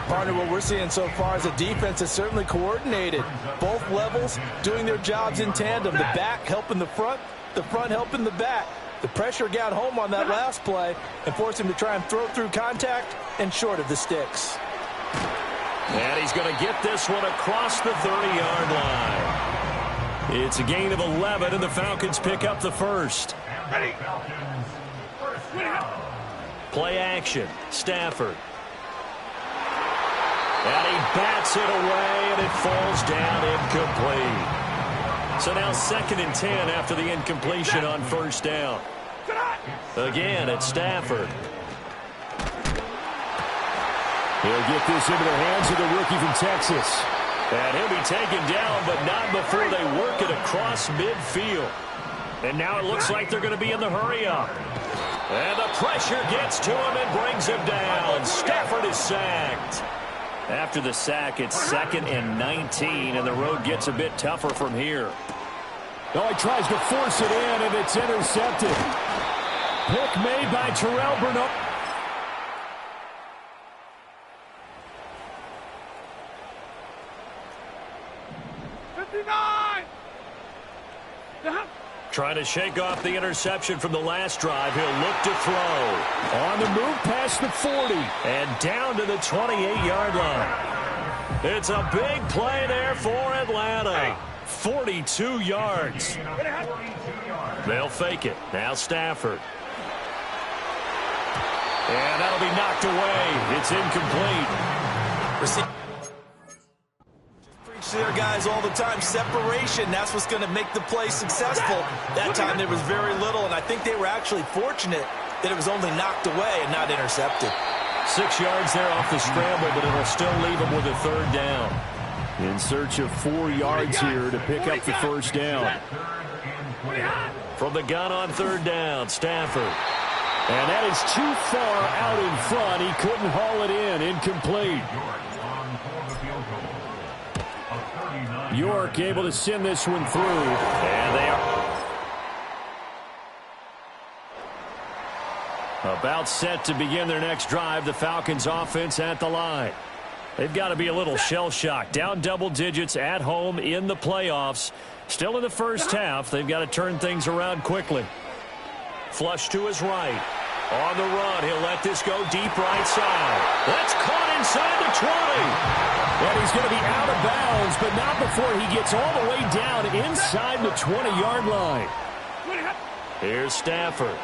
Partner, what we're seeing so far is the defense is certainly coordinated. Both levels doing their jobs in tandem. The back helping the front helping the back. The pressure got home on that last play and forced him to try and throw through contact and short of the sticks. And he's going to get this one across the 30-yard line. It's a gain of 11, and the Falcons pick up the first. Ready. Play action. Stafford. And he bats it away, and it falls down incomplete. So now 2nd and 10 after the incompletion on first down. Again, it's Stafford. He'll get this into the hands of the rookie from Texas. And he'll be taken down, but not before they work it across midfield. And now it looks like they're going to be in the hurry-up. And the pressure gets to him and brings him down. Stafford is sacked. After the sack, it's 2nd and 19, and the road gets a bit tougher from here. Oh, he tries to force it in, and it's intercepted. Pick made by Terrell Bernard. Trying to shake off the interception from the last drive. He'll look to throw. On the move past the 40. And down to the 28-yard line. It's a big play there for Atlanta. 42 yards. They'll fake it. Now Stafford. And that'll be knocked away. It's incomplete. To their guys all the time, separation, that's what's going to make the play successful. That time there was very little, and I think they were actually fortunate that it was only knocked away and not intercepted. 6 yards there off the scramble, but it'll still leave them with a 3rd down. In search of 4 yards here to pick up the first down. From the gun on 3rd down, Stafford. And that is too far out in front. He couldn't haul it in. Incomplete. York able to send this one through. And they are about set to begin their next drive. The Falcons offense at the line. They've got to be a little shell-shocked. Down double digits at home in the playoffs. Still in the first half. They've got to turn things around quickly. Flush to his right. On the run, he'll let this go deep right side. That's caught inside the 20. And he's going to be out of bounds, but not before he gets all the way down inside the 20-yard line. Here's Stafford.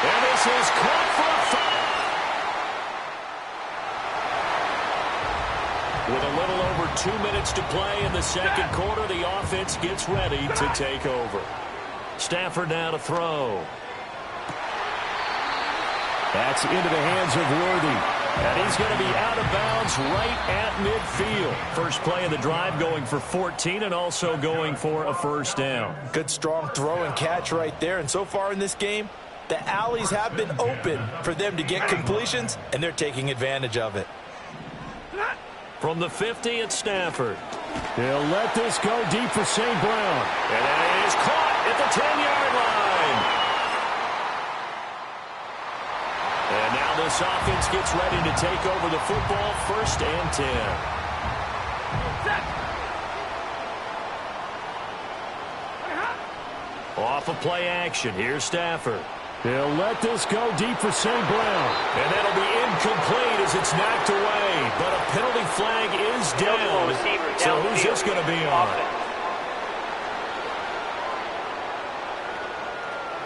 And this is caught for a foul. With a little over 2 minutes to play in the second quarter, the offense gets ready to take over. Stafford now to throw. That's into the hands of Worthy. And he's going to be out of bounds right at midfield. First play of the drive going for 14 and also going for a first down. Good strong throw and catch right there. And so far in this game, the alleys have been open for them to get completions, and they're taking advantage of it. From the 50, it's Stafford. They'll let this go deep for St. Brown. And it is caught at the 10-yard line. And now this offense gets ready to take over the football. 1st and 10. Off of play action. Here's Stafford. They'll let this go deep for St. Brown. And that'll be incomplete as it's knocked away. But a penalty flag is down. So who's this going to be on?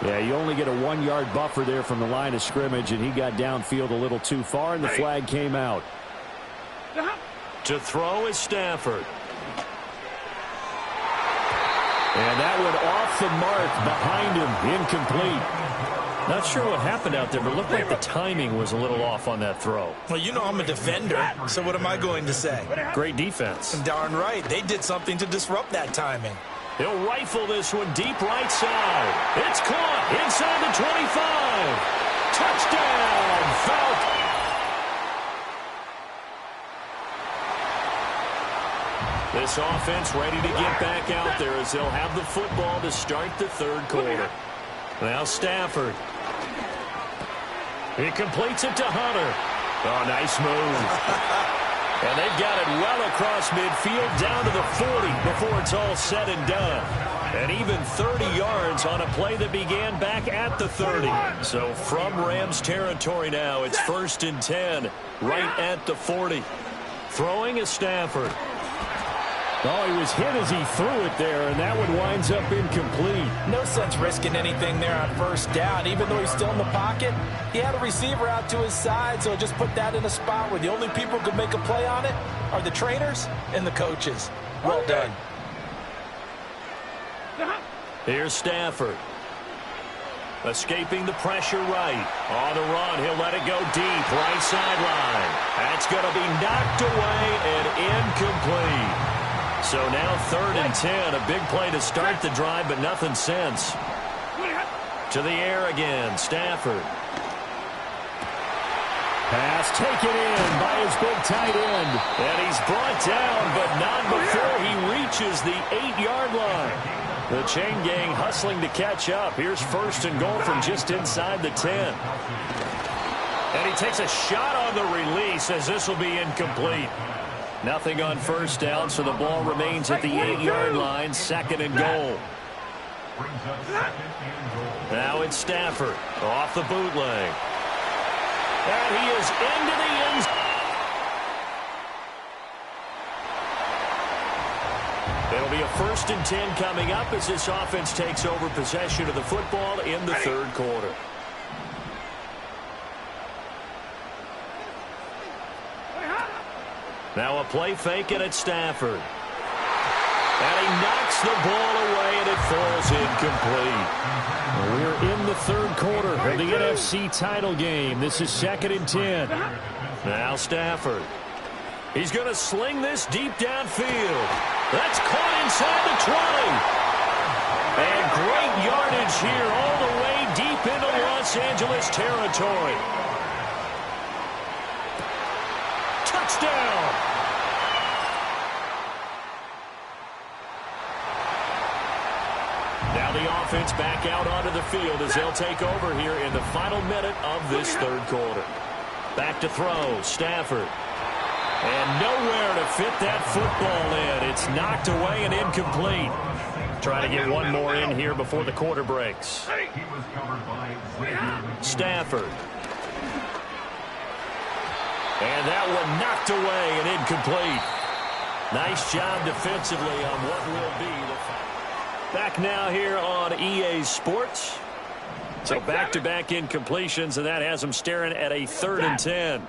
Yeah, you only get a 1-yard buffer there from the line of scrimmage, and he got downfield a little too far, and the flag came out. To throw is Stafford. And that went off the mark behind him, incomplete. Not sure what happened out there, but it looked like the timing was a little off on that throw. Well, you know I'm a defender, so what am I going to say? Great defense. Darn right. They did something to disrupt that timing. He'll rifle this one deep right side. It's caught inside the 25. Touchdown, Falcons. This offense ready to get back out there as they'll have the football to start the third quarter. Now Stafford. He completes it to Hunter. Oh, nice move. And they've got it well across midfield down to the 40 before it's all said and done. And even 30 yards on a play that began back at the 30. So from Rams territory now, it's 1st and 10 right at the 40. Throwing is Stafford. Oh, he was hit as he threw it there, and that one winds up incomplete. No sense risking anything there on first down. Even though he's still in the pocket, he had a receiver out to his side, so just put that in a spot where the only people who could make a play on it are the trainers and the coaches. Well done. Here's Stafford. Escaping the pressure right. On the run, he'll let it go deep. Right sideline. That's going to be knocked away and incomplete. So now 3rd and 10. A big play to start the drive, but nothing since. To the air again. Stafford. Pass taken in by his big tight end. And he's brought down, but not before he reaches the 8-yard line. The chain gang hustling to catch up. Here's 1st and goal from just inside the 10. And he takes a shot on the release as this will be incomplete. Nothing on first down, so the ball remains at the 8-yard line. 2nd and goal. Now it's Stafford off the bootleg. And he is into the end zone. It'll be a 1st and 10 coming up as this offense takes over possession of the football in the third quarter. Now a play fake, and it's Stafford. And he knocks the ball away, and it falls incomplete. Well, we're in the third quarter of the NFC title game. This is 2nd and 10. Now Stafford. He's going to sling this deep downfield. That's caught inside the 20. And great yardage here all the way deep into Los Angeles territory. Touchdown. Now the offense back out onto the field as they'll take over here in the final minute of this third quarter. Back to throw, Stafford. And nowhere to fit that football in. It's knocked away and incomplete. Trying to get one more in here before the quarter breaks. Stafford. And that one knocked away and incomplete. Nice job defensively on what will be the final. Back now here on EA Sports. So back-to-back incompletions, and that has them staring at a 3rd and 10.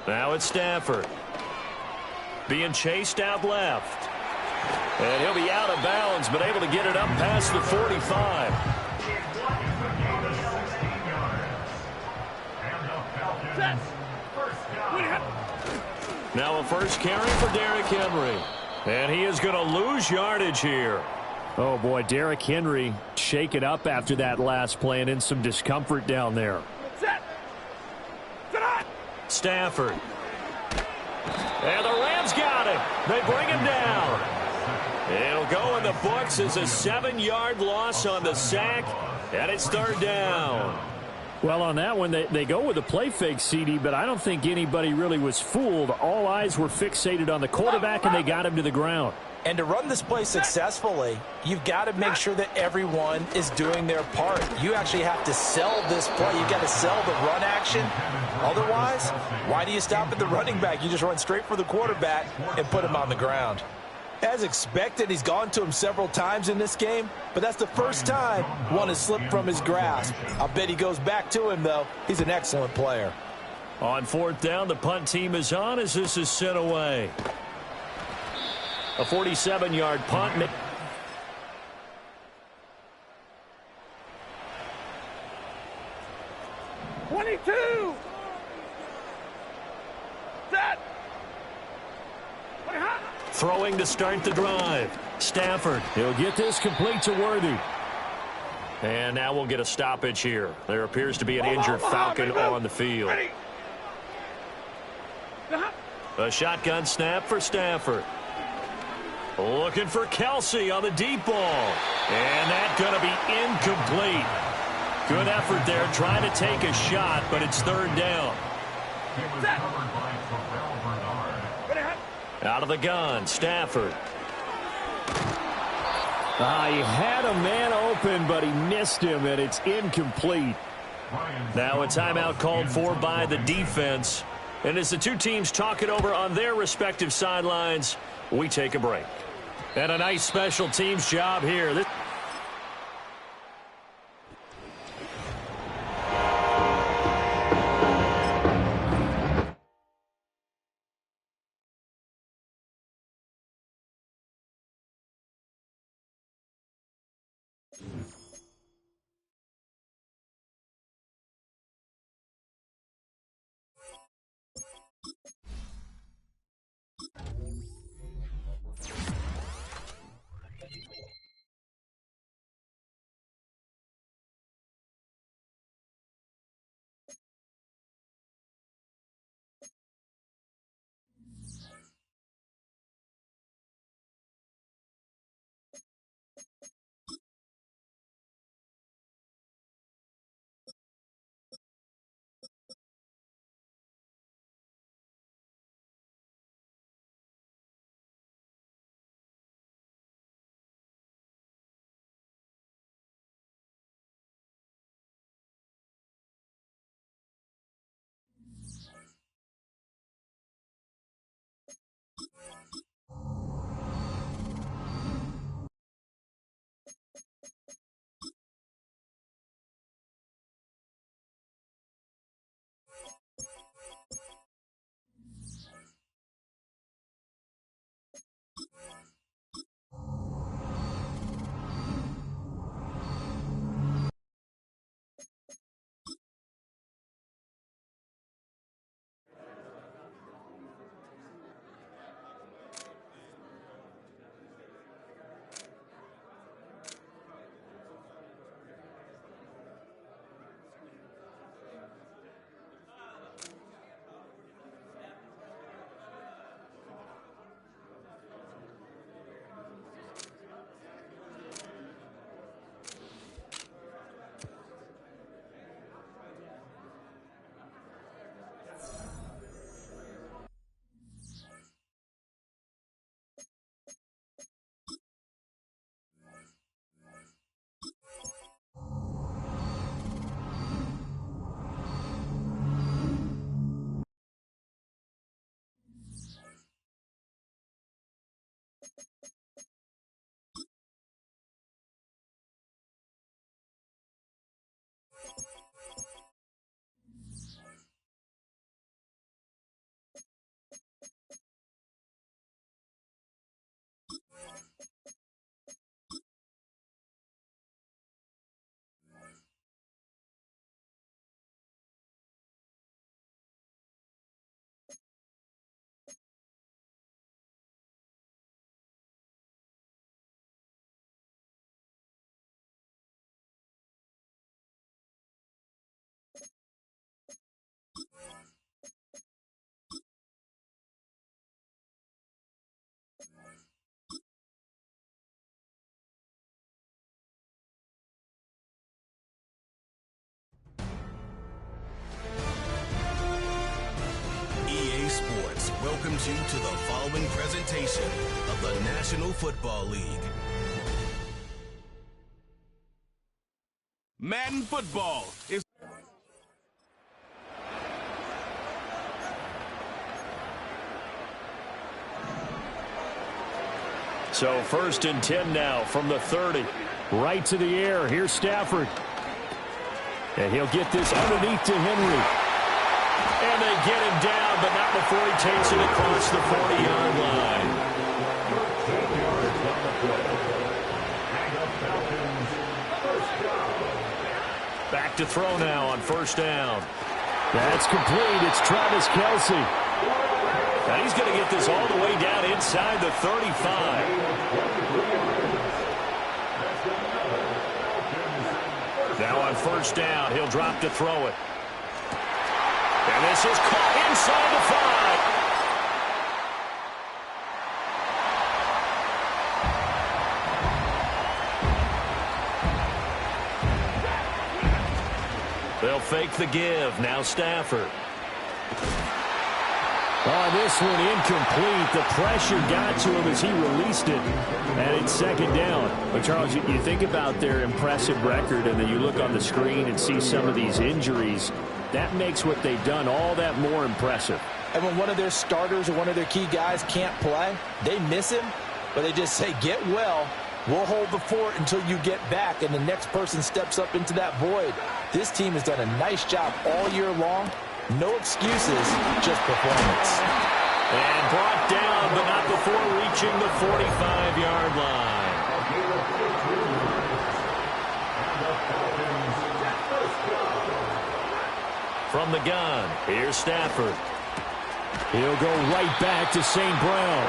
Now it's Stafford. Being chased out left. And he'll be out of bounds, but able to get it up past the 45. Now a first carry for Derrick Henry. And he is going to lose yardage here. Oh, boy, Derrick Henry shaken up after that last play and in some discomfort down there. Stafford. And the Rams got him. They bring him down. It'll go in the books as a 7-yard loss on the sack, and it's 3rd down. Well, on that one, they go with a play fake, CD, but I don't think anybody really was fooled. All eyes were fixated on the quarterback, and they got him to the ground. And to run this play successfully, you've got to make sure that everyone is doing their part. You actually have to sell this play. You've got to sell the run action. Otherwise, why do you stop at the running back? You just run straight for the quarterback and put him on the ground. As expected, he's gone to him several times in this game, but that's the first time one has slipped from his grasp. I'll bet he goes back to him, though. He's an excellent player. On 4th down, the punt team is on as this is sent away. A 47-yard punt. Throwing to start the drive. Stafford. He'll get this complete to Worthy. And now we'll get a stoppage here. There appears to be an injured Falcon on the field. A shotgun snap for Stafford. Looking for Kelsey on the deep ball. And that's going to be incomplete. Good effort there trying to take a shot, but it's third down. Out of the gun, Stafford. He had a man open, but he missed him, and it's incomplete. Now a timeout called for by the defense. And as the two teams talk it over on their respective sidelines, we take a break. And a nice special teams job here. Sports welcomes you to the following presentation of the National Football League. Madden football is... So 1st and 10 now from the 30. Right to the air. Here's Stafford. And he'll get this underneath to Henry. And they get him down, but not before he takes it across the 40-yard line. Back to throw now on 1st down. That's complete. It's Travis Kelsey. And he's going to get this all the way down inside the 35. Now on first down, he'll drop to throw it. And this is caught inside the 5. They'll fake the give. Now Stafford. Oh, this one incomplete. The pressure got to him as he released it. And it's second down. But, Charles, you think about their impressive record, and then you look on the screen and see some of these injuries. That makes what they've done all that more impressive. And when one of their starters or one of their key guys can't play, they miss him, but they just say, get well. We'll hold the fort until you get back, and the next person steps up into that void. This team has done a nice job all year long. No excuses, just performance. And brought down, but not before reaching the 45-yard line. From the gun, here's Stafford. He'll go right back to St. Brown.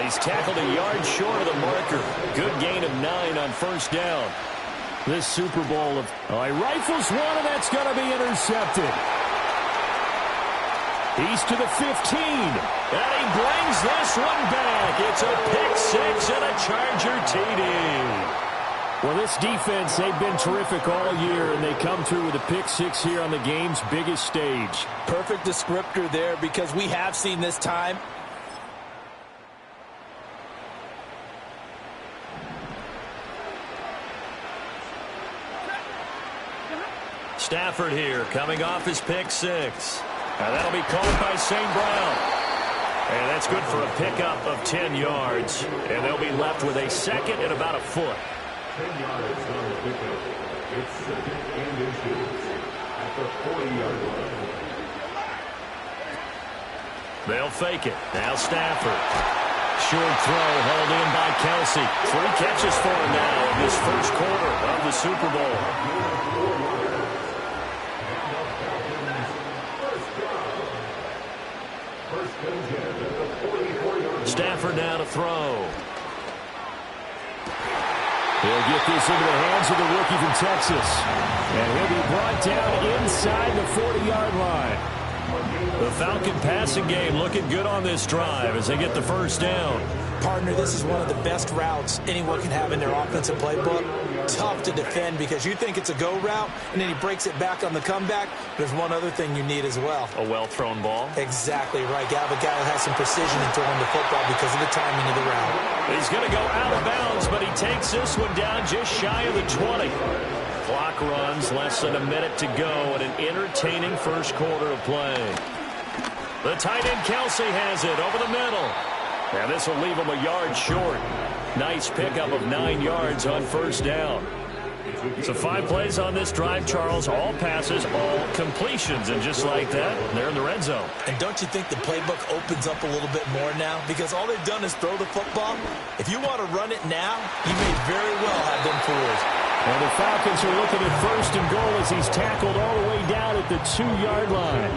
He's tackled a yard short of the marker. Good gain of 9 on first down. This Super Bowl of he rifles one, and that's going to be intercepted. He's to the 15. And he brings this one back. It's a pick 6 and a Charger TD. Well, this defense, they've been terrific all year, and they come through with a pick 6 here on the game's biggest stage. Perfect descriptor there, because we have seen this time. Stafford here, coming off his pick 6. And that'll be called by St. Brown. And that's good for a pickup of 10 yards. And they'll be left with a second and about a foot. 10 yards on the pickup. It's second and inches at the 40-yard line. They'll fake it. Now Stafford. Short throw hauled in by Kelsey. 3 catches for him now in this first quarter of the Super Bowl. Stafford now to throw. He'll get this into the hands of the rookie from Texas. And he'll be brought down inside the 40-yard line. The Falcon passing game looking good on this drive as they get the first down. Partner, this is one of the best routes anyone can have in their offensive playbook. Tough to defend because you think it's a go route, and then he breaks it back on the comeback. There's one other thing you need as well. A well-thrown ball. Exactly right. You have a guy who has some precision in throwing the football because of the timing of the route. He's going to go out of bounds, but he takes this one down just shy of the 20. Clock runs, less than a minute to go, and an entertaining first quarter of play. The tight end Kelsey has it over the middle. And this will leave him a yard short. Nice pickup of 9 yards on first down. So 5 plays on this drive, Charles. All passes, all completions. And just like that, they're in the red zone. And don't you think the playbook opens up a little bit more now? Because all they've done is throw the football. If you want to run it now, you may very well have them fools. And the Falcons are looking at first and goal as he's tackled all the way down at the 2-yard line.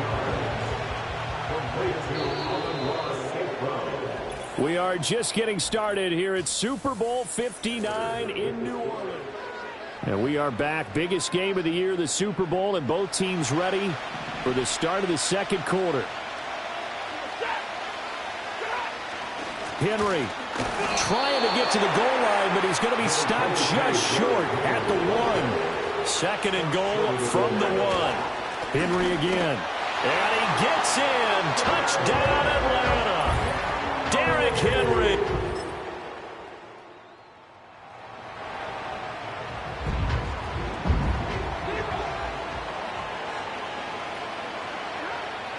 We are just getting started here at Super Bowl 59 in New Orleans. And we are back. Biggest game of the year, the Super Bowl, and both teams ready for the start of the second quarter. Henry trying to get to the goal line, but he's going to be stopped just short at the 1. Second and goal from the 1. Henry again. And he gets in. Touchdown, Atlanta. Derrick Henry.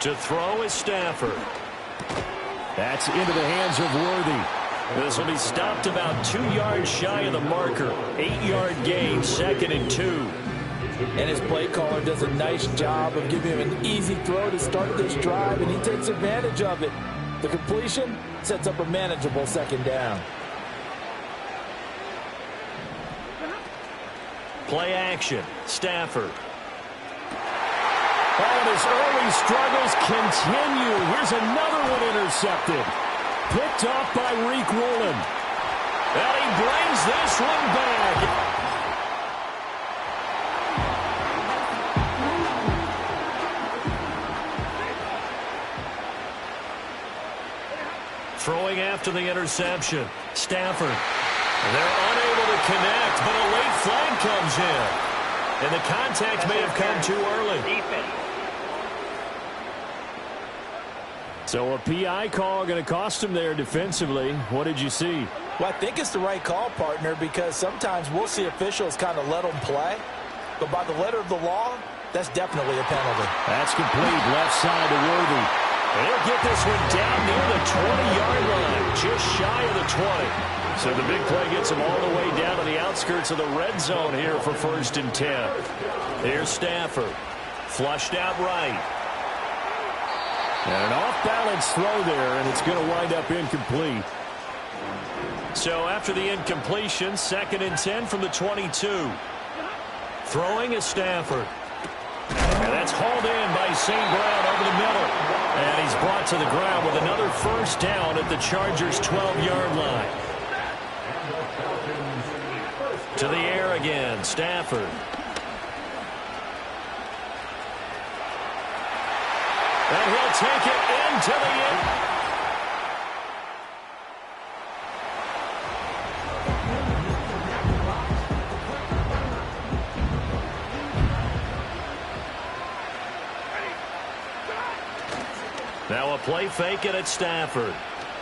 To throw is Stafford. That's into the hands of Worthy. This will be stopped about 2 yards shy of the marker. 8-yard gain, second and 2. And his play caller does a nice job of giving him an easy throw to start this drive, and he takes advantage of it. The completion sets up a manageable second down. Play action. Stafford. Oh, and his early struggles continue. Here's another one intercepted. Picked off by Reek Woolen. And he brings this one back. Throwing after the interception. Stafford. They're unable to connect, but a late flag comes in. And the contact may have come too early. So a PI call going to cost him there defensively. What did you see? Well, I think it's the right call, partner, because sometimes we'll see officials kind of let them play. But by the letter of the law, that's definitely a penalty. That's complete. Left side to Worthy. And he'll get this one down near the 20-yard line, just shy of the 20. So the big play gets him all the way down to the outskirts of the red zone here for 1st and 10. Here's Stafford. Flushed out right. And an off-balance throw there, and it's going to wind up incomplete. So after the incompletion, 2nd and 10 from the 22. Throwing is Stafford. And that's hauled in by St. Brown over the middle. And he's brought to the ground with another 1st down at the Chargers' 12-yard line. To the air again, Stafford. And he'll take it into the end. Now a play fake it at Stafford.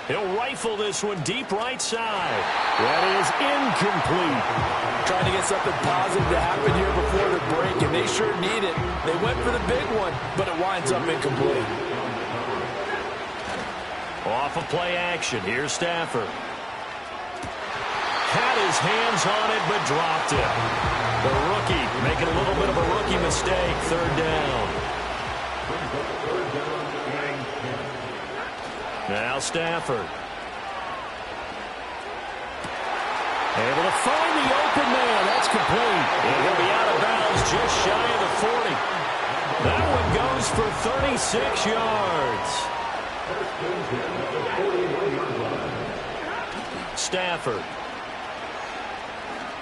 He'll rifle this one deep right side. That is incomplete. Trying to get something positive to happen here before the break, and they sure need it. They went for the big one, but it winds up incomplete. Off of play action. Here's Stafford. Had his hands on it, but dropped it. The rookie making a little bit of a rookie mistake. 3rd down. Now Stafford. Able to find the open man. That's complete. And he'll be out of bounds just shy of the 40. That one goes for 36 yards. Stafford.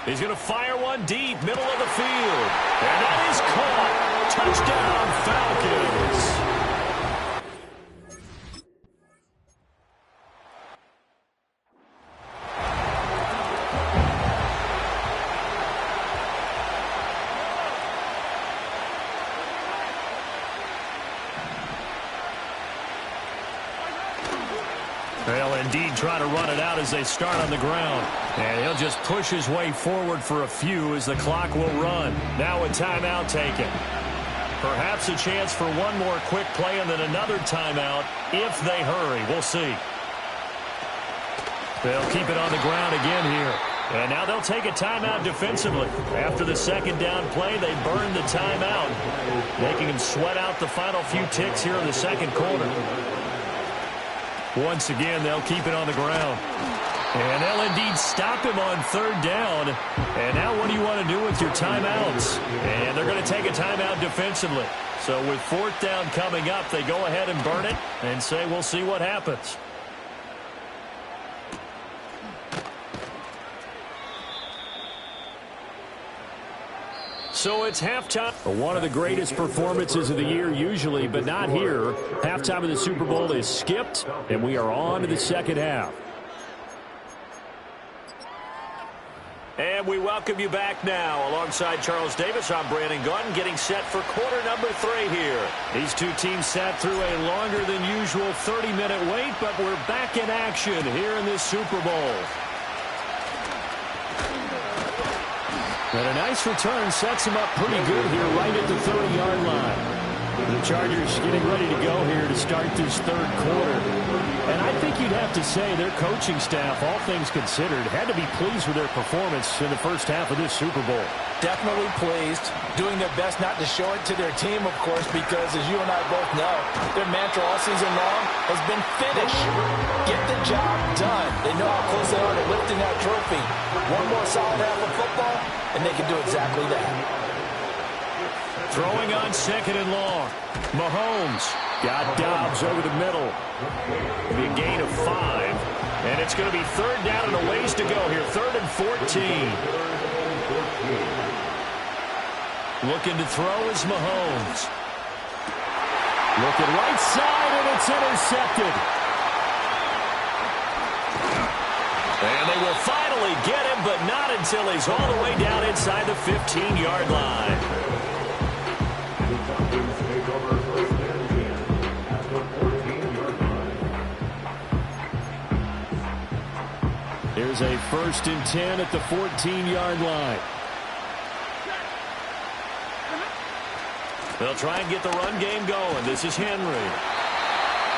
He's going to fire one deep, middle of the field. And that is caught. Touchdown, Falcons. They'll indeed try to run it out as they start on the ground. And he'll just push his way forward for a few as the clock will run. Now a timeout taken. Perhaps a chance for one more quick play and then another timeout if they hurry. We'll see. They'll keep it on the ground again here. And now they'll take a timeout defensively. After the 2nd down play, they burn the timeout, making them sweat out the final few ticks here in the 2nd quarter. Once again, they'll keep it on the ground. And they'll indeed stop him on 3rd down. And now what do you want to do with your timeouts? And they're going to take a timeout defensively. So with 4th down coming up, they go ahead and burn it and say we'll see what happens. So it's halftime. One of the greatest performances of the year usually, but not here. Halftime of the Super Bowl is skipped, and we are on to the 2nd half. And we welcome you back now. Alongside Charles Davis, I'm Brandon Gunn, getting set for quarter number 3 here. These two teams sat through a longer than usual 30-minute wait, but we're back in action here in this Super Bowl. And a nice return sets him up pretty good here right at the 30-yard line. The Chargers getting ready to go here to start this 3rd quarter. And I think you'd have to say their coaching staff, all things considered, had to be pleased with their performance in the first half of this Super Bowl. Definitely pleased. Doing their best not to show it to their team, of course, because as you and I both know, their mantra all season long has been finish. Get the job done. They know how close they are to lifting that trophy. One more solid half of football, and they can do exactly that. Throwing on second and long. Mahomes got Dobbs over the middle. It'll be a gain of 5. And it's going to be third down and a ways to go here. 3rd and 14. Looking to throw is Mahomes. Looking right side, and it's intercepted. And they will finally get him, but not until he's all the way down inside the 15-yard line. Here's a 1st and 10 at the 14-yard line. They'll try and get the run game going. This is Henry.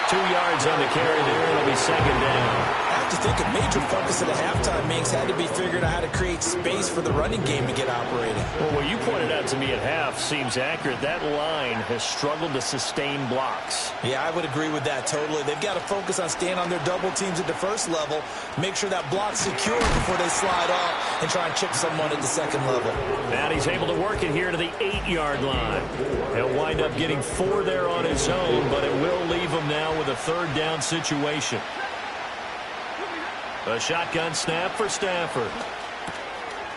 2 yards on the carry there. It'll be 2nd down. I have to think a major focus of the halftime Minks had to be figuring out how to create space for the running game to get operating. Well, what you pointed out to me at half seems accurate. That line has struggled to sustain blocks. Yeah, I would agree with that totally. They've got to focus on staying on their double teams at the first level, make sure that block's secure before they slide off and try and chip someone at the second level. And he's able to work it here to the 8-yard line. He'll wind up getting 4 there on his own, but it will leave him now with a 3rd down situation. A shotgun snap for Stafford.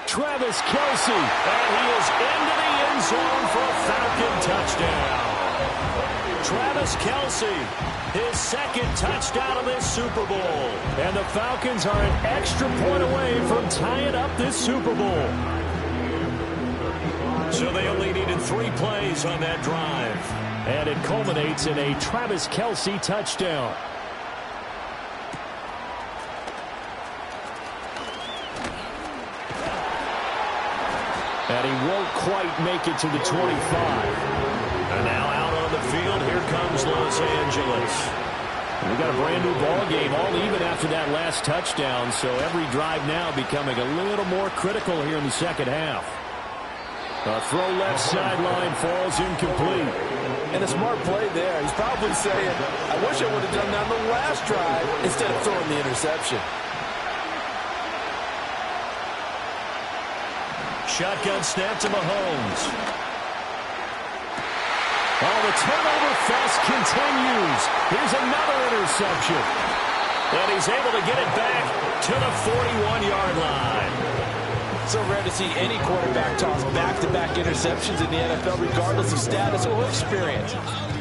Travis Kelce. And he is into the end zone for a Falcon touchdown. Travis Kelce, his 2nd touchdown of this Super Bowl. And the Falcons are an extra point away from tying up this Super Bowl. So they only needed 3 plays on that drive. And it culminates in a Travis Kelce touchdown. And he won't quite make it to the 25. And now out on the field, here comes Los Angeles. We got a brand new ball game, all even after that last touchdown. So every drive now becoming a little more critical here in the second half. A throw left sideline falls incomplete. And a smart play there. He's probably saying, I wish I would have done that on the last drive instead of throwing the interception. Shotgun snap to Mahomes. Oh, the turnover fest continues. Here's another interception. And he's able to get it back to the 41-yard line. So rare to see any quarterback toss back-to-back interceptions in the NFL, regardless of status or experience.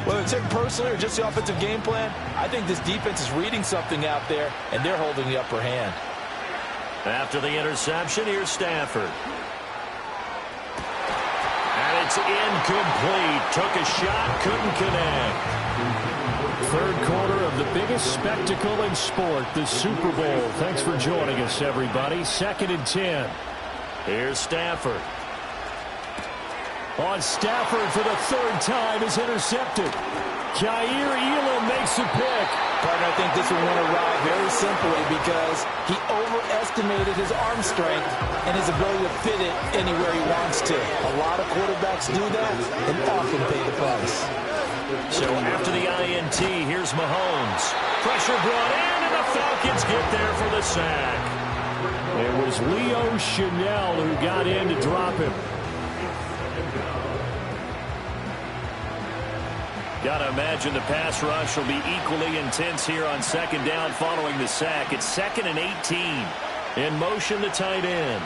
Whether it's him personally or just the offensive game plan, I think this defense is reading something out there, and they're holding the upper hand. After the interception, here's Stafford. And it's incomplete. Took a shot, couldn't connect. 3rd quarter of the biggest spectacle in sport, the Super Bowl. Thanks for joining us, everybody. 2nd and 10. Here's Stafford. On Stafford for the 3rd time is intercepted. Jair Elam makes a pick. Partner, I think this one went awry very simply because he overestimated his arm strength and his ability to fit it anywhere he wants to. A lot of quarterbacks do that and often pay the price. So after the INT, here's Mahomes. Pressure brought in, and the Falcons get there for the sack. It was Leo Chanel who got in to drop him. Got to imagine the pass rush will be equally intense here on 2nd down following the sack. It's 2nd and 18. In motion, the tight end.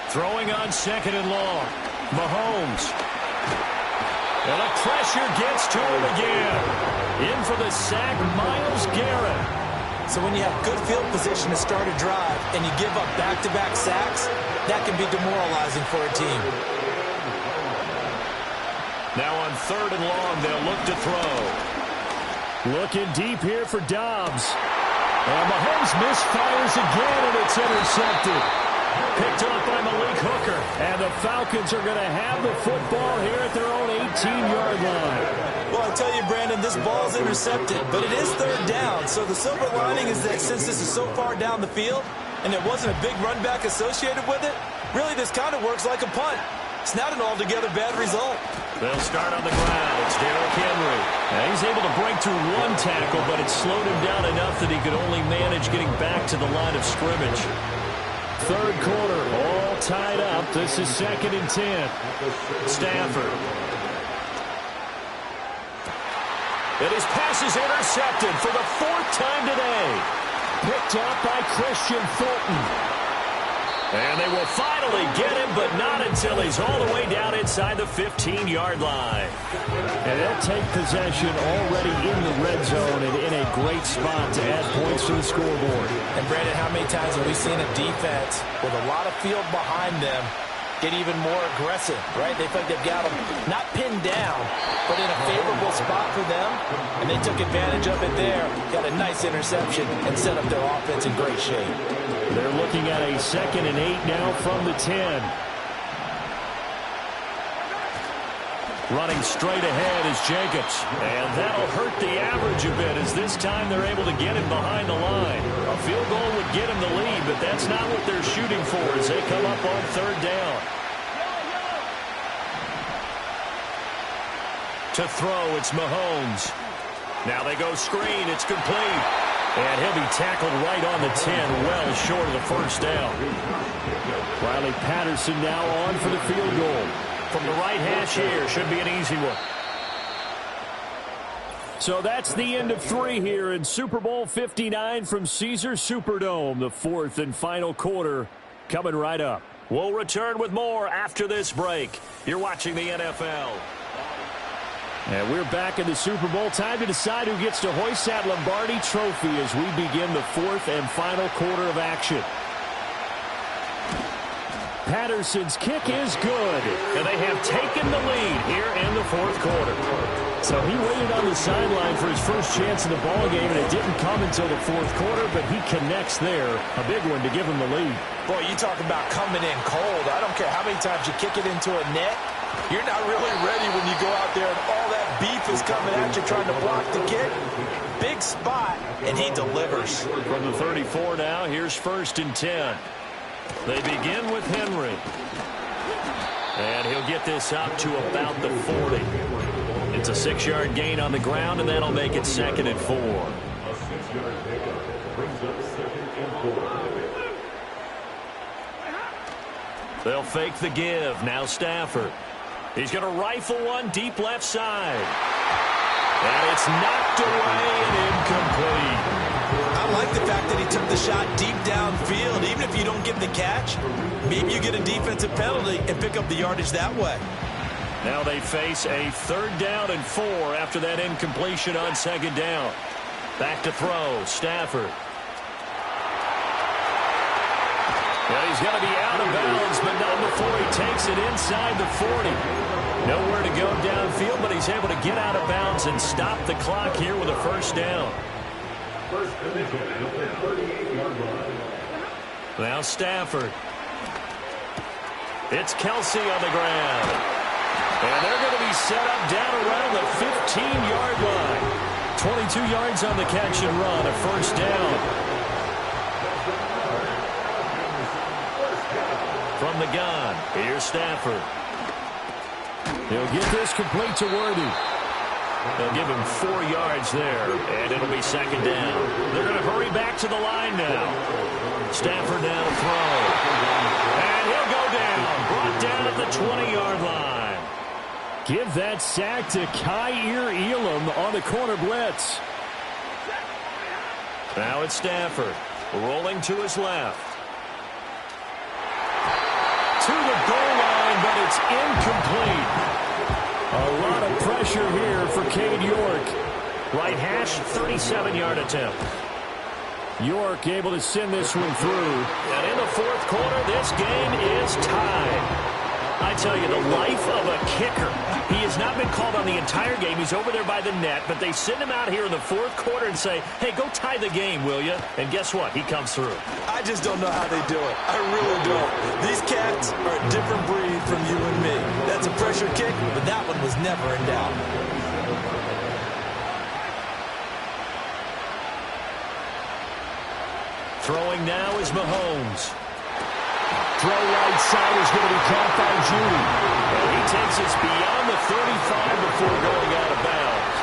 Throwing on 2nd and long. Mahomes. And the pressure gets to him again. In for the sack, Myles Garrett. So when you have good field position to start a drive and you give up back-to-back sacks, that can be demoralizing for a team. Now on 3rd and long, they'll look to throw. Looking deep here for Dobbs. And Mahomes misfires again, and it's intercepted. Picked off by Malik Hooker. And the Falcons are going to have the football here at their own 18-yard line. Well, I tell you, Brandon, this ball's intercepted, but it is 3rd down. So the silver lining is that since this is so far down the field and there wasn't a big run back associated with it, really this kind of works like a punt. It's not an altogether bad result. They'll start on the ground. It's Derrick Henry. Now he's able to break through 1 tackle, but it slowed him down enough that he could only manage getting back to the line of scrimmage. 3rd quarter, all tied up. This is 2nd and 10. Stafford. And his pass is intercepted for the 4th time today. Picked up by Christian Fulton. And they will finally get him, but not until he's all the way down inside the 15-yard line. And they'll take possession already in the red zone and in a great spot to add points to the scoreboard. And, Brandon, how many times have we seen a defense with a lot of field behind them get even more aggressive, right? They think they've got them not pinned down, but in a favorable spot for them, and they took advantage of it there, got a nice interception, and set up their offense in great shape. They're looking at a 2nd and 8 now from the 10. Running straight ahead is Jacobs. And that'll hurt the average a bit as this time they're able to get him behind the line. A field goal would get him the lead, but that's not what they're shooting for as they come up on 3rd down. To throw, it's Mahomes. Now they go screen. It's complete. And he'll be tackled right on the 10, well short of the 1st down. Riley Patterson now on for the field goal. From the right hash here, should be an easy one. So that's the end of 3 here in Super Bowl 59 from Caesars Superdome. The 4th and final quarter coming right up. We'll return with more after this break. You're watching the NFL. And we're back in the Super Bowl. Time to decide who gets to hoist that Lombardi trophy as we begin the 4th and final quarter of action. Patterson's kick is good. And they have taken the lead here in the 4th quarter. So he waited on the sideline for his first chance in the ball game, and it didn't come until the 4th quarter, but he connects there. A big one to give him the lead. Boy, you talk about coming in cold. I don't care how many times you kick it into a net. You're not really ready when you go out there and all that beef is coming at you trying to block the kick. Big spot, and he delivers. From the 34 now, here's 1st and 10. They begin with Henry. And he'll get this up to about the 40. It's a 6-yard gain on the ground, and that'll make it 2nd and 4. A 6-yard pickup brings up 2nd and 4. They'll fake the give. Now Stafford. He's going to rifle one deep left side. And it's knocked away and incomplete. I like the fact that he took the shot deep downfield. Even if you don't get the catch, maybe you get a defensive penalty and pick up the yardage that way. Now they face a 3rd down and 4 after that incompletion on 2nd down. Back to throw. Stafford. Well, he's going to be out of bounds, but not before he takes it inside the 40. Nowhere to go downfield, but he's able to get out of bounds and stop the clock here with a 1st down. Now Stafford. It's Kelsey on the ground. And they're going to be set up down around the 15-yard line. 22 yards on the catch and run, a 1st down. From the gun, here's Stafford. He'll get this complete to Worthy. They'll give him 4 yards there, and it'll be 2nd down. They're going to hurry back to the line now. Stafford now to throw. And he'll go down, brought down at the 20-yard line. Give that sack to Kaiir Elam on the corner blitz. Now it's Stafford, rolling to his left. To the goal line, but it's incomplete. A lot of pressure here for Cade York. Right hash, 37-yard attempt. York able to send this one through. And in the 4th quarter, this game is tied. I tell you, the life of a kicker. He has not been called on the entire game. He's over there by the net, but they send him out here in the 4th quarter and say, hey, go tie the game, will you? And guess what? He comes through. I just don't know how they do it. I really don't. These cats are a different breed from you and me. That's a pressure kick, but that one was never in doubt. Throwing now is Mahomes. Throw right side is going to be caught by Judy. And he takes us beyond the 35 before going out of bounds.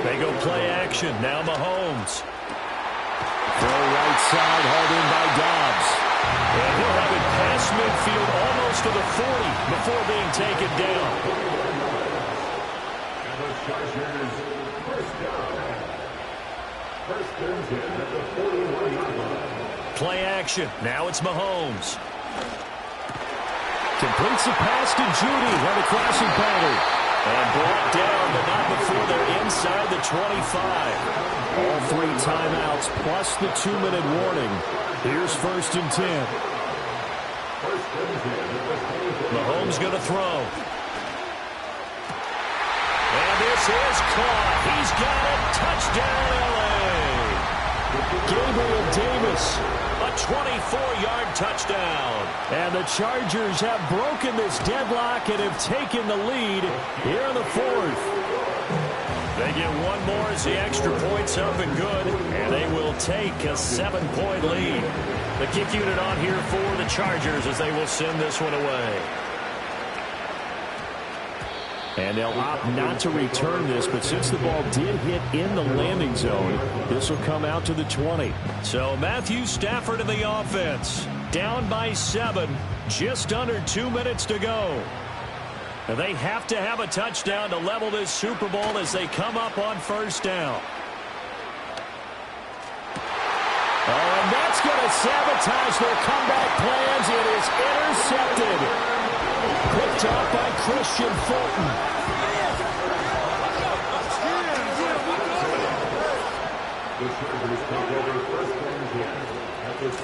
They go play action. Now Mahomes. Throw right side, hauled in by Dobbs. And he'll have it past midfield almost to the 40 before being taken down. And the Chargers first down. First and 10 at the 41-yard line. Play action. Now it's Mahomes. Completes the pass to Judy on the crossing pattern. And brought down, but not before they're inside the 25. All 3 timeouts plus the 2-minute warning. Here's first and 10. Mahomes going to throw. And this is caught. He's got it. Touchdown, L.A. Gabriel Davis. A 24-yard touchdown. And the Chargers have broken this deadlock and have taken the lead here in the 4th. They get one more as the extra point's up and good, and they will take a 7-point lead. The kick unit on here for the Chargers as they will send this one away. And they'll opt not to return this, but since the ball did hit in the landing zone, this will come out to the 20. So Matthew Stafford in the offense, down by 7, just under 2 minutes to go. And they have to have a touchdown to level this Super Bowl as they come up on first down. Oh, and that's going to sabotage their comeback plans. It is intercepted. Picked off by Christian Fulton.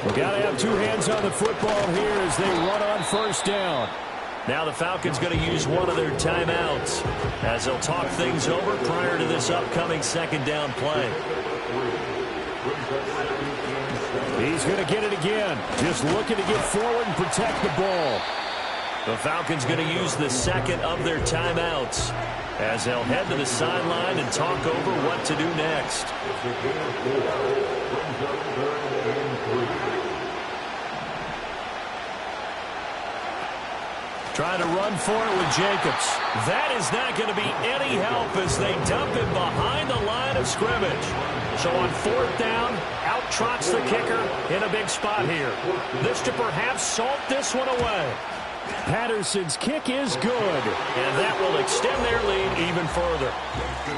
We've got to have 2 hands on the football here as they run on first down. Now the Falcons going to use one of their timeouts as they'll talk things over prior to this upcoming second down play. He's going to get it again. Just looking to get forward and protect the ball. The Falcons going to use the second of their timeouts as they'll head to the sideline and talk over what to do next. Trying to run for it with Jacobs. That is not going to be any help as they dump him behind the line of scrimmage. So on fourth down, out trots the kicker in a big spot here. This to perhaps salt this one away. Patterson's kick is good. And that will extend their lead even further.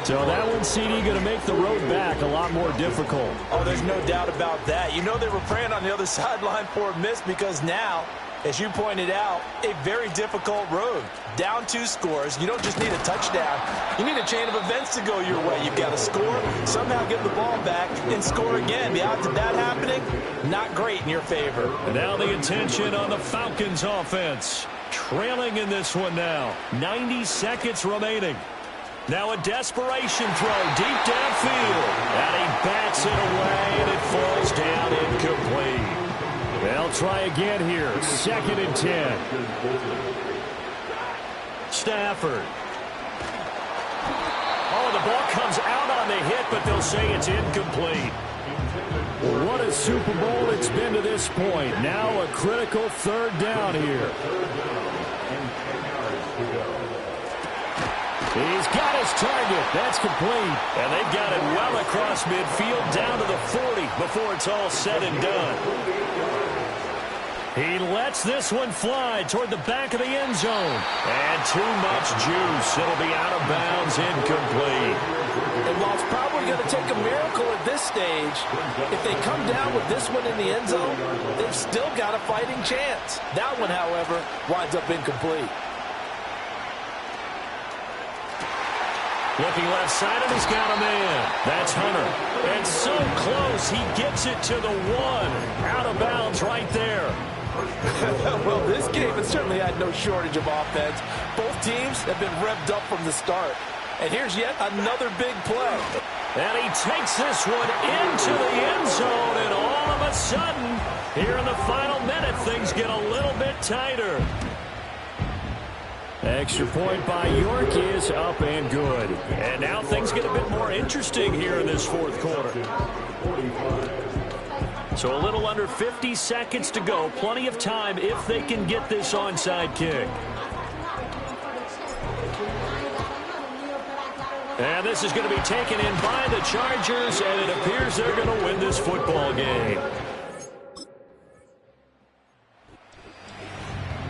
So that one, CD, going to make the road back a lot more difficult. Oh, there's no doubt about that. You know they were praying on the other sideline for a miss because now, as you pointed out, a very difficult road. Down 2 scores. You don't just need a touchdown. You need a chain of events to go your way. You've got to score, somehow get the ball back, and score again. The odds of that happening, not great in your favor. And now the attention on the Falcons offense. Trailing in this one now. 90 seconds remaining. Now a desperation throw deep downfield. And he bats it away, and it falls down incomplete. They'll try again here. 2nd and 10. Stafford. Oh, the ball comes out on the hit, but they'll say it's incomplete. What a Super Bowl it's been to this point. Now a critical 3rd down here. He's got his target. That's complete. And they've got it well across midfield down to the 40 before it's all said and done. He lets this one fly toward the back of the end zone. And too much juice. It'll be out of bounds, incomplete. And while it's probably going to take a miracle at this stage, if they come down with this one in the end zone, they've still got a fighting chance. That one, however, winds up incomplete. Looking left side, and he's got a man. That's Hunter. And so close, he gets it to the 1. Out of bounds right there. Well, this game has certainly had no shortage of offense. Both teams have been revved up from the start. And here's yet another big play. And he takes this one into the end zone, and all of a sudden, here in the final minute, things get a little bit tighter. Extra point by York is up and good. And now things get a bit more interesting here in this 4th quarter. So a little under 50 seconds to go. Plenty of time if they can get this onside kick. And this is going to be taken in by the Chargers, and it appears they're going to win this football game.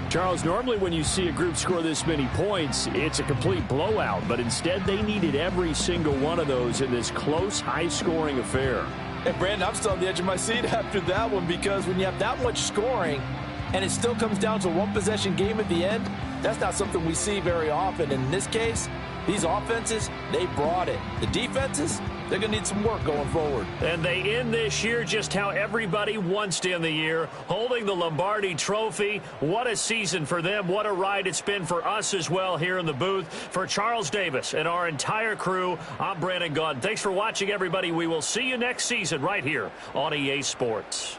Charles, normally when you see a group score this many points, it's a complete blowout. But instead, they needed every single one of those in this close, high-scoring affair. Hey, Brandon, I'm still on the edge of my seat after that one because when you have that much scoring and it still comes down to a one-possession game at the end, that's not something we see very often. In this case, these offenses, they brought it. The defenses, they're going to need some work going forward. And they end this year just how everybody wants to end the year, holding the Lombardi Trophy. What a season for them. What a ride it's been for us as well here in the booth. For Charles Davis and our entire crew, I'm Brandon Gaudin. Thanks for watching, everybody. We will see you next season right here on EA Sports.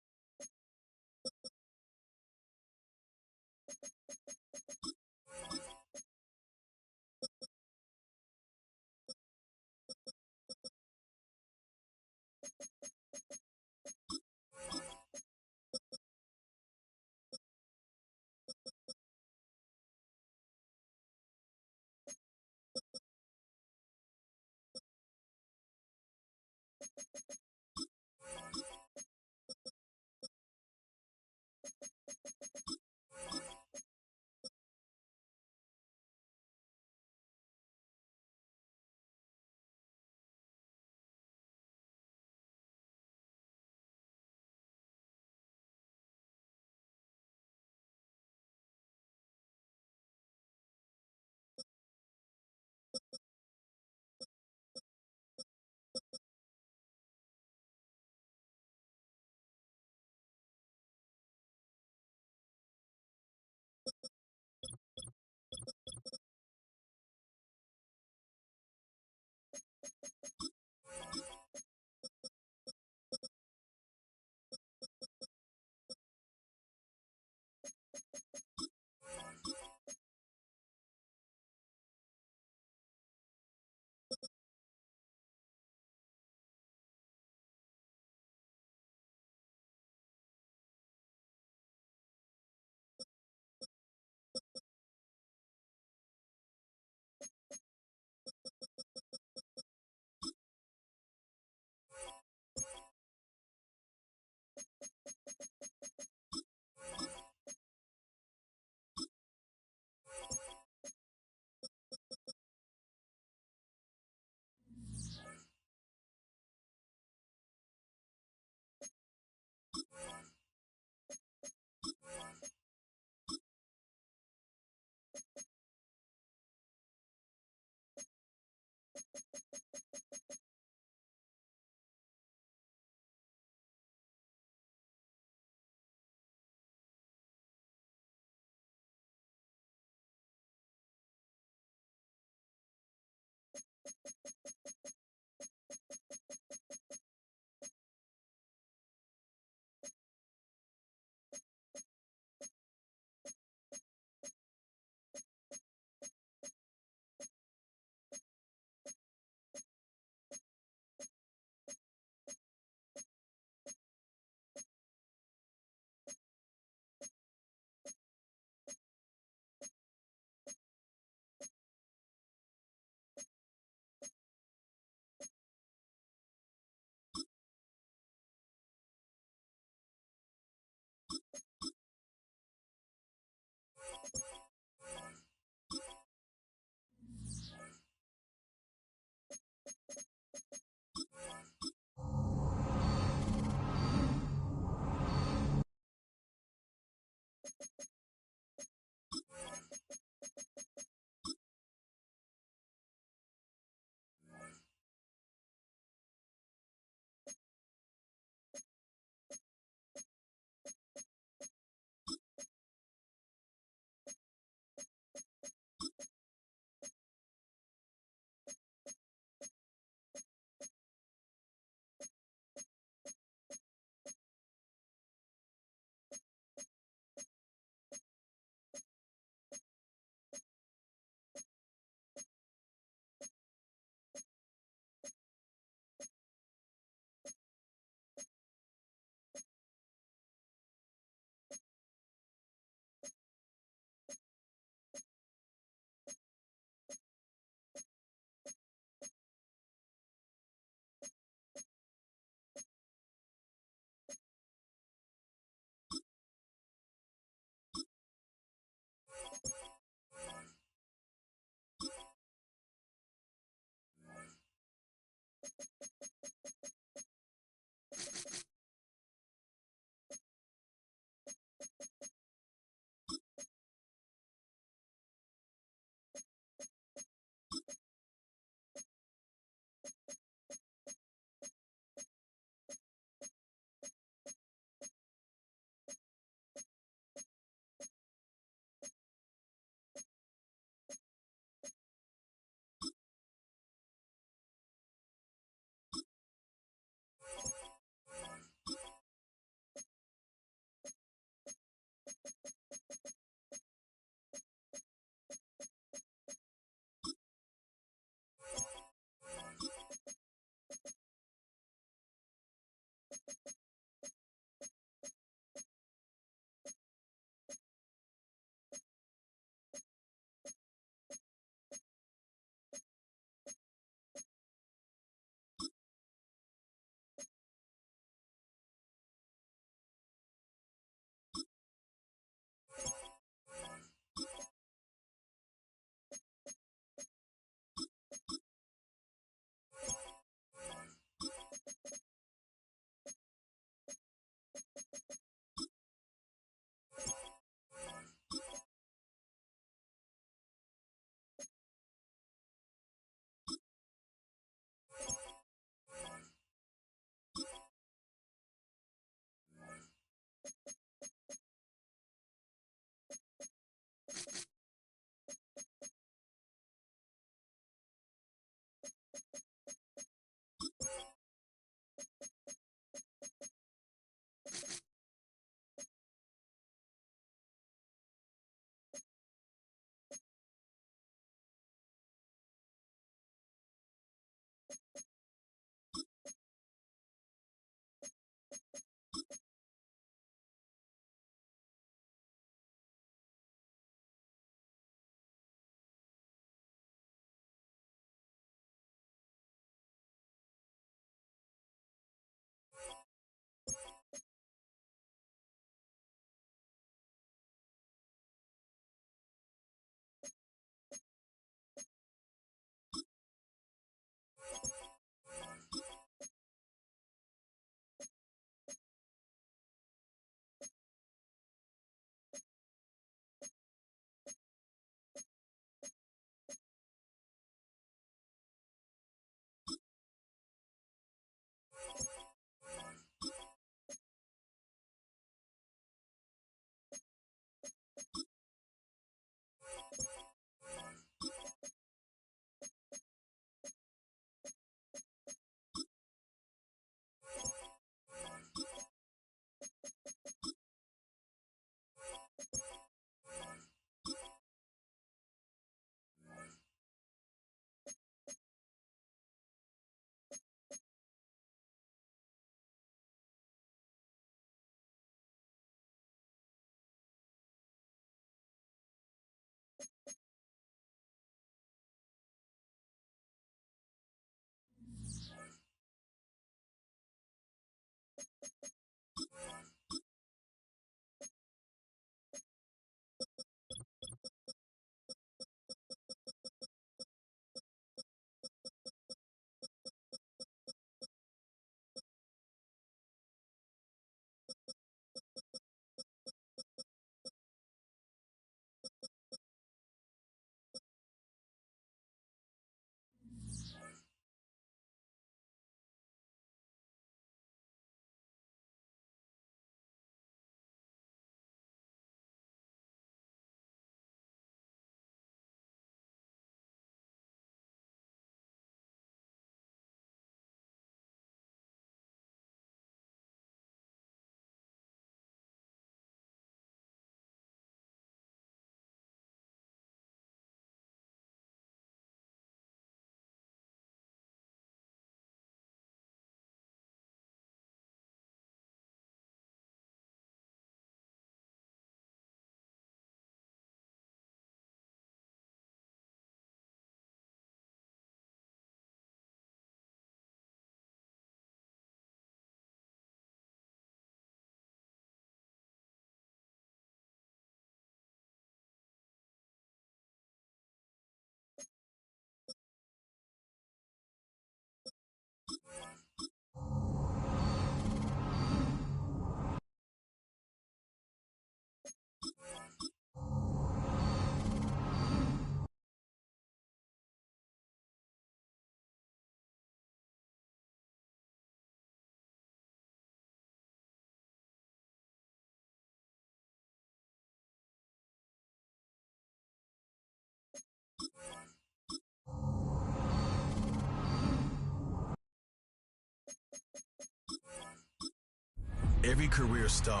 Every career star.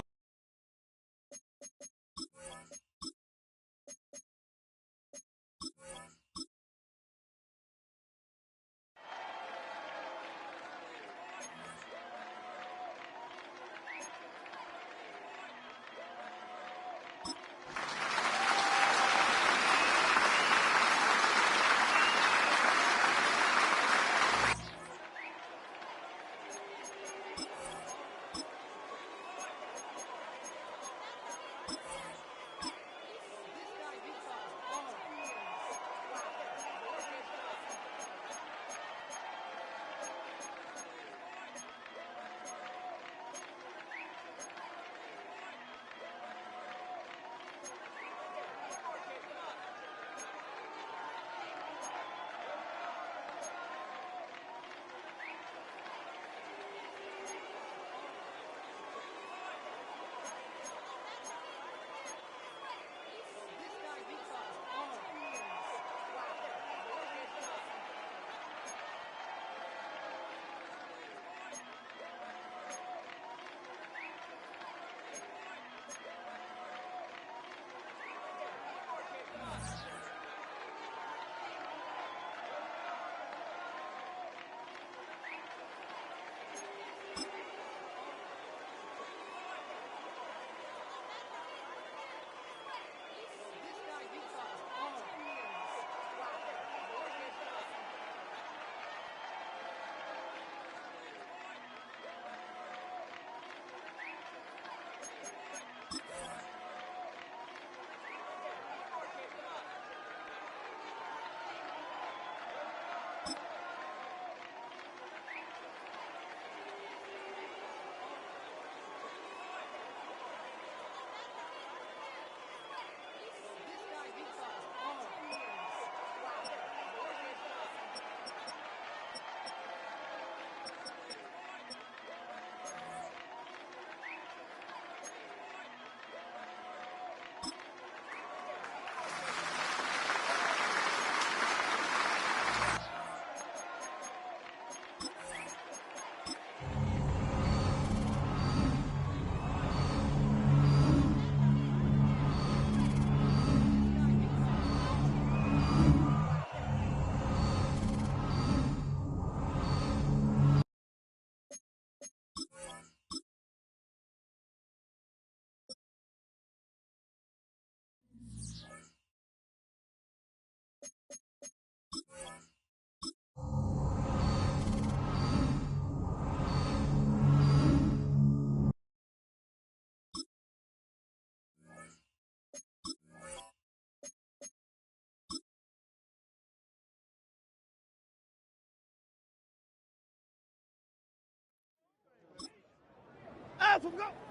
Go!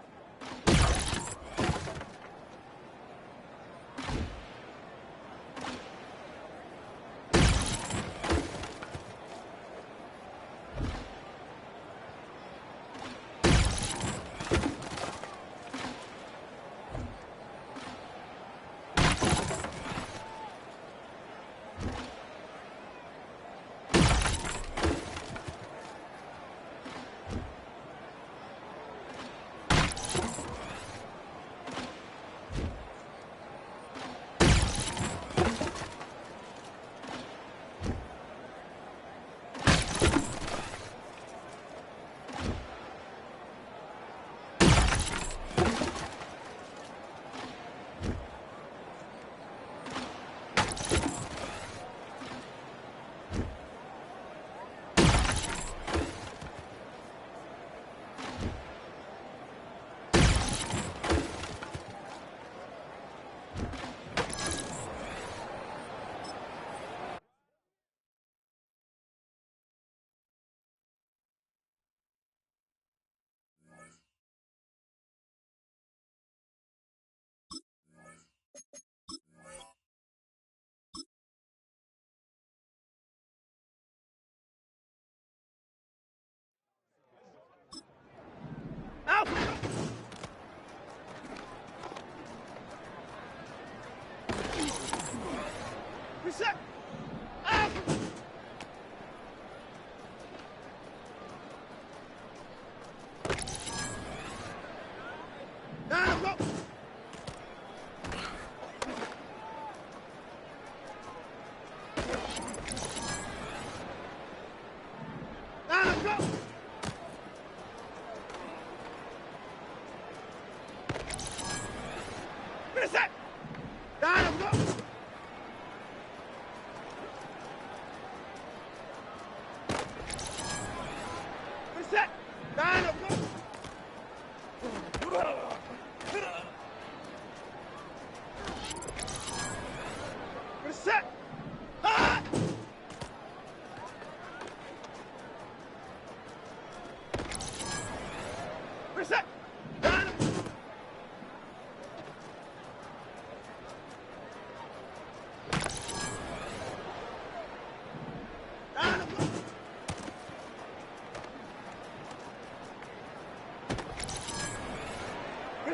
Reset! go. Finish that. Down, go. Finish that. Down, go. Finish that. Ah! Finish that. Down.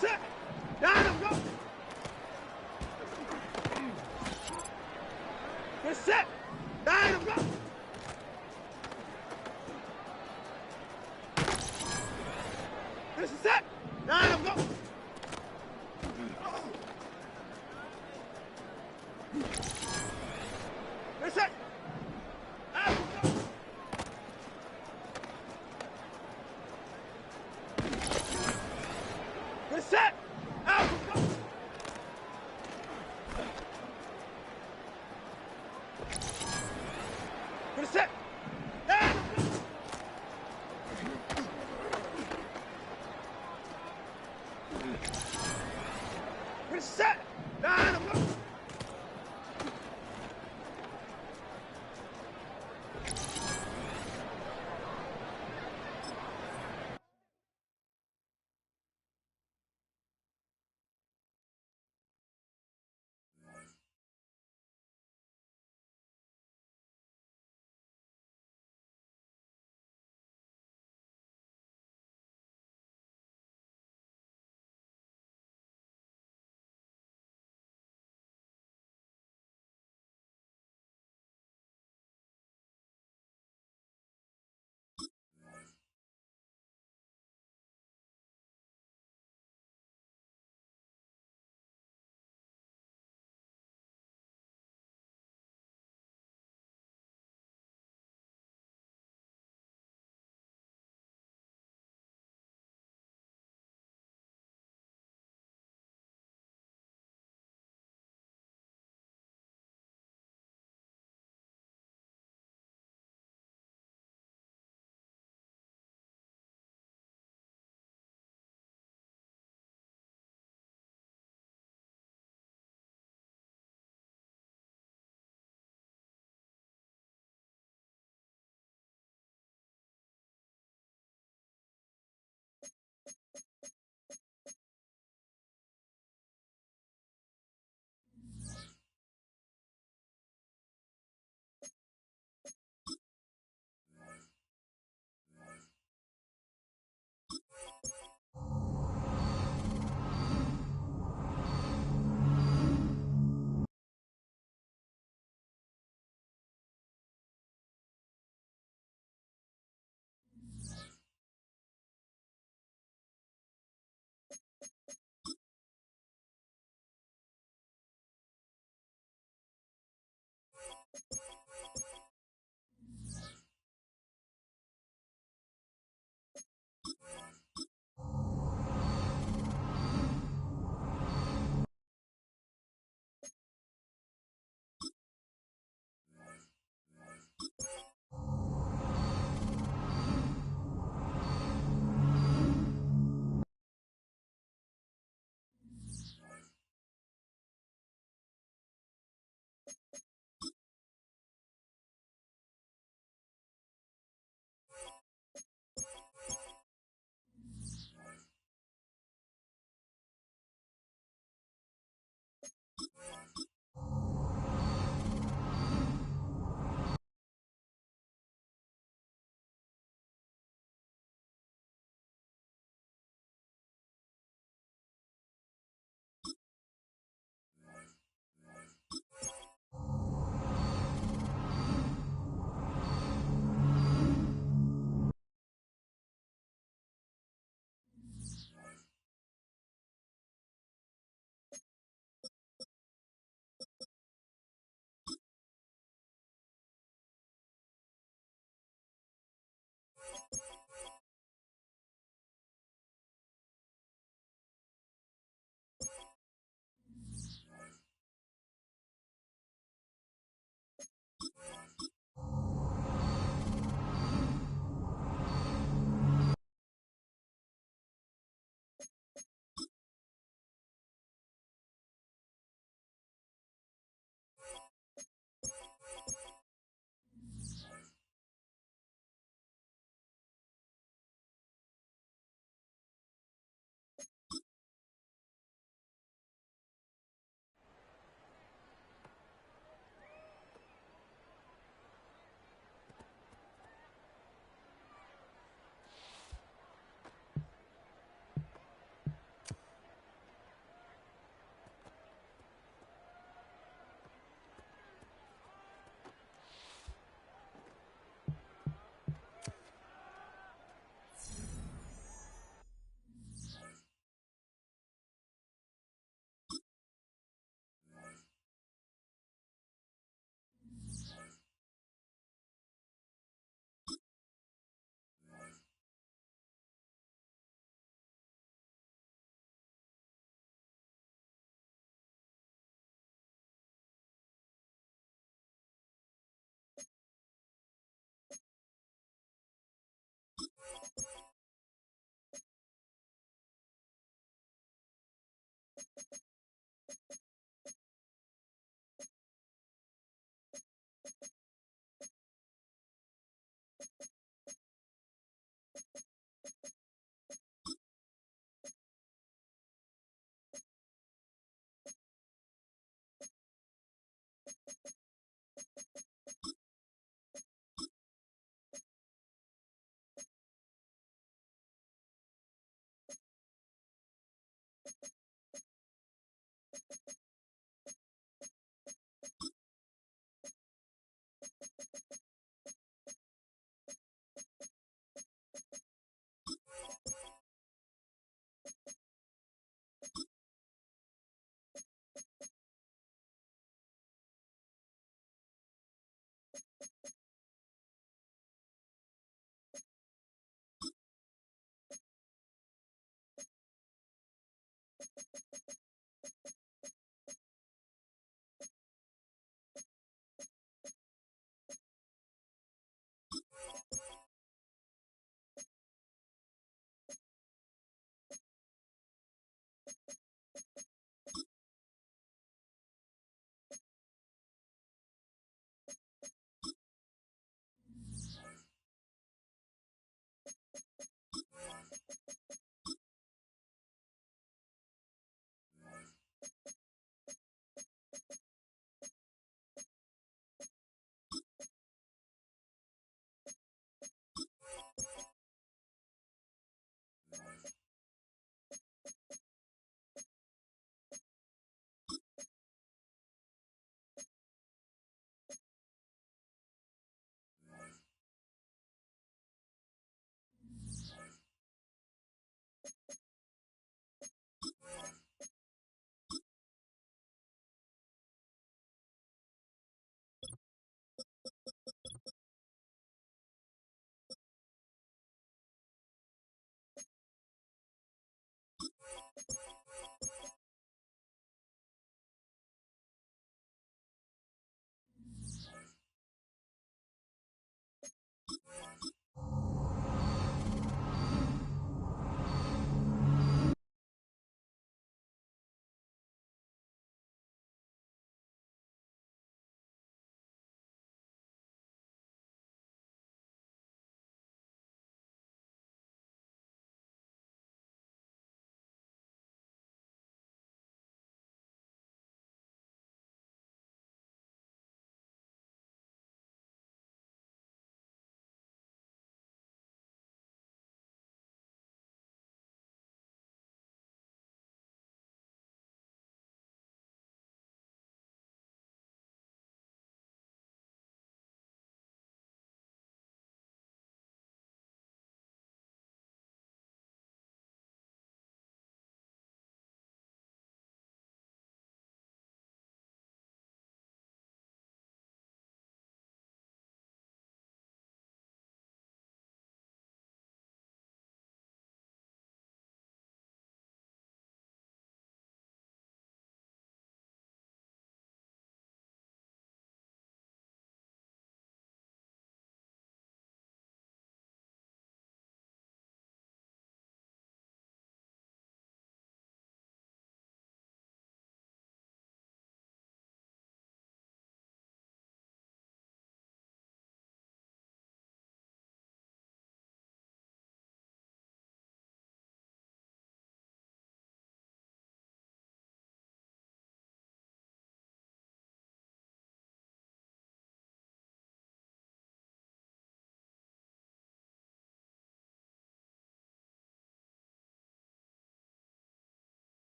Set. Down, go. Get set. Down, go. Get set. Down, go. Get set. Down, go. Get set. Out. Go. Get set. Down. Go. Get set. Down. Go.